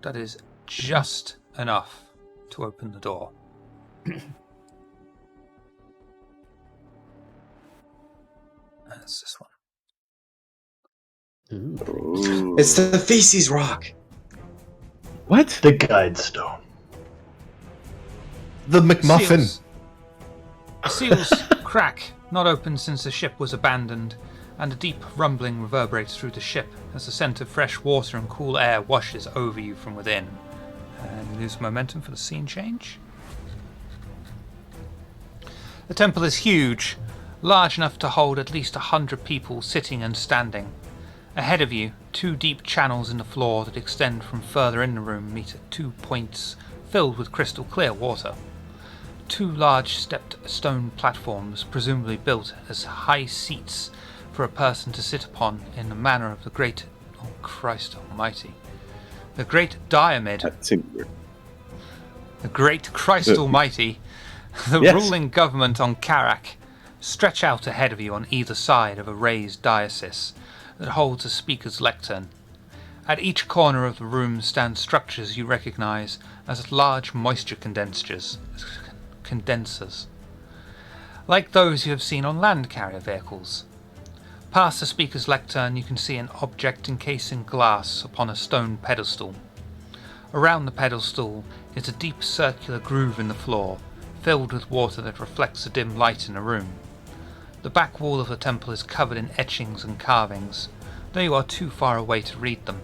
That is just enough to open the door. That's this one. Ooh. It's the feces rock. What? The guide stone. The McMuffin. Seals crack, not opened since the ship was abandoned, and a deep rumbling reverberates through the ship as the scent of fresh water and cool air washes over you from within. And you lose momentum for the scene change. The temple is huge, large enough to hold at least 100 people sitting and standing. Ahead of you, 2 deep channels in the floor that extend from further in the room meet at 2 points filled with crystal clear water. 2 large stepped stone platforms, presumably built as high seats, for a person to sit upon in the manner of the great... Oh, Christ almighty. The great Diomede. That seemed weird. The great Christ almighty. The Yes. ruling government on Karak stretch out ahead of you on either side of a raised dais that holds a speaker's lectern. At each corner of the room stand structures you recognize as large moisture condensers, like those you have seen on land carrier vehicles. Past the speaker's lectern you can see an object encased in glass upon a stone pedestal. Around the pedestal is a deep circular groove in the floor, filled with water that reflects the dim light in the room. The back wall of the temple is covered in etchings and carvings, though you are too far away to read them.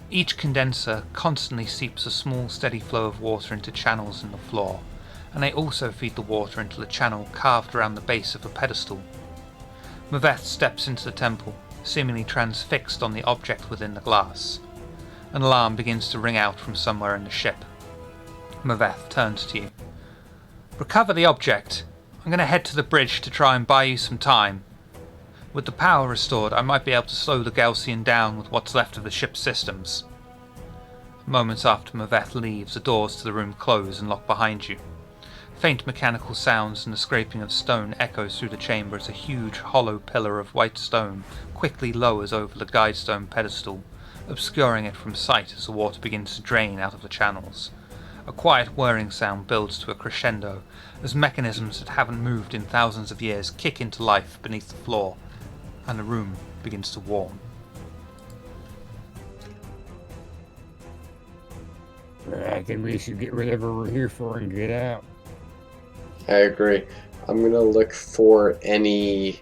Each condenser constantly seeps a small steady flow of water into channels in the floor, and they also feed the water into the channel carved around the base of the pedestal. Maveth steps into the temple, seemingly transfixed on the object within the glass. An alarm begins to ring out from somewhere in the ship. Maveth turns to you. Recover the object. I'm going to head to the bridge to try and buy you some time. With the power restored, I might be able to slow the Galcian down with what's left of the ship's systems. Moments after Maveth leaves, the doors to the room close and lock behind you. Faint mechanical sounds and the scraping of stone echoes through the chamber as a huge hollow pillar of white stone quickly lowers over the guidestone pedestal, obscuring it from sight as the water begins to drain out of the channels. A quiet whirring sound builds to a crescendo as mechanisms that haven't moved in thousands of years kick into life beneath the floor, and the room begins to warm. I think we should get whatever we're here for and get out. I agree. I'm gonna look for any...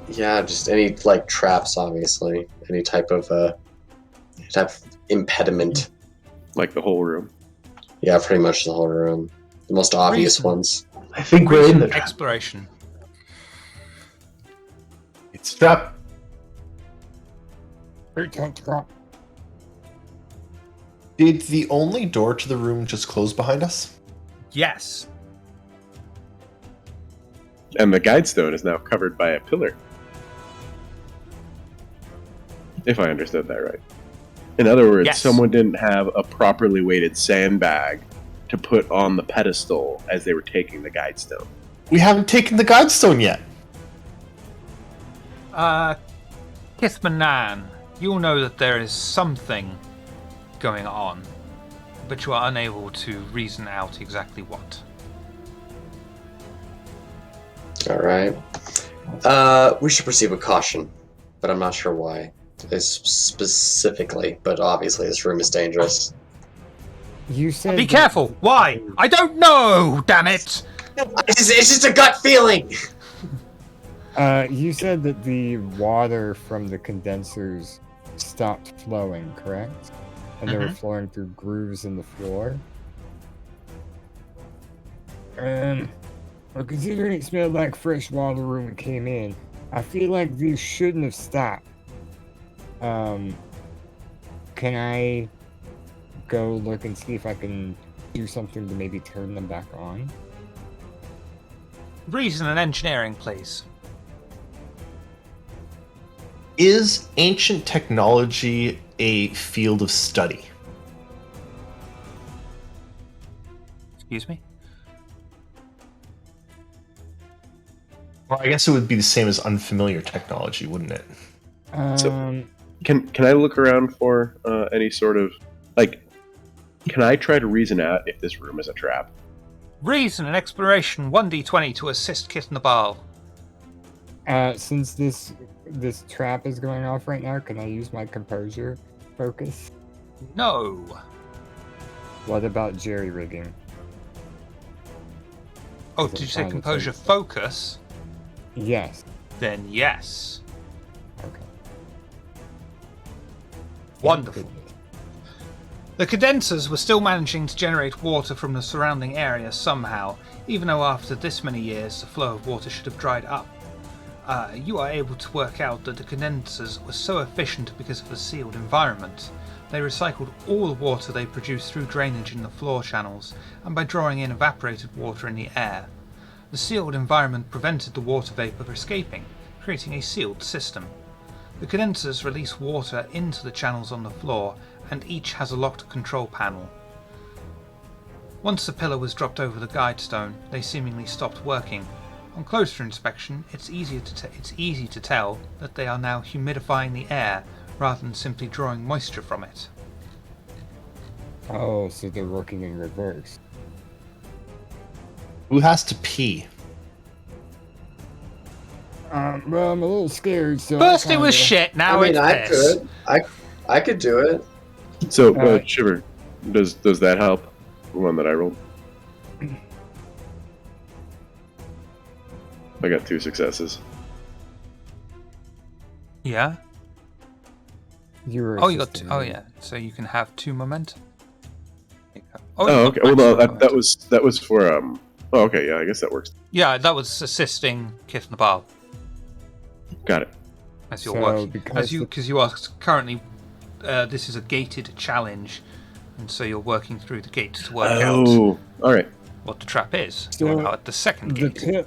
Yeah, just any, like, traps, obviously. Any type of impediment. Like the whole room. Yeah, pretty much the whole room. The most obvious Reason. ones. I think we're in the trap. Exploration. It's trap. Did the only door to the room just close behind us? Yes. And the guidestone is now covered by a pillar. If I understood that right. In other words, Yes. someone didn't have a properly weighted sandbag to put on the pedestal as they were taking the guidestone. We haven't taken the Godstone yet. Kithmanan, you'll know that there is something going on, but you are unable to reason out exactly what. Alright. We should proceed with caution, but I'm not sure why. Specifically, but obviously this room is dangerous. You said... Be careful! Why? I don't know! Damn it! It's just a gut feeling! You said that the water from the condensers stopped flowing, correct? And they were flowing through grooves in the floor? Well, considering it smelled like fresh water when we came in, I feel like these shouldn't have stopped. Can I go look and see if I can do something to maybe turn them back on? Reason and engineering, please. Is ancient technology a field of study? Excuse me? Well, I guess it would be the same as unfamiliar technology, wouldn't it? Can I look around for any sort of... Like, can I try to reason out if this room is a trap? Reason and exploration 1d20 to assist Kit and the Ball. Since this trap is going off right now, can I use my composure focus? No. What about jerry-rigging? Oh, Is it did you say fine to composure take- focus? Yes. Then yes. Okay. Wonderful. Goodness. The condensers were still managing to generate water from the surrounding area somehow, even though after this many years the flow of water should have dried up. You are able to work out that the condensers were so efficient because of the sealed environment. They recycled all the water they produced through drainage in the floor channels and by drawing in evaporated water in the air. The sealed environment prevented the water vapour escaping, creating a sealed system. The condensers release water into the channels on the floor, and each has a locked control panel. Once the pillar was dropped over the guide stone, they seemingly stopped working. On closer inspection, it's easy to tell that they are now humidifying the air rather than simply drawing moisture from it. Oh, so they're working in reverse. Who has to pee? Well, I'm a little scared, so First it was shit, now I mean, I it's piss. could. I could do it. So, Shiver, does that help? The one that I rolled? I got 2 successes. Yeah? You're Oh, you got assisting two. Oh, me. yeah. So you can have 2 momentum. Oh, you okay. got Well, no, maximum that momentum. was for Oh, okay. Yeah, I guess that works. Yeah, that was assisting Kith Nabal Got it. as you're So, working. because Because you are currently. This is a gated challenge, and so you're working through the gates to work out Oh, all right. what the trap is. So, You're now at the second gate.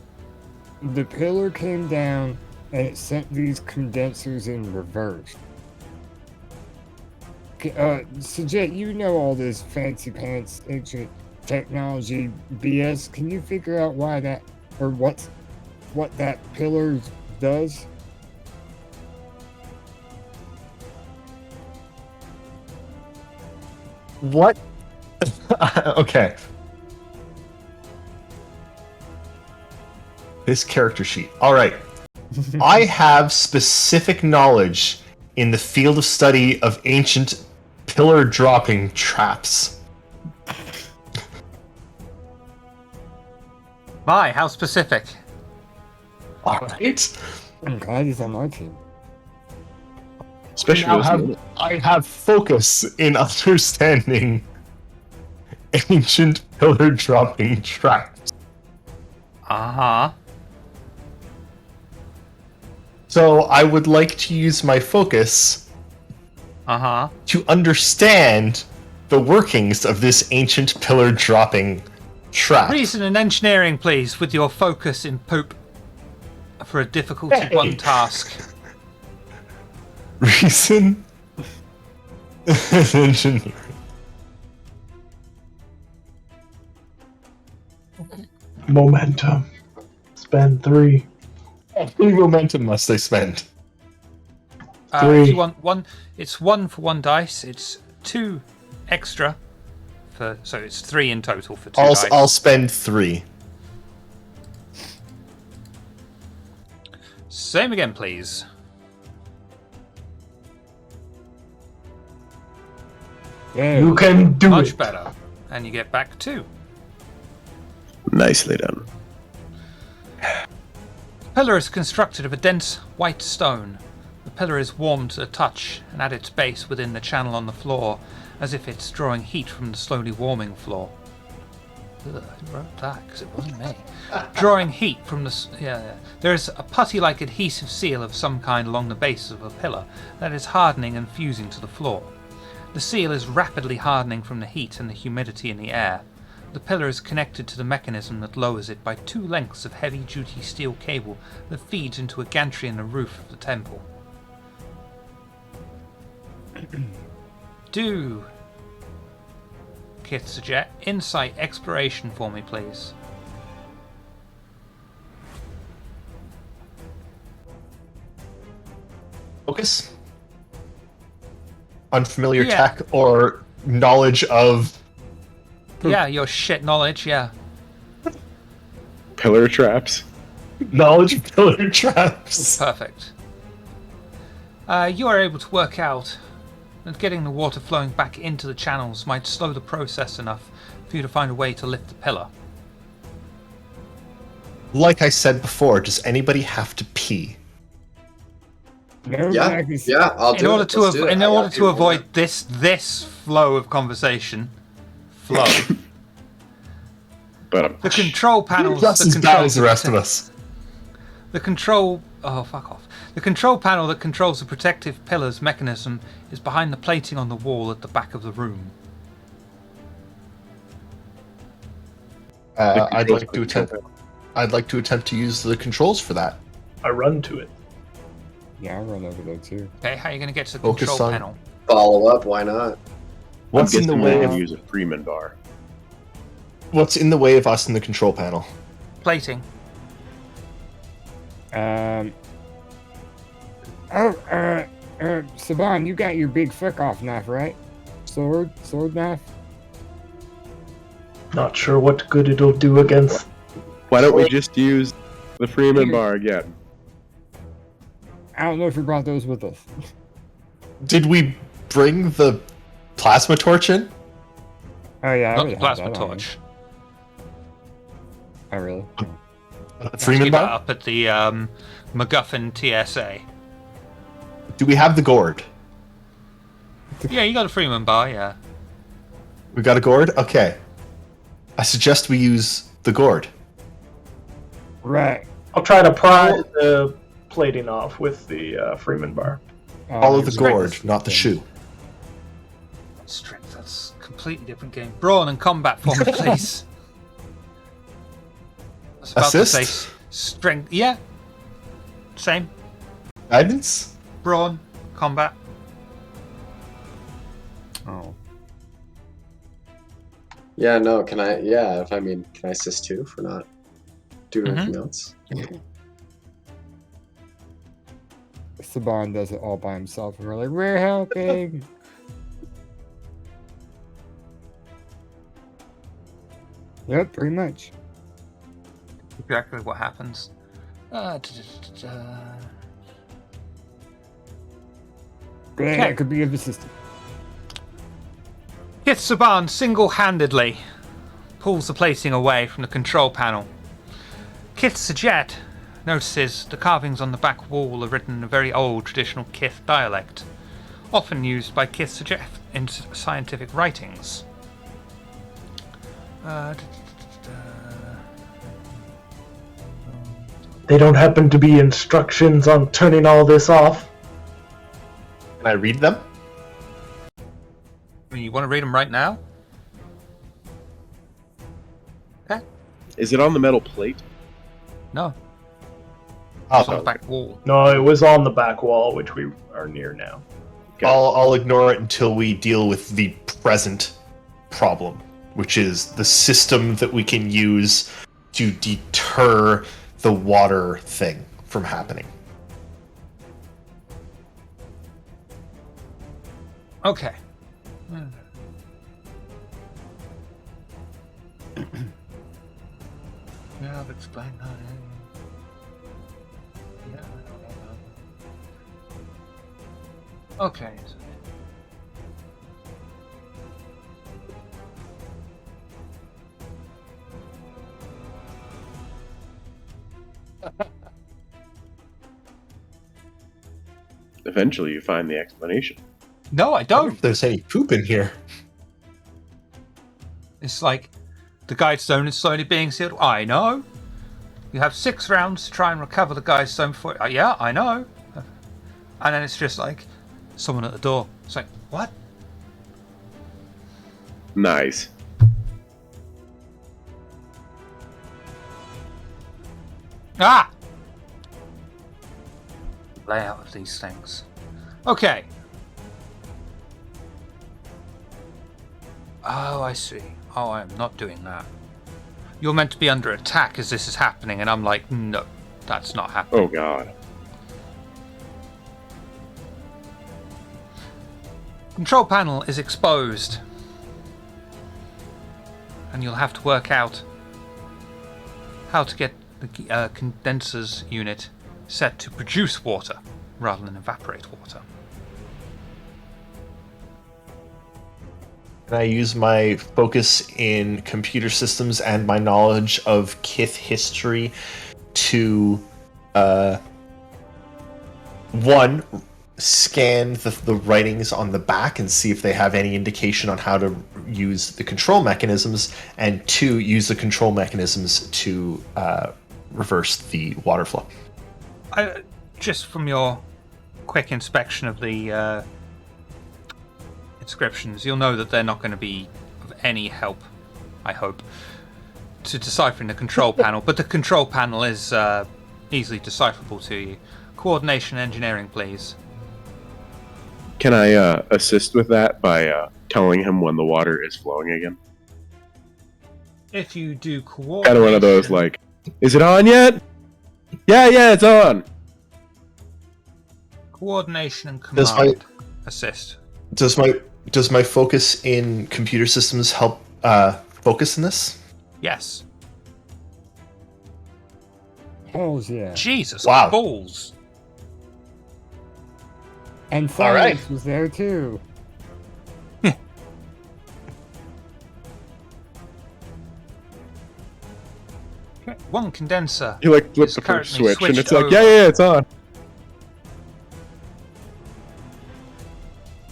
The pillar came down and it sent these condensers in reverse. So Jet, you know all this fancy pants ancient technology BS. Can you figure out why that, or what that pillar does? What? Okay. This character sheet. All right. I have specific knowledge in the field of study of ancient pillar dropping traps. My, how specific. All right. I'm glad he's on my team. Especially Now those I have focus in understanding ancient pillar dropping traps. Uh-huh. So I would like to use my focus Uh-huh. to understand the workings of this ancient pillar dropping trap. Reason and engineering, please, with your focus in poop for a difficulty Hey. 1 task. Reason and engineering. Momentum. Spend 3. How many momentum must I spend? If 3. you want 1, it's 1 for 1 dice. It's 2 extra for, so it's 3 in total for 2 dice. I'll spend 3. Same again, please. Yeah. You can do Much it. better. And you get back 2. nicely done. The pillar is constructed of a dense white stone. The pillar is warm to the touch and at its base within the channel on the floor, as if it's drawing heat from the slowly warming floor. Ugh, who wrote that? Because it wasn't me. Drawing heat from the... Yeah. There is a putty-like adhesive seal of some kind along the base of a pillar that is hardening and fusing to the floor. The seal is rapidly hardening from the heat and the humidity in the air. The pillar is connected to the mechanism that lowers it by 2 lengths of heavy-duty steel cable that feeds into a gantry in the roof of the temple. Do, Kith suggest, insight exploration for me, please. Focus? Unfamiliar Yeah. tech or knowledge of... Yeah, your shit knowledge, yeah. Pillar traps. Knowledge of pillar traps. Perfect. You are able to work out that getting the water flowing back into the channels might slow the process enough for you to find a way to lift the pillar. Like I said before, does anybody have to pee? No, Yeah, Magnus- yeah, I'll do In order it. to Let's do it. in I order got to you. avoid this flow of conversation, But the control panels. Just that as bad as the controls rest of us. The control. Oh, fuck off. The control panel that controls the protective pillars mechanism is behind the plating on the wall at the back of the room. I'd like to attempt to use the controls for that. I run to it. Yeah, I'll run over there too. Okay, how are you going to get to the Focus control on- panel? Follow up, why not? What's I'm in the guessing way we're of gonna use a Freeman bar. us in the control panel? Plating. Saban, you got your big fuck off knife, right? Sword knife? Not sure what good it'll do against. Why don't we just use the Freeman bar again? I don't know if we brought those with us. Did we bring the plasma torch in? Oh yeah, I Not would the have plasma that on me. torch. Oh really? Freeman Keep that bar? up at the MacGuffin TSA. Do we have the gourd? Yeah, you got a Freeman bar, yeah. We got a gourd? Okay. I suggest we use the gourd. Right. I'll try to pry the plating off with the Freeman bar. Follow the you're right. gourd, not the shoe. Strength, that's a completely different game. Brawn and combat for me, please. I was about to Assist? say strength, yeah. Same. Guidance? Brawn, combat. Oh. Yeah, no, can I? Yeah, can I assist too for not doing anything else? Saban does it all by himself, and we're like, we're helping. Yep, pretty much. Exactly what happens. Yeah, Okay. that could be of assistance. Kith Saban single-handedly pulls the plating away from the control panel. Kith Sajet notices the carvings on the back wall are written in a very old traditional Kith dialect, often used by Kith Sajet in scientific writings. They don't happen to be instructions on turning all this off. Can I read them? You want to read them right now? Okay. Is it on the metal plate? No, I'll, it's on the back wall. No, it was on the back wall, which we are near now. I'll ignore it until we deal with the present problem, which is the system that we can use to deter the water thing from happening. Okay. Yeah, I've explained that. Yeah. Okay. Eventually, you find the explanation. No, I I don't know don't. if there's any poop in here. It's like the guide stone is slowly being sealed. I know. You have 6 rounds to try and recover the guide stone before. Yeah, I know. And then it's just like someone at the door. It's like, what? Nice. Ah! Layout of these things. Okay. Oh, I see. Oh, I'm not doing that. You're meant to be under attack as this is happening, and I'm like, no, that's not happening. Oh god. Control panel is exposed. And you'll have to work out how to get the condensers unit set to produce water rather than evaporate water. Can I use my focus in computer systems and my knowledge of Kith history to, one, scan the writings on the back and see if they have any indication on how to use the control mechanisms, and two, use the control mechanisms to reverse the water flow? Just from your quick inspection of the inscriptions, you'll know that they're not going to be of any help, I hope, to deciphering the control panel. But the control panel is easily decipherable to you. Coordination engineering, please. Can I assist with that by telling him when the water is flowing again? If you do coordination... Kind of one of those, like, is it on yet? Yeah, it's on! Coordination and Does command assist. Does my focus in computer systems help focus in this? Yes. Hells yeah. Jesus, Wow. balls. And All right. science was there too. One condenser. You like flip It's the first currently switch, and it's switched like, over. yeah, it's on.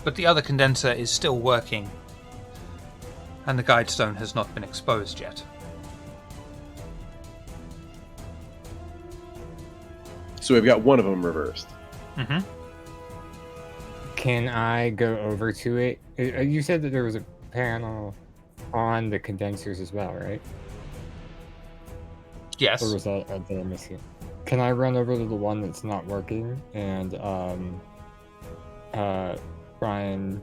But the other condenser is still working. And the guide stone has not been exposed yet. So we've got one of them reversed. Mm-hmm. Can I go over to it? You said that there was a panel on the condensers as well, right? Yes. Or was that did I miss it? Can I run over to the one that's not working and try and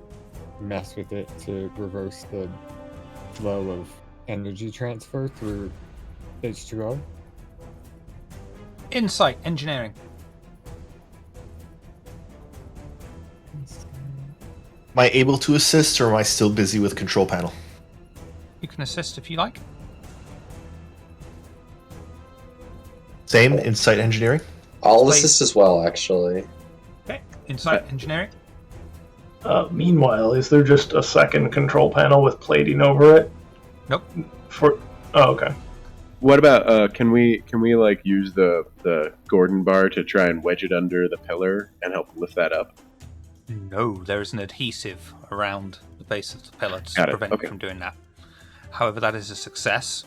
mess with it to reverse the flow of energy transfer through H2O? Insight engineering. Am I able to assist, or am I still busy with control panel? You can assist if you like. Same, insight engineering? I'll Wait. assist as well, actually. Okay. Insight engineering. Meanwhile, is there just a second control panel with plating over it? Nope. Okay. What about can we like use the Gordon bar to try and wedge it under the pillar and help lift that up? No, there is an adhesive around the base of the pillar to Got it, prevent okay. you from doing that. However, that is a success,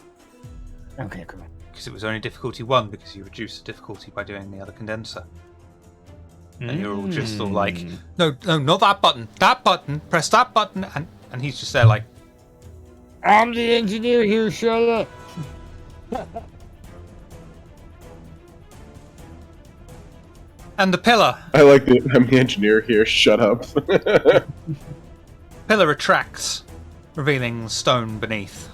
Okay, cool. because it was only difficulty 1, because you reduced the difficulty by doing the other condenser. And you're all just all like, no, not that button, press that button, and he's just there like, I'm the engineer here, shut up! and the pillar I like the I'm the engineer here. Shut up. retracts, revealing stone beneath.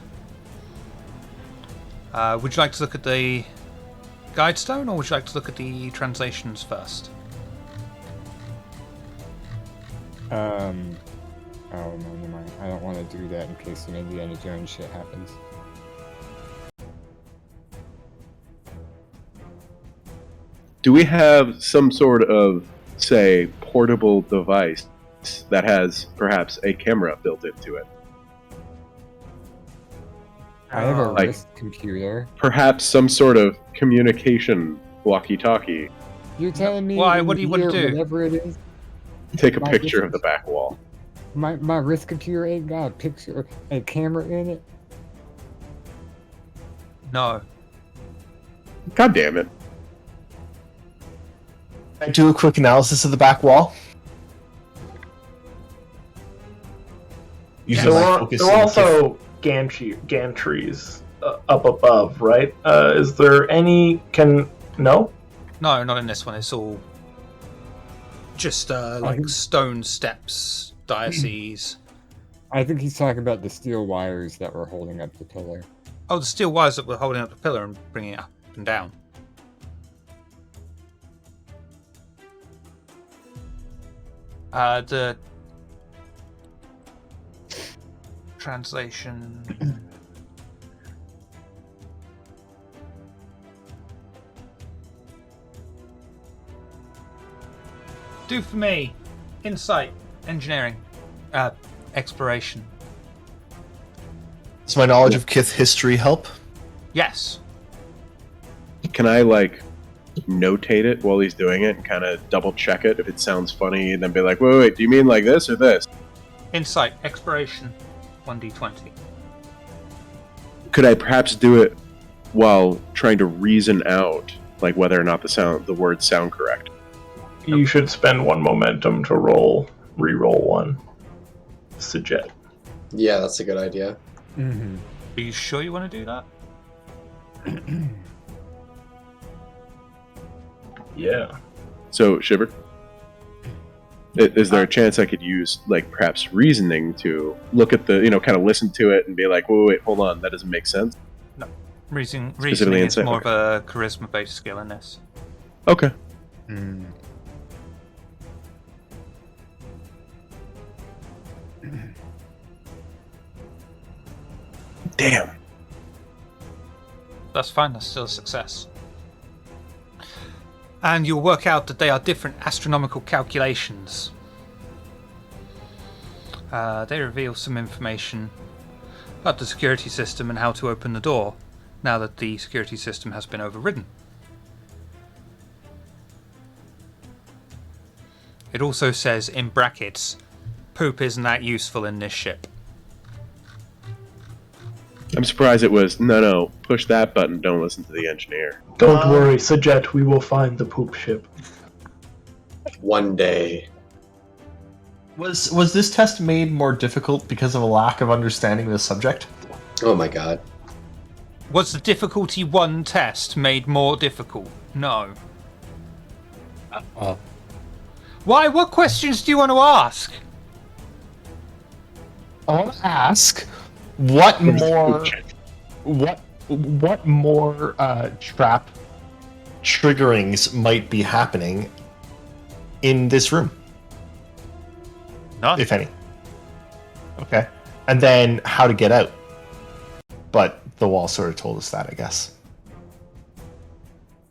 Would you like to look at the guide stone, or would you like to look at the translations first? Oh, no, never mind. I don't want to do that in case some Indiana Jones shit happens. Do we have some sort of, say, portable device that has perhaps a camera built into it? I have a Like- wrist computer. Perhaps some sort of communication walkie-talkie. You're telling me Why? in What do you want to here, do? Whatever it is, Take a My picture of business. the back wall. my wrist computer ain't got a picture, a camera in it. No. God damn it. Can I do a quick analysis of the back wall? Using my focus There are in- also gantries up above, right? Is there any... No? No, not in this one. It's all just like stone steps, diases. I think he's talking about the steel wires that were holding up the pillar. Oh, the steel wires that were holding up the pillar and bringing it up and down. The translation. Do for me. Insight, engineering, exploration. Does my knowledge of Kith history help? Yes. Can I, like, notate it while he's doing it and kind of double check it if it sounds funny and then be like, wait, do you mean like this or this? Insight, exploration, 1d20. Could I perhaps do it while trying to reason out, like, whether or not the words sound correct? You should spend 1 momentum to re-roll 1. Suggest. Yeah, that's a good idea. Mm-hmm. Are you sure you want to do that? Yeah. So, Shiver, is there a chance I could use, like, perhaps reasoning to look at the, kind of listen to it and be like, wait, hold on, that doesn't make sense? No. Reasoning Specifically is insight, more okay. of a charisma-based skill in this. Okay. Damn. That's fine, that's still a success. And you'll work out that they are different astronomical calculations. They reveal some information about the security system and how to open the door, now that the security system has been overridden. It also says, in brackets, poop isn't that useful in this ship. I'm surprised it was, no, push that button, don't listen to the engineer. Don't worry, Sajet, we will find the poop ship. One day. Was this test made more difficult because of a lack of understanding of the subject? Oh my god. Was the difficulty 1 test made more difficult? No. Why? What questions do you want to ask? I want to ask, what more trap triggerings might be happening in this room, None. if any? Okay. And then how to get out. But the wall sort of told us that, I guess.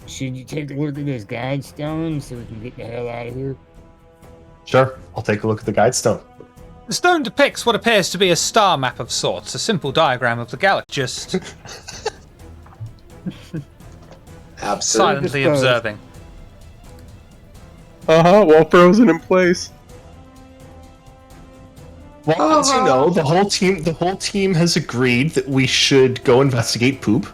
Should you take a look at this guide stone so we can get the hell out of here? Sure, I'll take a look at the guide stone. The stone depicts what appears to be a star map of sorts, a simple diagram of the galaxy, just Absolutely. silently observing. While frozen in place. Well, as you know, the whole team has agreed that we should go investigate poop.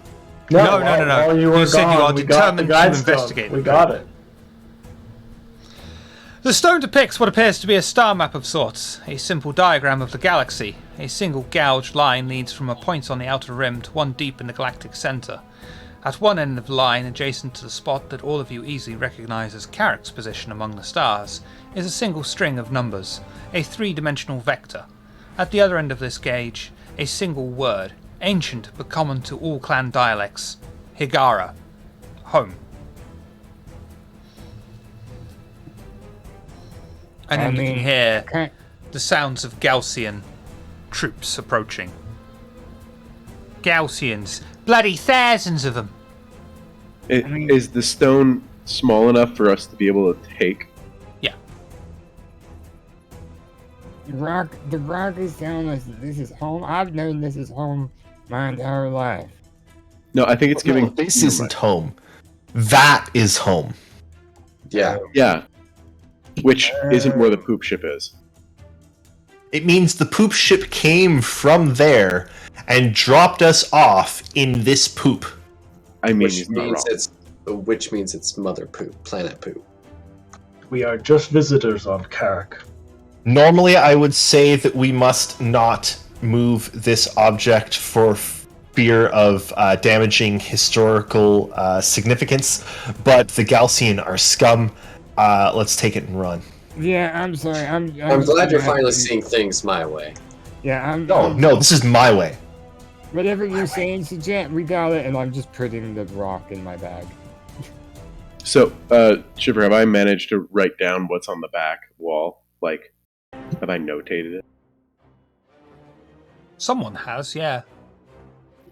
No. While you were You said you gone, are we got the determined guide to stone. investigate. We got it. The stone depicts what appears to be a star map of sorts, a simple diagram of the galaxy. A single gouged line leads from a point on the outer rim to one deep in the galactic centre. At one end of the line, adjacent to the spot that all of you easily recognise as Carrick's position among the stars, is a single string of numbers, a three-dimensional vector. At the other end of this gauge, a single word, ancient but common to all clan dialects, Higara, home. And then you can hear the sounds of Galcian troops approaching. Galcians, bloody thousands of them. Is the stone small enough for us to be able to take? Yeah. The rock is telling us that this is home. I've known this is home my entire life. No, I think it's giving. No, this isn't home. That is home. Yeah. Yeah. Which isn't where the poop ship is. It means the poop ship came from there and dropped us off in this poop. I mean, Which he's not means wrong. which means it's mother poop, planet poop. We are just visitors on Carrick. Normally, I would say that we must not move this object for fear of damaging historical significance, but the Galcian are scum. Let's take it and run. Yeah, I'm sorry. I'm glad you're finally seeing things my way. Yeah, No, this is my way. Whatever you're saying, Sajet, we got it, and I'm just putting the rock in my bag. So, Shiver, have I managed to write down what's on the back wall? Like, have I notated it? Someone has, yeah.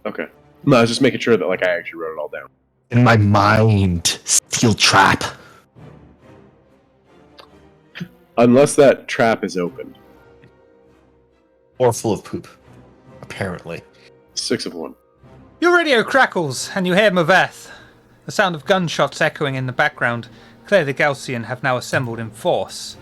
Okay. No, I was just making sure that, like, I actually wrote it all down. In my mind, steel trap. Unless that trap is open. Or full of poop, apparently. 6 of 1. Your radio crackles, and you hear Maveth. The sound of gunshots echoing in the background. Clearly the Galcian have now assembled in force.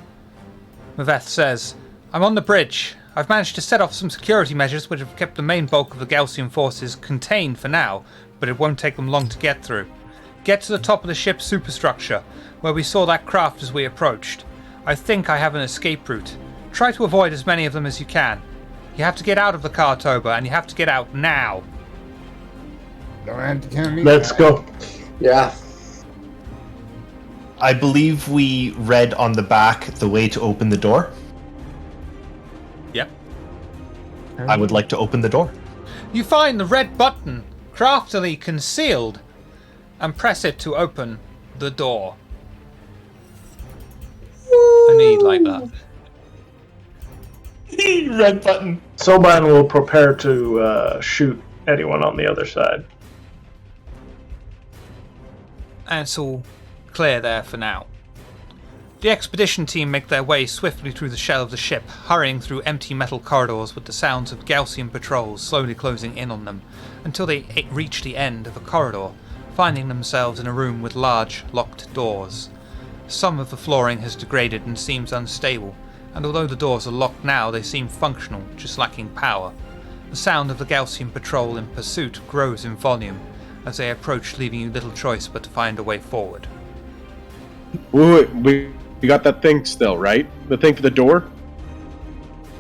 Maveth says, I'm on the bridge. I've managed to set off some security measures which have kept the main bulk of the Galcian forces contained for now, but it won't take them long to get through. Get to the top of the ship's superstructure, where we saw that craft as we approached. I think I have an escape route. Try to avoid as many of them as you can. You have to get out of the Kartoba, and you have to get out now. Don't have to tell me. Let's go. Yeah. I believe we read on the back the way to open the door. Yep. I would like to open the door. You find the red button craftily concealed and press it to open the door. I need like that. Red button. Soban will prepare to shoot anyone on the other side. And it's all clear there for now. The expedition team make their way swiftly through the shell of the ship, hurrying through empty metal corridors with the sounds of Galcian patrols slowly closing in on them, until they reach the end of a corridor, finding themselves in a room with large, locked doors. Some of the flooring has degraded and seems unstable, and although the doors are locked now, they seem functional, just lacking power. The sound of the Galcian patrol in pursuit grows in volume as they approach, leaving you little choice but to find a way forward. Wait, we got that thing still, right? The thing for the door?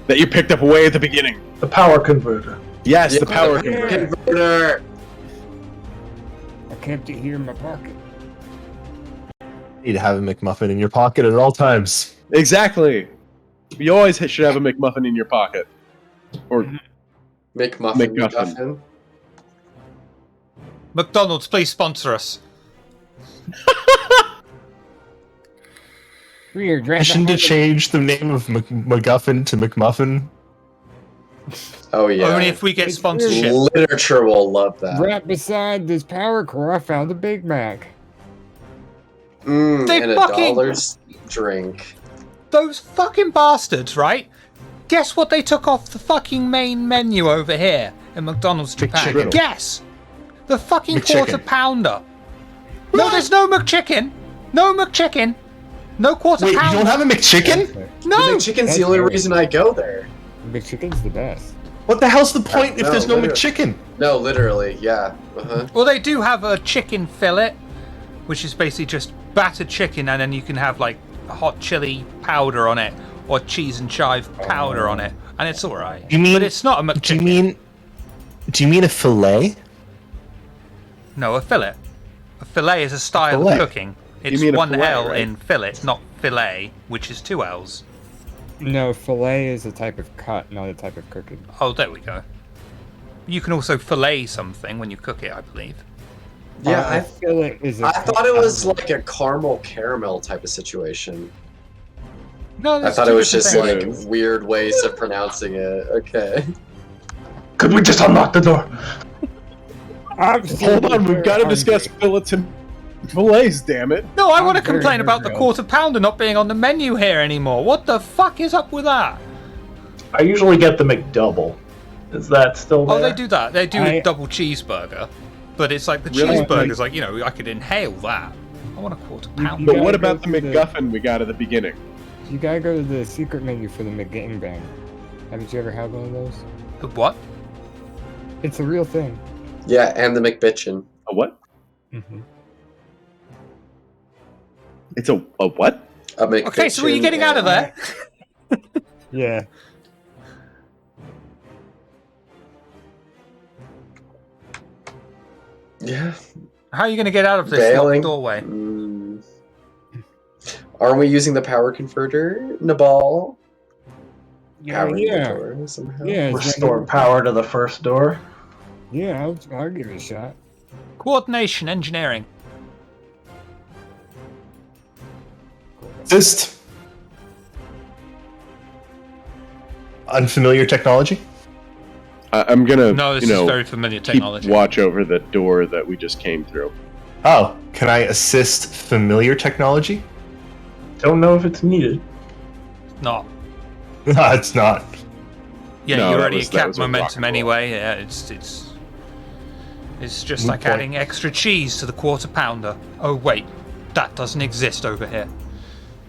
That you picked up away at the beginning. The power converter. Yes, Yeah, the power converter. Converter. I kept it here in my pocket. You need to have a McMuffin in your pocket at all times. Exactly. You always should have a McMuffin in your pocket. Or McMuffin. McGuffin. McDonald's, please sponsor us. We are Mission to change the name of MacGuffin to McMuffin. Oh yeah. Only if we get It's sponsorship. Literature will love that. Right beside this power core, I found a Big Mac. They and fucking- $1 drink. Those fucking bastards, right? Guess what they took off the fucking main menu over here in McDonald's Japan? McChicken. Guess! The fucking McChicken. quarter pounder. No, there's no McChicken. No McChicken. No quarter Wait, you pounder. don't have a McChicken? No! McChicken's the only reason I go there. McChicken's the best. What the hell's the point if No, there's no literally. McChicken? No, literally, yeah. Uh-huh. Well, they do have a chicken fillet, which is basically just battered chicken, and then you can have like hot chili powder on it or cheese and chive powder on it, and it's all right. You mean- but it's not a Do you McChicken. mean a fillet? No, a fillet. A fillet is a style fillet. of cooking. It's mean a one fillet, L right? in fillet, not fillet, which is two L's. No, fillet is a type of cut, not a type of cooking. Oh, there we go. You can also fillet something when you cook it, I believe. Yeah, A fillet is a I cut thought it out was of- like a caramel caramel type of situation. No, I there's thought two it was different just things. like weird ways of pronouncing it. Okay. Could we just unlock the door? I'm Hold on, we've got to discuss fillets and fillets, damn it. No, I want to I'm very complain about the hungry. quarter pounder not being on the menu here anymore. What the fuck is up with that? I usually get the McDouble. Is that still there? Oh, they do that. They do a I- double cheeseburger. But it's like the Really? cheeseburger's like, you know, I could inhale that. I want a quarter pounder. You But gotta what go about the through the- McGuffin we got at the beginning? You gotta go to the secret menu for the McGangbang. Haven't you ever had one of those? The what? It's a real thing. Yeah, and the McBitchin. A what? Mm-hmm. It's a what? A McBitchin. Okay, so what are you getting out of there? Yeah. Yeah. How are you going to get out of this Bailing. locked doorway? Aren't we using the power converter, Nabal? Power Yeah. converter somehow. Yeah. it's Restore like- power to the first door. Yeah, I'll give it a shot. Coordination, engineering. Assist. Unfamiliar technology? I'm gonna, No, this you is know, very familiar keep technology. watch over the door that we just came through. Oh, can I assist familiar technology? Don't know if it's needed. Not. No, it's not. Yeah, No, you're that already was- at that cap was a rock momentum and roll. anyway. Yeah, it's just Moot like point. adding extra cheese to the quarter pounder. Oh wait, that doesn't exist over here.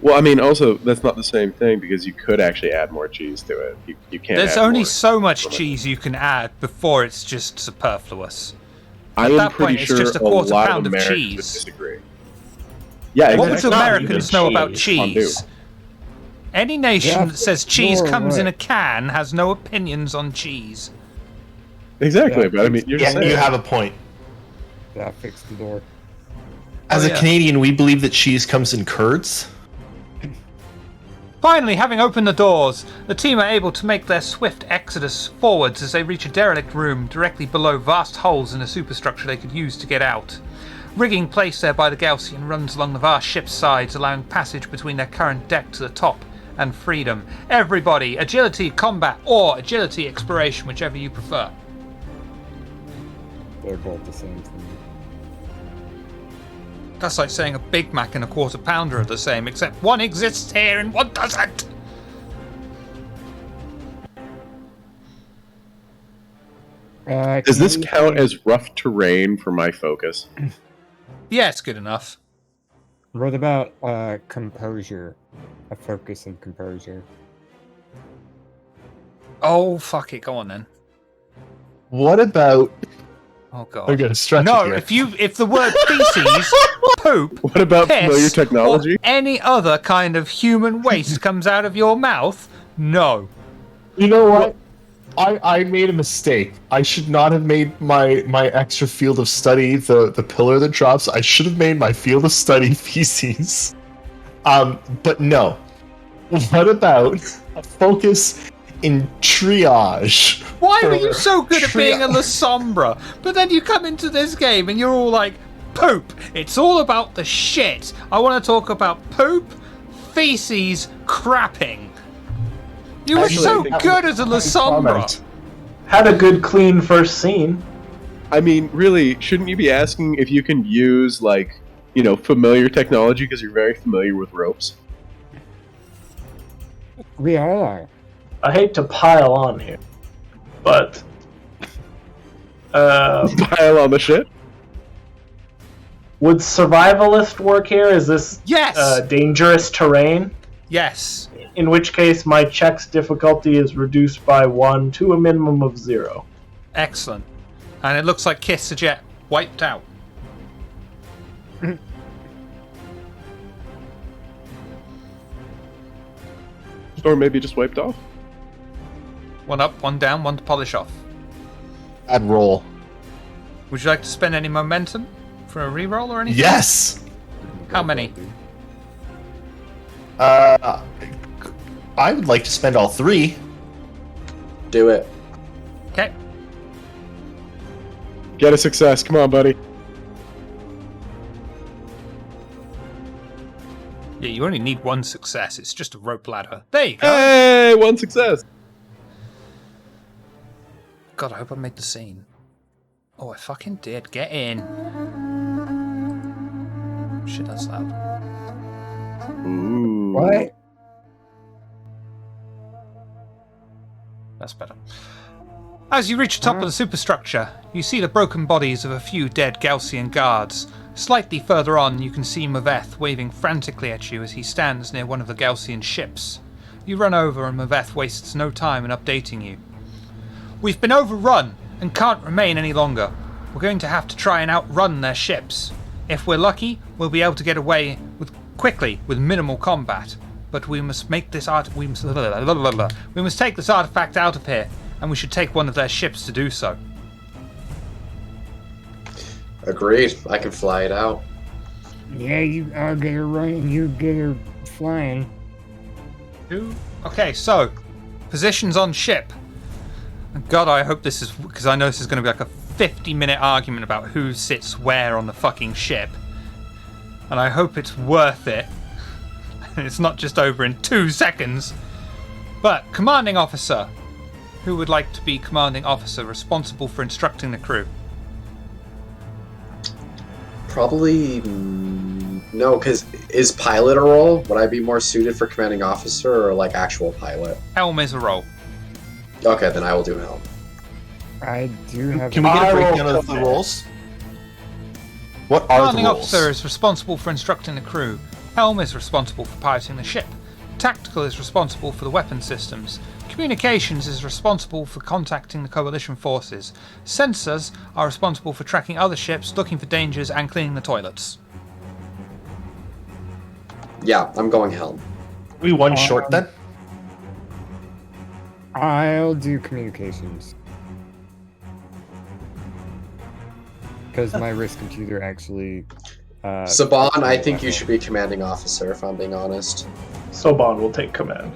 Well, I mean, also that's not the same thing because you could actually add more cheese to it. You can't. There's add only more so much from it. cheese you can add before it's just superfluous. I At am that pretty point, it's sure just a a quarter lot pound of of Americans would cheese. disagree. Yeah, What exactly. do not Americans even know about cheese. Fondue. cheese? Any nation Yeah, that says cheese you're comes in a right. can has no opinions on cheese. Exactly, Yeah, but I mean, you're just Yeah, saying. you have a point. Yeah, fix the door. As Oh, a yeah. Canadian, we believe that cheese comes in curds. Finally, having opened the doors, the team are able to make their swift exodus forwards as they reach a derelict room directly below vast holes in a superstructure they could use to get out. Rigging placed there by the Galcian runs along the vast ship's sides, allowing passage between their current deck to the top and freedom. Everybody, agility, combat, or agility, exploration, whichever you prefer. They're both the same thing. That's like saying a Big Mac and a quarter pounder are the same, except one exists here and one doesn't. Does this count as rough terrain for my focus? Yeah, it's good enough. What about composure? A focus and composure. Oh, fuck it. Go on then. What about? Oh, God. I'm gonna stretch No, it here. if the word feces, poop, What about piss, familiar technology? or any other kind of human waste comes out of your mouth, no. You know what? I made a mistake. I should not have made my extra field of study the pillar that drops. I should have made my field of study feces. But no. What about a focus in triage? Why were For you so good at being a triage. La Sombra? But then you come into this game and you're all like, poop. It's all about the shit. I want to talk about poop, feces, crapping. You were Actually, so that good was as a La my Sombra. comment. Had a good, clean first scene. I mean, really, shouldn't you be asking if you can use, like, familiar technology because you're very familiar with ropes? We all are. I hate to pile on here, but Pile on the shit? would survivalist work here? Is this Yes. dangerous terrain? Yes. In which case, my check's difficulty is reduced by 1 to a minimum of 0. Excellent. And it looks like Kiss the Jet wiped out. Or maybe just wiped off? One up, one down, one to polish off. Bad roll. Would you like to spend any momentum for a reroll or anything? Yes. How many? I would like to spend all 3. Do it. Okay. Get a success. Come on, buddy. Yeah, you only need one success. It's just a rope ladder. There you go. Hey, one success. God, I hope I made the scene. Oh, I fucking did. Get in. Shit, that's loud. Ooh. What? That's better. As you reach the top of the superstructure, you see the broken bodies of a few dead Galcian guards. Slightly further on, you can see Maveth waving frantically at you as he stands near one of the Galcian ships. You run over and Maveth wastes no time in updating you. We've been overrun and can't remain any longer. We're going to have to try and outrun their ships. If we're lucky, we'll be able to get away quickly with minimal combat. But we must make this we must take this artifact out of here, and we should take one of their ships to do so. Agreed. I can fly it out. Yeah, I'll get her running, you get her flying. Okay, so positions on ship. God, I hope this is, because I know this is going to be like a 50-minute argument about who sits where on the fucking ship, and I hope it's worth it. It's not just over in 2 seconds. But commanding officer, who would like to be commanding officer responsible for instructing the crew? Probably no, because is pilot a role? Would I be more suited for commanding officer or like actual pilot? Helm is a role. Okay, then I will do helm. I do have. Can we get I a will breakdown of the command. roles? What are the Commanding roles? officer is responsible for instructing the crew. Helm is responsible for piloting the ship. Tactical is responsible for the weapon systems. Communications is responsible for contacting the coalition forces. Sensors are responsible for tracking other ships, looking for dangers, and cleaning the toilets. Yeah, I'm going helm. We one short then? I'll do communications. Because my wrist computer actually Saban, I think you should be commanding officer, if I'm being honest. Soban will take command.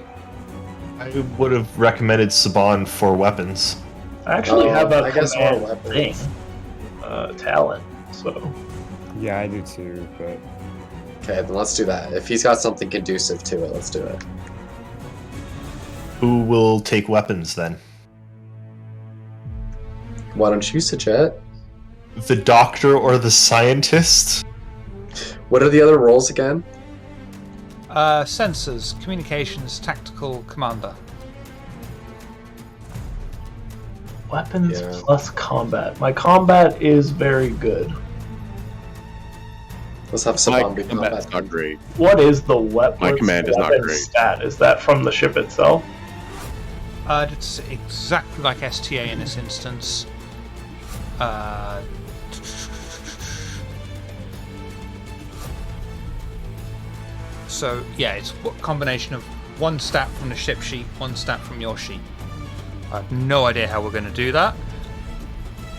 I would have recommended Saban for weapons. I actually have a I guess command more weapons. thing, talent, so... Yeah, I do too, but Okay, then let's do that. If he's got something conducive to it, let's do it. Who will take weapons then? Why don't you suggest? The doctor or the scientist? What are the other roles again? Sensors, communications, tactical, commander. Weapons Yeah. plus combat. My combat is very good. Let's have My Saban be combat's combat. not great. What is the weapon? My command is not weapon great. Stat? Is that from the ship itself? It's exactly like STA in this instance. So yeah, it's a combination of one stat from the ship sheet, one stat from your sheet. I have no idea how we're going to do that.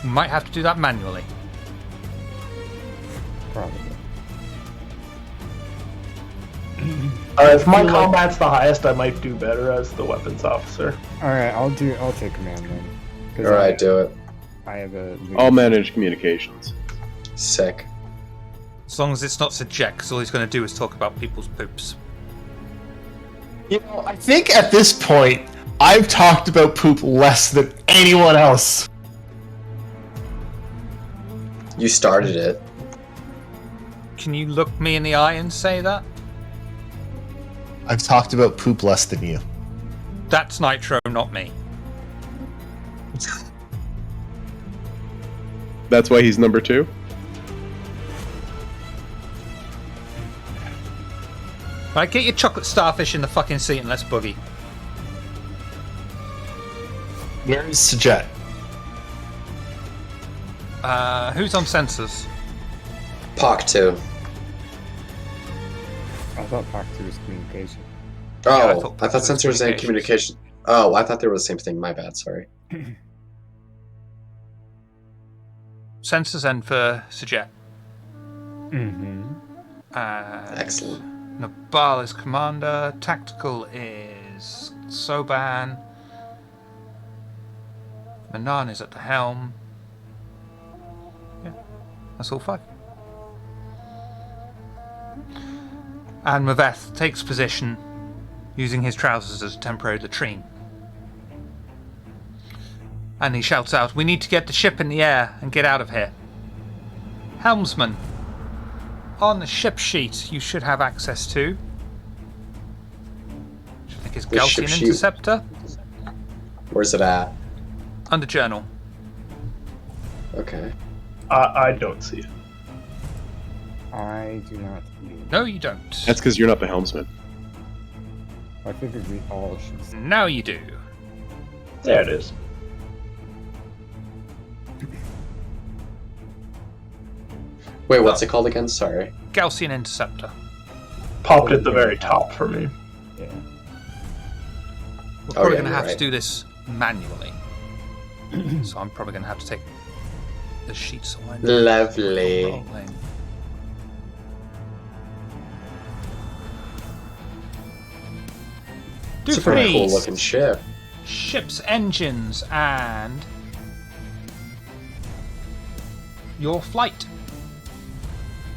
Might have to do that manually. probably. If my combat's the highest, I might do better as the weapons officer. Alright, I'll take command then. 'Cause Alright, do it. I have a I'll manage communications. Sick. As long as it's not subject, because all he's going to do is talk about people's poops. You know, I think at this point, I've talked about poop less than anyone else. You started it. Can you look me in the eye and say that? I've talked about poop less than you. That's Nitro, not me. That's why he's number 2? Right, get your chocolate starfish in the fucking seat and let's boogie. Where's Sajet? Who's on sensors? POC 2. I thought PAC2 was communication. I Oh, thought I thought it was sensors and communications. communication. Oh, I thought they were the same thing. My bad, sorry. Sensors and for Sajet. Mm-hmm. Excellent. Nabal is commander. Tactical is Soban. Manan is at the helm. Yeah, that's all 5. And Maveth takes position, using his trousers as a temporary latrine. And he shouts out, "We need to get the ship in the air and get out of here." Helmsman, on the ship sheet you should have access to, which I think is The ship Galcian sheet? Interceptor, Where's it at? under journal. Okay. I don't see it. I do not either. No, you don't. That's because you're not the helmsman. I figured we all should see. Now you do. There it is. Wait, what's it called again? Sorry. Galcian Interceptor. Popped at the very top for me. Yeah. We're probably yeah, going to you're have to right. do this manually. So I'm probably going to have to take the sheets away. Lovely. Rolling. Do It's a pretty cool freeze. looking ship. Ship's engines and your flight.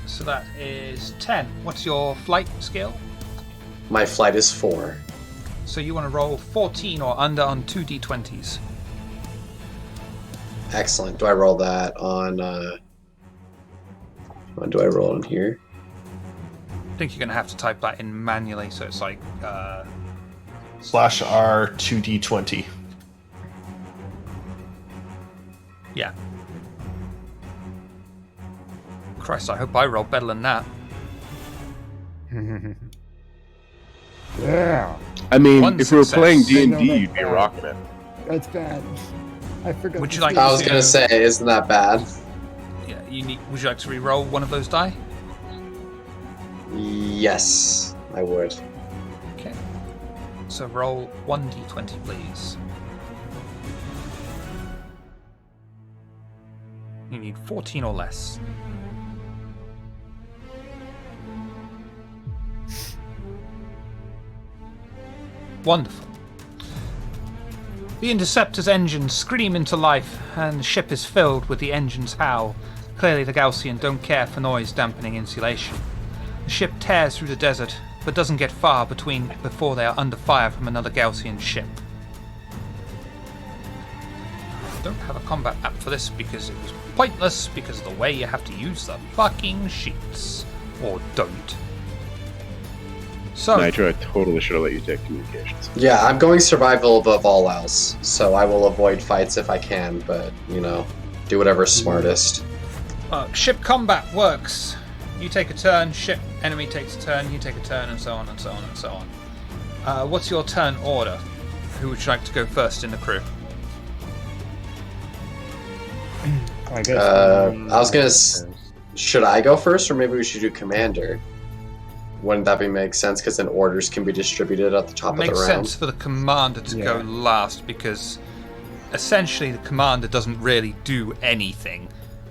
So that is 10. What's your flight skill? My flight is 4. So you want to roll 14 or under on 2d20s. Excellent. Do I roll that on, do I roll in here? I think you're going to have to type that in manually, so it's like /R 2d20. yeah. Christ, I hope I roll better than that. Yeah, I mean, One if we were success. playing I know D&D, that's you'd be bad. rocking it. that's bad. I forgot. Would you to like- say I was Yeah. gonna say, isn't that bad? Yeah, would you like to re-roll one of those die? Yes, I would. Okay. So roll 1d20, please. You need 14 or less. Wonderful. The Interceptor's engines scream into life, and the ship is filled with the engine's howl. Clearly the Galcian don't care for noise-dampening insulation. The ship tears through the desert, but doesn't get far before they are under fire from another Galcian ship. I don't have a combat map for this because it was pointless because of the way you have to use the fucking sheets. Or don't. So, Nitro, I totally should have let you take communications. Yeah, I'm going survival above all else, so I will avoid fights if I can, but, do whatever's smartest. Ship combat works. You take a turn, enemy takes a turn, you take a turn, and so on and so on and so on. What's your turn order? Who would you like to go first in the crew? I guess. I was gonna. Should I go first, or maybe we should do commander? Wouldn't that make sense? Because then orders can be distributed at the top of the round. Makes sense for the commander to go last because essentially the commander doesn't really do anything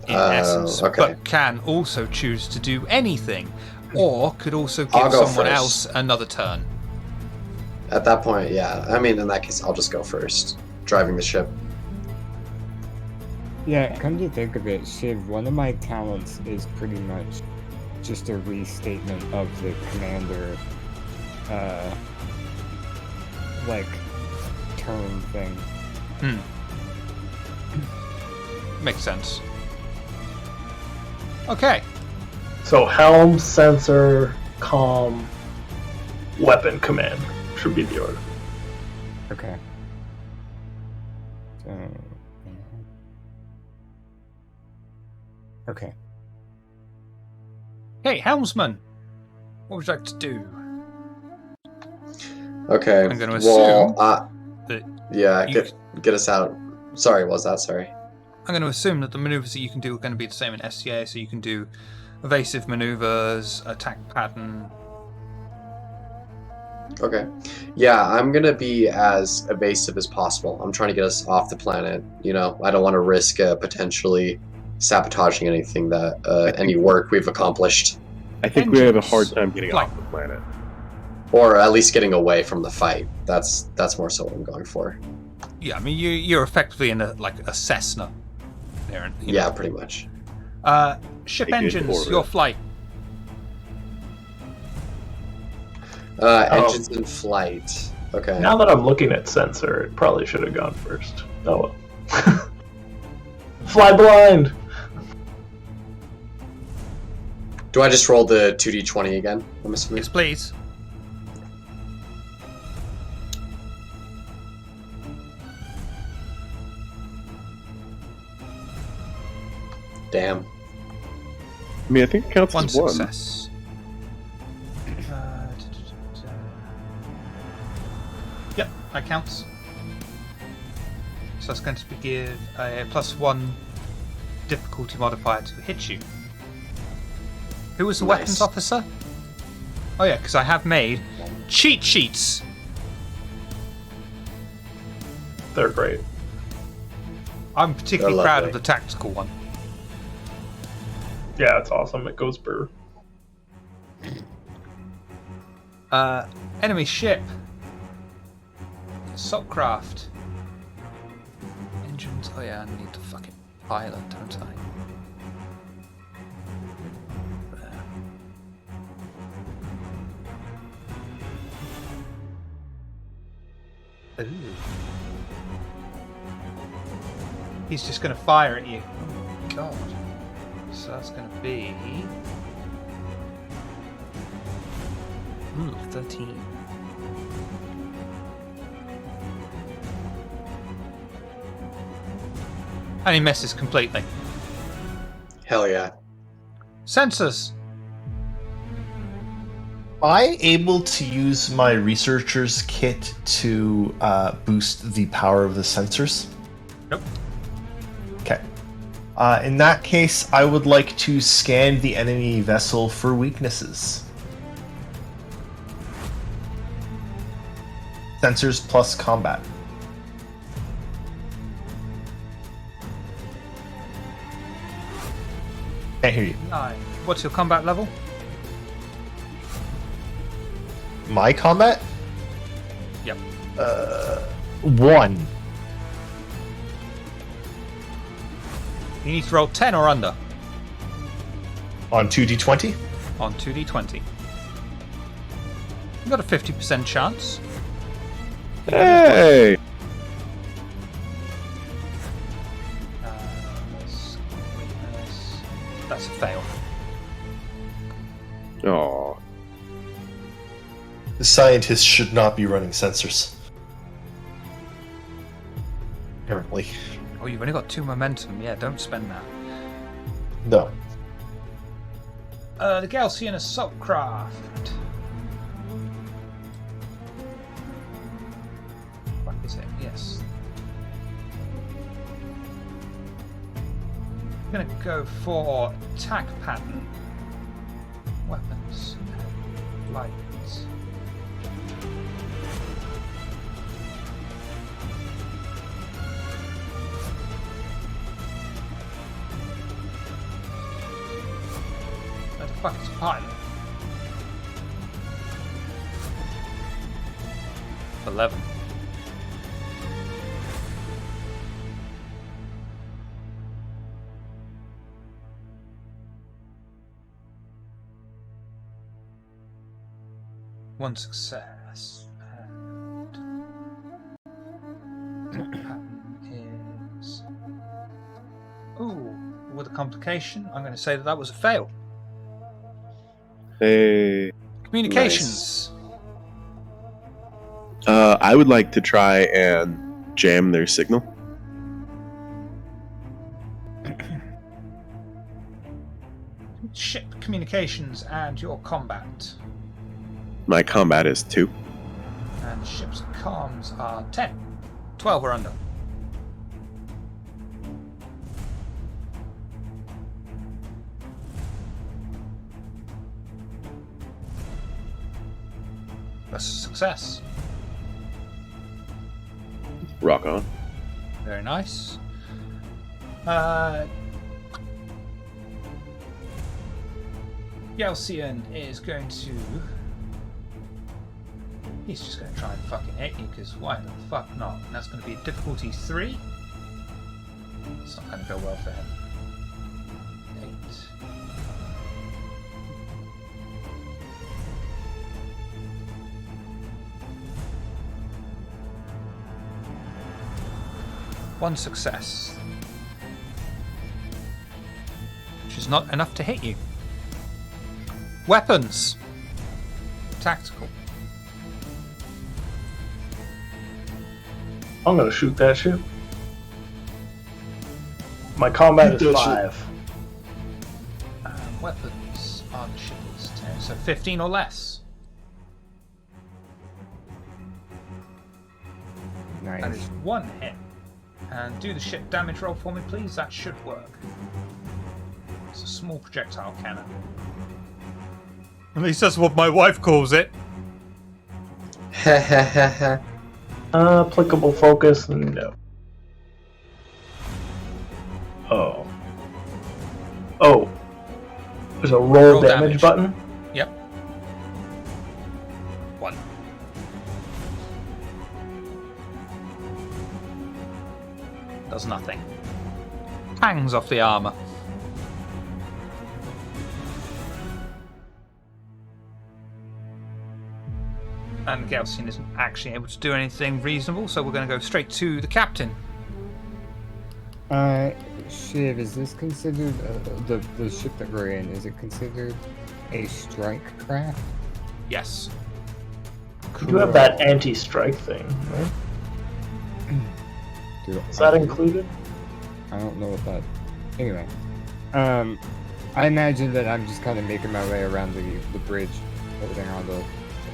in essence, but can also choose to do anything, or could also give someone else another turn. At that point, yeah. I mean, in that case, I'll just go first, driving the ship. Yeah, come to think of it, Shiv, one of my talents is pretty much just a restatement of the commander, turn thing. Makes sense. Okay. So helm, sensor, comm, weapon command should be the order. Okay. Okay. Hey, helmsman. What would you like to do? Okay. I'm going to assume that yeah, get us out. Sorry, what was that? Sorry. I'm going to assume that the maneuvers that you can do are going to be the same in SCA, so you can do evasive maneuvers, attack pattern. Okay. Yeah, I'm going to be as evasive as possible. I'm trying to get us off the planet. I don't want to risk potentially sabotaging anything that any work we've accomplished. I think we have a hard time getting off the planet. Or at least getting away from the fight. That's more so what I'm going for. Yeah, I mean, you're effectively in a Cessna. There, yeah, pretty much. Ship engines, your flight. Engines in flight. Okay. Now that I'm looking at sensor, it probably should have gone first. Oh well. Fly blind! Do I just roll the 2d20 again? I'm assuming. Yes, please. Damn. I mean, I think it counts One as one. success. Yep, that counts. So that's going to give a +1 difficulty modifier to hit you. Who was the weapons officer? Oh yeah, because I have made cheat sheets. They're great. I'm particularly proud of the tactical one. Yeah, it's awesome. It goes per. Enemy ship. Assault craft. Engines. Oh yeah, I need the fucking pilot, don't I? There. Ooh. He's just going to fire at you. Oh god. So that's going to be 13. And he misses completely. Hell yeah. Sensors. Am I able to use my researcher's kit to boost the power of the sensors? Nope. Okay. In that case, I would like to scan the enemy vessel for weaknesses. Sensors plus combat. Can't hear you. 9. What's your combat level? My combat? Yep. 1. You need to roll 10 or under On 2d20? on 2d20. You got a 50% chance. Hey! That's a fail. Oh, The scientists should not be running sensors. Apparently. Oh, you've only got 2 momentum. Yeah, don't spend that. No. The Galcian assault craft. What is it? Yes. I'm gonna go for attack pattern. Weapons. Lights. Where the fuck is pilot? 11. One success. And pattern is. Ooh, with a complication, I'm going to say that was a fail. hey. Communications. I would like to try and jam their signal. Ship communications and your combat. My combat is 2. And ship's comms are 10. 12 or under. That's a success. Rock on. Very nice. Galcian is going to... He's just going to try and fucking hit you, because why the fuck not? And that's going to be difficulty 3. It's not going to go well for him. 8. One success. Which is not enough to hit you. Weapons. Tactical. I'm gonna shoot that ship. My combat Shoot is that 5. Weapons on the ship is 10, so 15 or less. That Nice. is 1 hit. And do the ship damage roll for me, please. That should work. It's a small projectile cannon. At least that's what my wife calls it. Applicable focus, no. Oh. Oh. There's a roll damage button? Yep. 1. Does nothing. Hangs off the armor. And Galcian isn't actually able to do anything reasonable, so we're going to go straight to the captain. Shiv, is this considered the ship that we're in? Is it considered a strike craft? Yes. You have that anti-strike thing, right? Dude, Is that included? I don't know what that. Anyway, I imagine that I'm just kind of making my way around the bridge, everything on the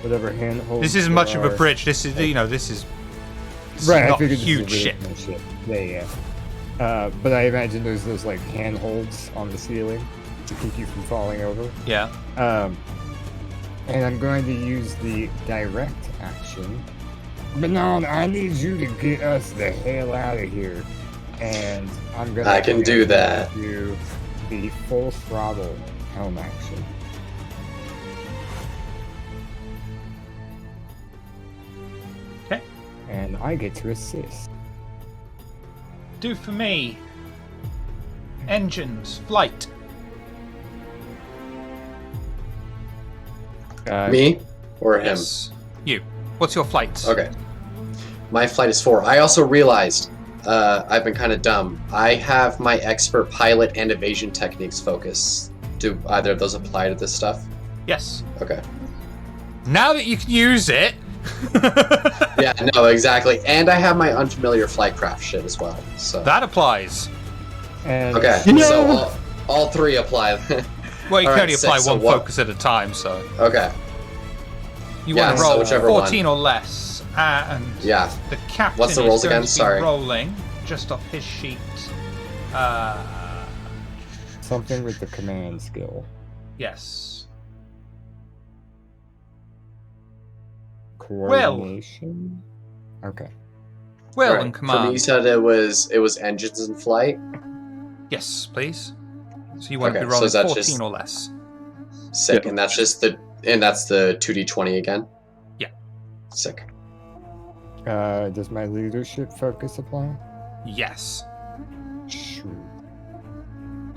whatever handhold. This isn't much of a bridge. This is, this is Right, I not a figured huge this is ship. a ship. Yeah. But I imagine there's those like handholds on the ceiling to keep you from falling over. Yeah. And I'm going to use the direct action. But no, I need you to get us the hell out of here. And I'm gonna. I can do that. Do the full throttle helm action. Okay. and I get to assist. Do for me. Engines, flight. Me or him? Yes. You. What's your flight? Okay. My flight is 4. I also realized I've been kind of dumb. I have my expert pilot and evasion techniques focus. Do either of those apply to this stuff? Yes. Okay. Now that you can use it. Yeah, no, exactly. And I have my unfamiliar flight craft shit as well. So That applies. And okay, You know- so all 3 apply. Well, you All can right, only apply so one what- focus at a time, so Okay. you Yeah, want to so roll whichever 14 or less. And Yeah. the captain What's the is rolls going again? to be Sorry. rolling just off his sheet. something with the command skill. Yes. Coordination? Okay. Will Alright, and For me, command. you said it was engines in flight. Yes, please. So you want to Okay, be so rolling is that 14 just- or less. Sick, Yeah. and that's the 2d20 again. Yeah. Sick. Does my leadership focus apply? Yes. Sure.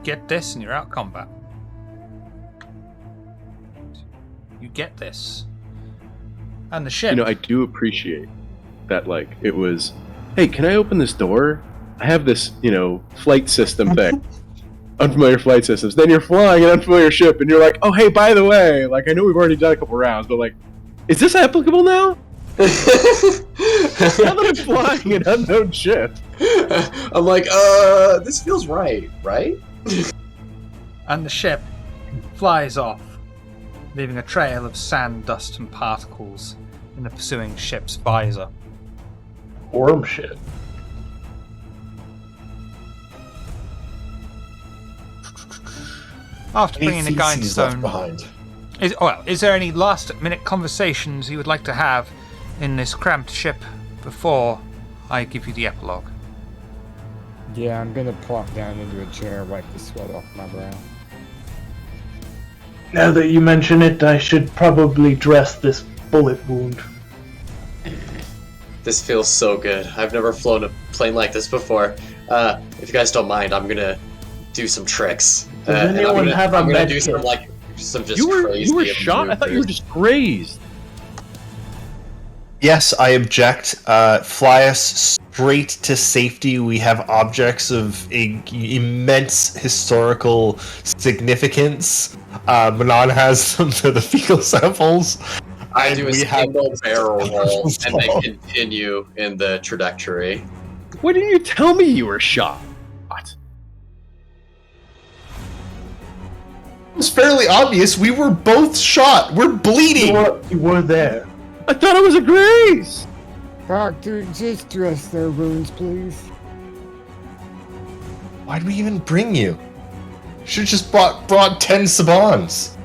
Get this and you're out of combat. You get this. And the ship. You know, I do appreciate that, like, it was, hey, can I open this door? I have this, flight system thing. Unfamiliar flight systems. Then you're flying an unfamiliar ship, and you're like, oh, hey, by the way, like, I know we've already done a couple rounds, but, like, is this applicable now? Now that I'm flying an unknown ship. I'm like, this feels right? And the ship flies off, leaving a trail of sand, dust, and particles in the pursuing ship's visor. Worm shit. After Any bringing the feces left Guidestone, behind. is there any last-minute conversations you would like to have in this cramped ship before I give you the epilogue? Yeah, I'm gonna plop down into a chair, wipe the sweat off my brow. Now that you mention it, I should probably dress this bullet wound. This feels so good. I've never flown a plane like this before. If you guys don't mind, I'm gonna do some tricks. Does And anyone have a I'm gonna med do kit? some just You were crazy. shot? I thought you were just grazed. Yes, I object. Fly us straight to safety. We have objects of immense historical significance. Manon has some of the fecal samples. I and do a we have- single barrel roll, and then continue in the trajectory. Why didn't you tell me you were shot? It was fairly obvious. We were both shot. We're bleeding. You were there. I thought it was a graze! Doctor, just dress their wounds, please. Why'd we even bring you? Should have just brought 10 Sabans.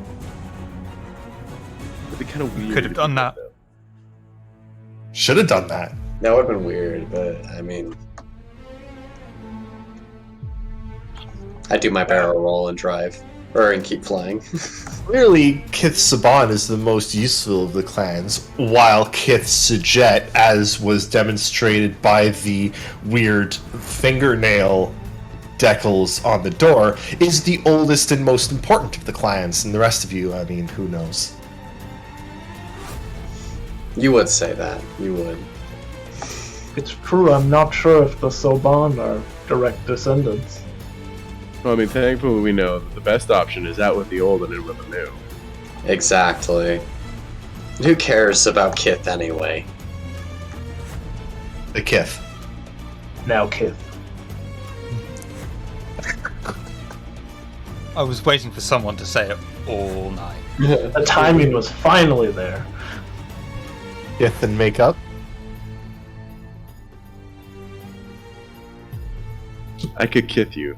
It'd be kind of weird. Could have if done you that. did Should have done that. That would have been weird, but I mean, I do my barrel roll and drive, and keep flying. Clearly, Kith Saban is the most useful of the clans, while Kith Sajet, as was demonstrated by the weird fingernail decals on the door, is the oldest and most important of the clans, and the rest of you, I mean, who knows? You would say that. You would. It's true, I'm not sure if the Soban are direct descendants. Well, I mean, thankfully we know that the best option is out with the old and in with the new. Exactly. Who cares about Kith anyway? The Kith. Now, Kith. I was waiting for someone to say it all night. The timing was finally there. Kith and makeup. I could kith you.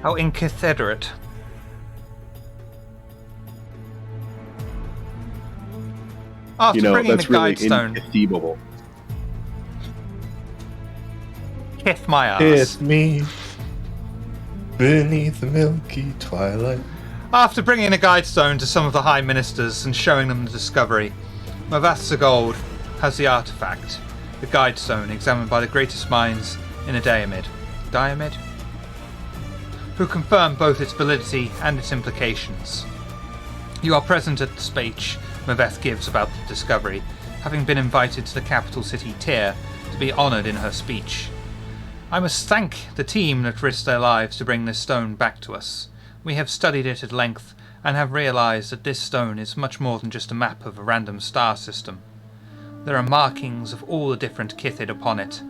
How inconsiderate. After You know, bringing that's the really Guidestone, inconceivable. kiss my ass. Kiss me beneath the milky twilight. After bringing a guide stone to some of the High Ministers and showing them the discovery, Mavath Sagold has the artifact, the guide stone examined by the greatest minds in a Diamid, who confirm both its validity and its implications. You are present at the speech Maveth gives about the discovery, having been invited to the capital city Tyr to be honoured in her speech. I must thank the team that risked their lives to bring this stone back to us. We have studied it at length and have realised that this stone is much more than just a map of a random star system. There are markings of all the different Kithid upon it,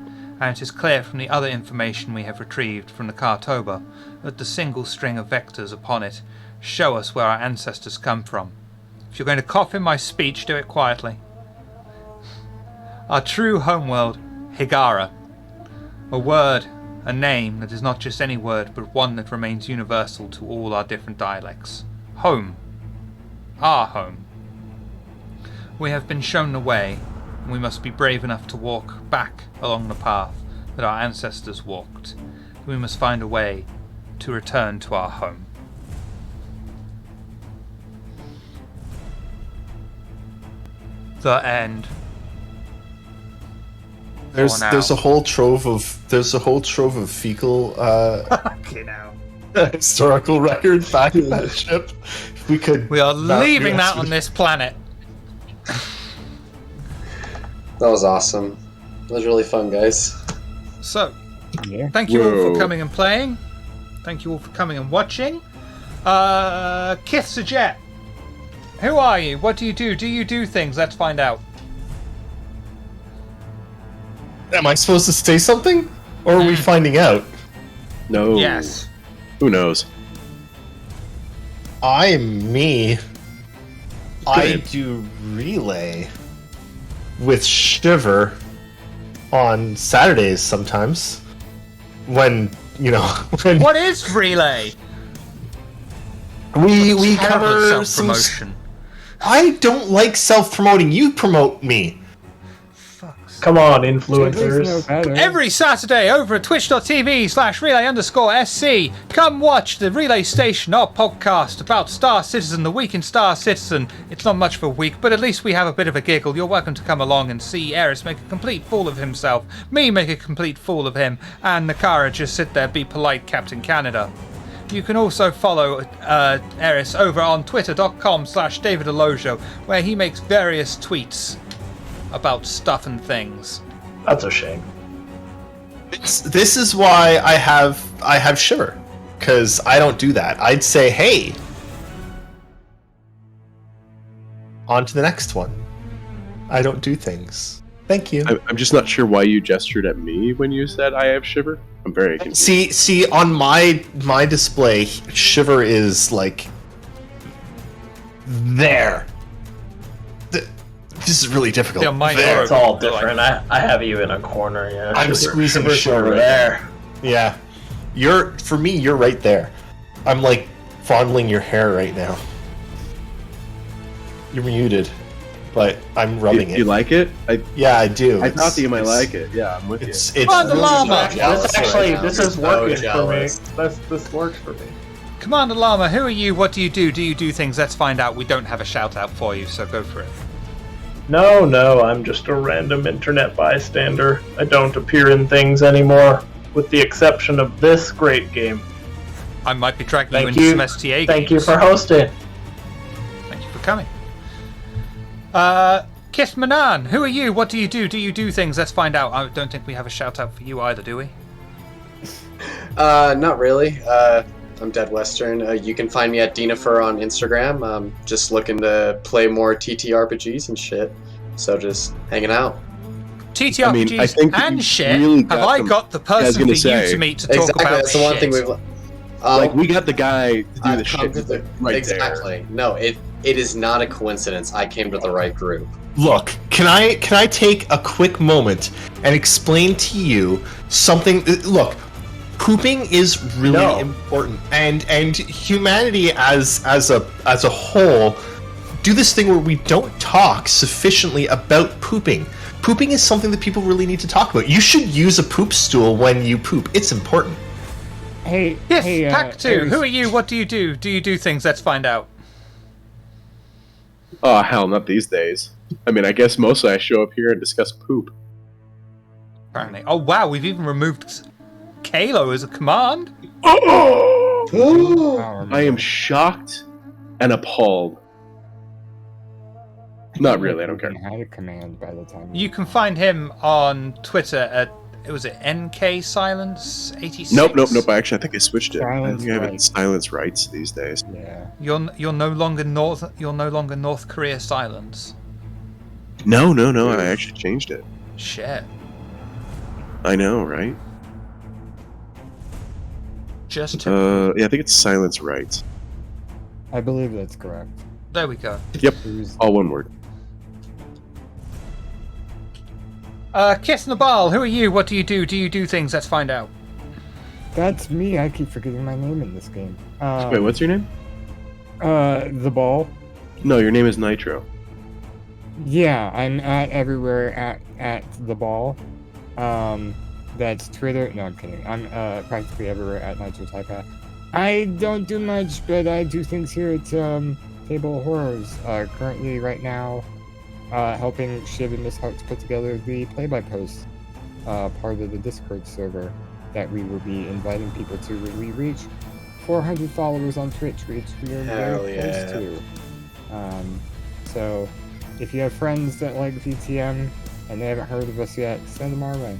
and it is clear from the other information we have retrieved from the Kartoba that the single string of vectors upon it show us where our ancestors come from. If you're going to cough in my speech, do it quietly. Our true homeworld, Higara. A word, a name that is not just any word, but one that remains universal to all our different dialects. Home. Our home. We have been shown the way, and we must be brave enough to walk back along the path that our ancestors walked. We must find a way to return to our home. The end. There's a whole trove of fecal Okay, now. historical record back in that ship. If we could. We are leaving that on this planet. That was awesome. That was really fun, guys. So, Yeah. thank you all Whoa. for coming and playing. Thank you all for coming and watching. Kith Sajet, who are you? What do you do? Do you do things? Let's find out. Am I supposed to say something, or are we finding out? No. Yes. Who knows? I'm me. I name. do relay with Shiver on Saturdays sometimes. When when What is relay? we Terrible cover some. self-promotion. I don't like self-promoting. You promote me. Come on, There's no influencers. better. Every Saturday over at twitch.tv/relay_SC. Come watch the Relay Station, our podcast about Star Citizen, the week in Star Citizen. It's not much of a week, but at least we have a bit of a giggle. You're welcome to come along and see Eris make a complete fool of himself, me make a complete fool of him, and Nakara just sit there, be polite, Captain Canada. You can also follow Eris over on twitter.com/DavidAlojo, where he makes various tweets about stuff and things. That's a shame. This is why I have Shiver, because I don't do that. I'd say, hey, on to the next one. I don't do things. Thank you. I'm just not sure why you gestured at me when you said I have Shiver. I'm very confused. See, on my display, Shiver is like there. This is really difficult. Yeah, mine There. are- It's all different. I have you in a corner, yeah. I'm squeezing Shiver's Shiver over right there. Yeah, for me, you're right there. I'm like fondling your hair right now. You're muted, but I'm rubbing You it. like it? Yeah, I do. I thought that you might like it. Yeah, I'm with you. It's Come on, the llama! This is working for me. jealous. This works for me. Commander Llama, who are you? What do you do? Do you do things? Let's find out. We don't have a shout out for you, so go for it. No, I'm just a random internet bystander. I don't appear in things anymore, with the exception of this great game. I might be tracking you Thank into you. some STA Thank you games. for hosting. Thank you for coming. Kith Manan, who are you? What do you do? Do you do things? Let's find out. I don't think we have a shout out for you either, do we? Not really. I'm Dead Western. You can find me at Dinafer on Instagram. Just looking to play more TTRPGs and shit. So just hanging out. TTRPGs I mean, I think that and you shit. really Have got I them. got the I was person for gonna you say. to meet to talk Exactly. about That's the one shit? thing we've. Like we got the guy to do I've the come shit to the- right exactly. No, it is not a coincidence. I came to the right group. Look, can I take a quick moment and explain to you something? Look, pooping is really important, and humanity as a whole do this thing where we don't talk sufficiently about pooping. Pooping is something that people really need to talk about. You should use a poop stool when you poop. It's important. Hey, Yes, hey, Pack 2, Ares, who are you? What do you do? Do you do things? Let's find out. Oh hell, not these days. I mean, I guess mostly I show up here and discuss poop. Apparently. Oh, wow, we've even removed Kalo as a command. I am shocked and appalled. Not really, I don't care. Had a command by the time. You can find him on Twitter at, was it NK Silence 86? Nope. I think I switched it. I think I have it Silence silence rights these days. Yeah. You're no longer North Korea Silence. No, I actually changed it. Shit. I know, right? Just to, Yeah, I think it's silence rights. I believe that's correct. there we go. Yep, Who's all one word. Kiss Nabal, who are you? What do you do? Do you do things? Let's find out. That's me. I keep forgetting my name in this game. Wait, what's your name? The ball. No, your name is Nitro. Yeah, I'm everywhere at the ball. That's Twitter. No, I'm kidding. I'm practically everywhere at Nitro Taipa. I don't do much, but I do things here at Table of Horrors. Currently, right now, helping Shiv and Miss Hearts put together the play-by-post part of the Discord server that we will be inviting people to when we reach 400 followers on Twitch, which we are very close to. So, if you have friends that like VTM and they haven't heard of us yet, send them our way.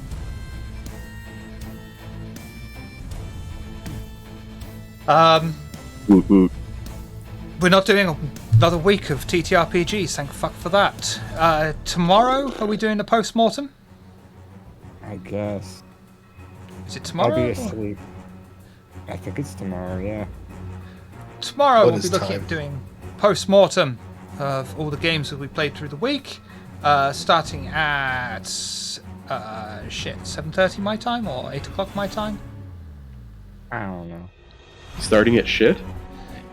Woot woot. We're not doing another week of TTRPGs, thank fuck for that. Tomorrow, are we doing the post-mortem? I guess. Is it I'll tomorrow? be asleep. I think it's tomorrow, yeah. Tomorrow What we'll be is looking time? at doing post-mortem of all the games that we played through the week, starting at 7:30 my time or 8 o'clock my time. I don't know. Starting at shit?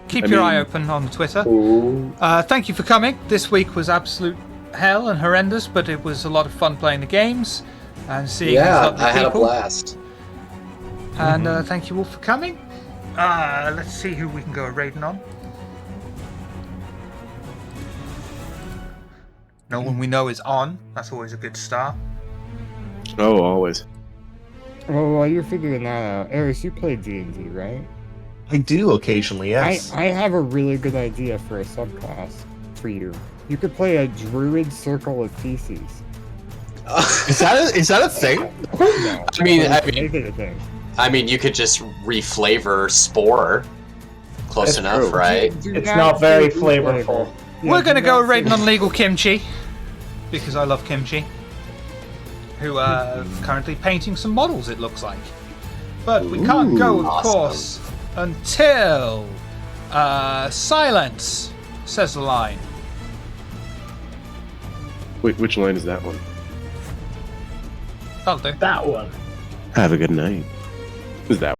Keep I your mean- eye open on Twitter. Ooh. Thank you for coming. This week was absolute hell and horrendous, but it was a lot of fun playing the games and seeing these Yeah, lovely I had a people. blast. And thank you all for coming. Let's see who we can go raiding on. No one we know is on. That's always a good start. Oh, always. Well, while you're figuring that out, Eris, you play D&D, right? I do occasionally, yes. I have a really good idea for a subclass for you. You could play a druid circle of feces. Is that a thing? No, I mean, but I mean- make it a thing. I mean, you could just reflavor Spore. Close That's enough, true. right? Do It's not very say flavorful. Yeah, We're going to do go not raiding say- on Legal Kimchi, because I love kimchi, who are currently painting some models, it looks like. But we can't go, of awesome. course, until silence, says the line. Wait, which line is that one? That'll do. That one. Have a good night. Is that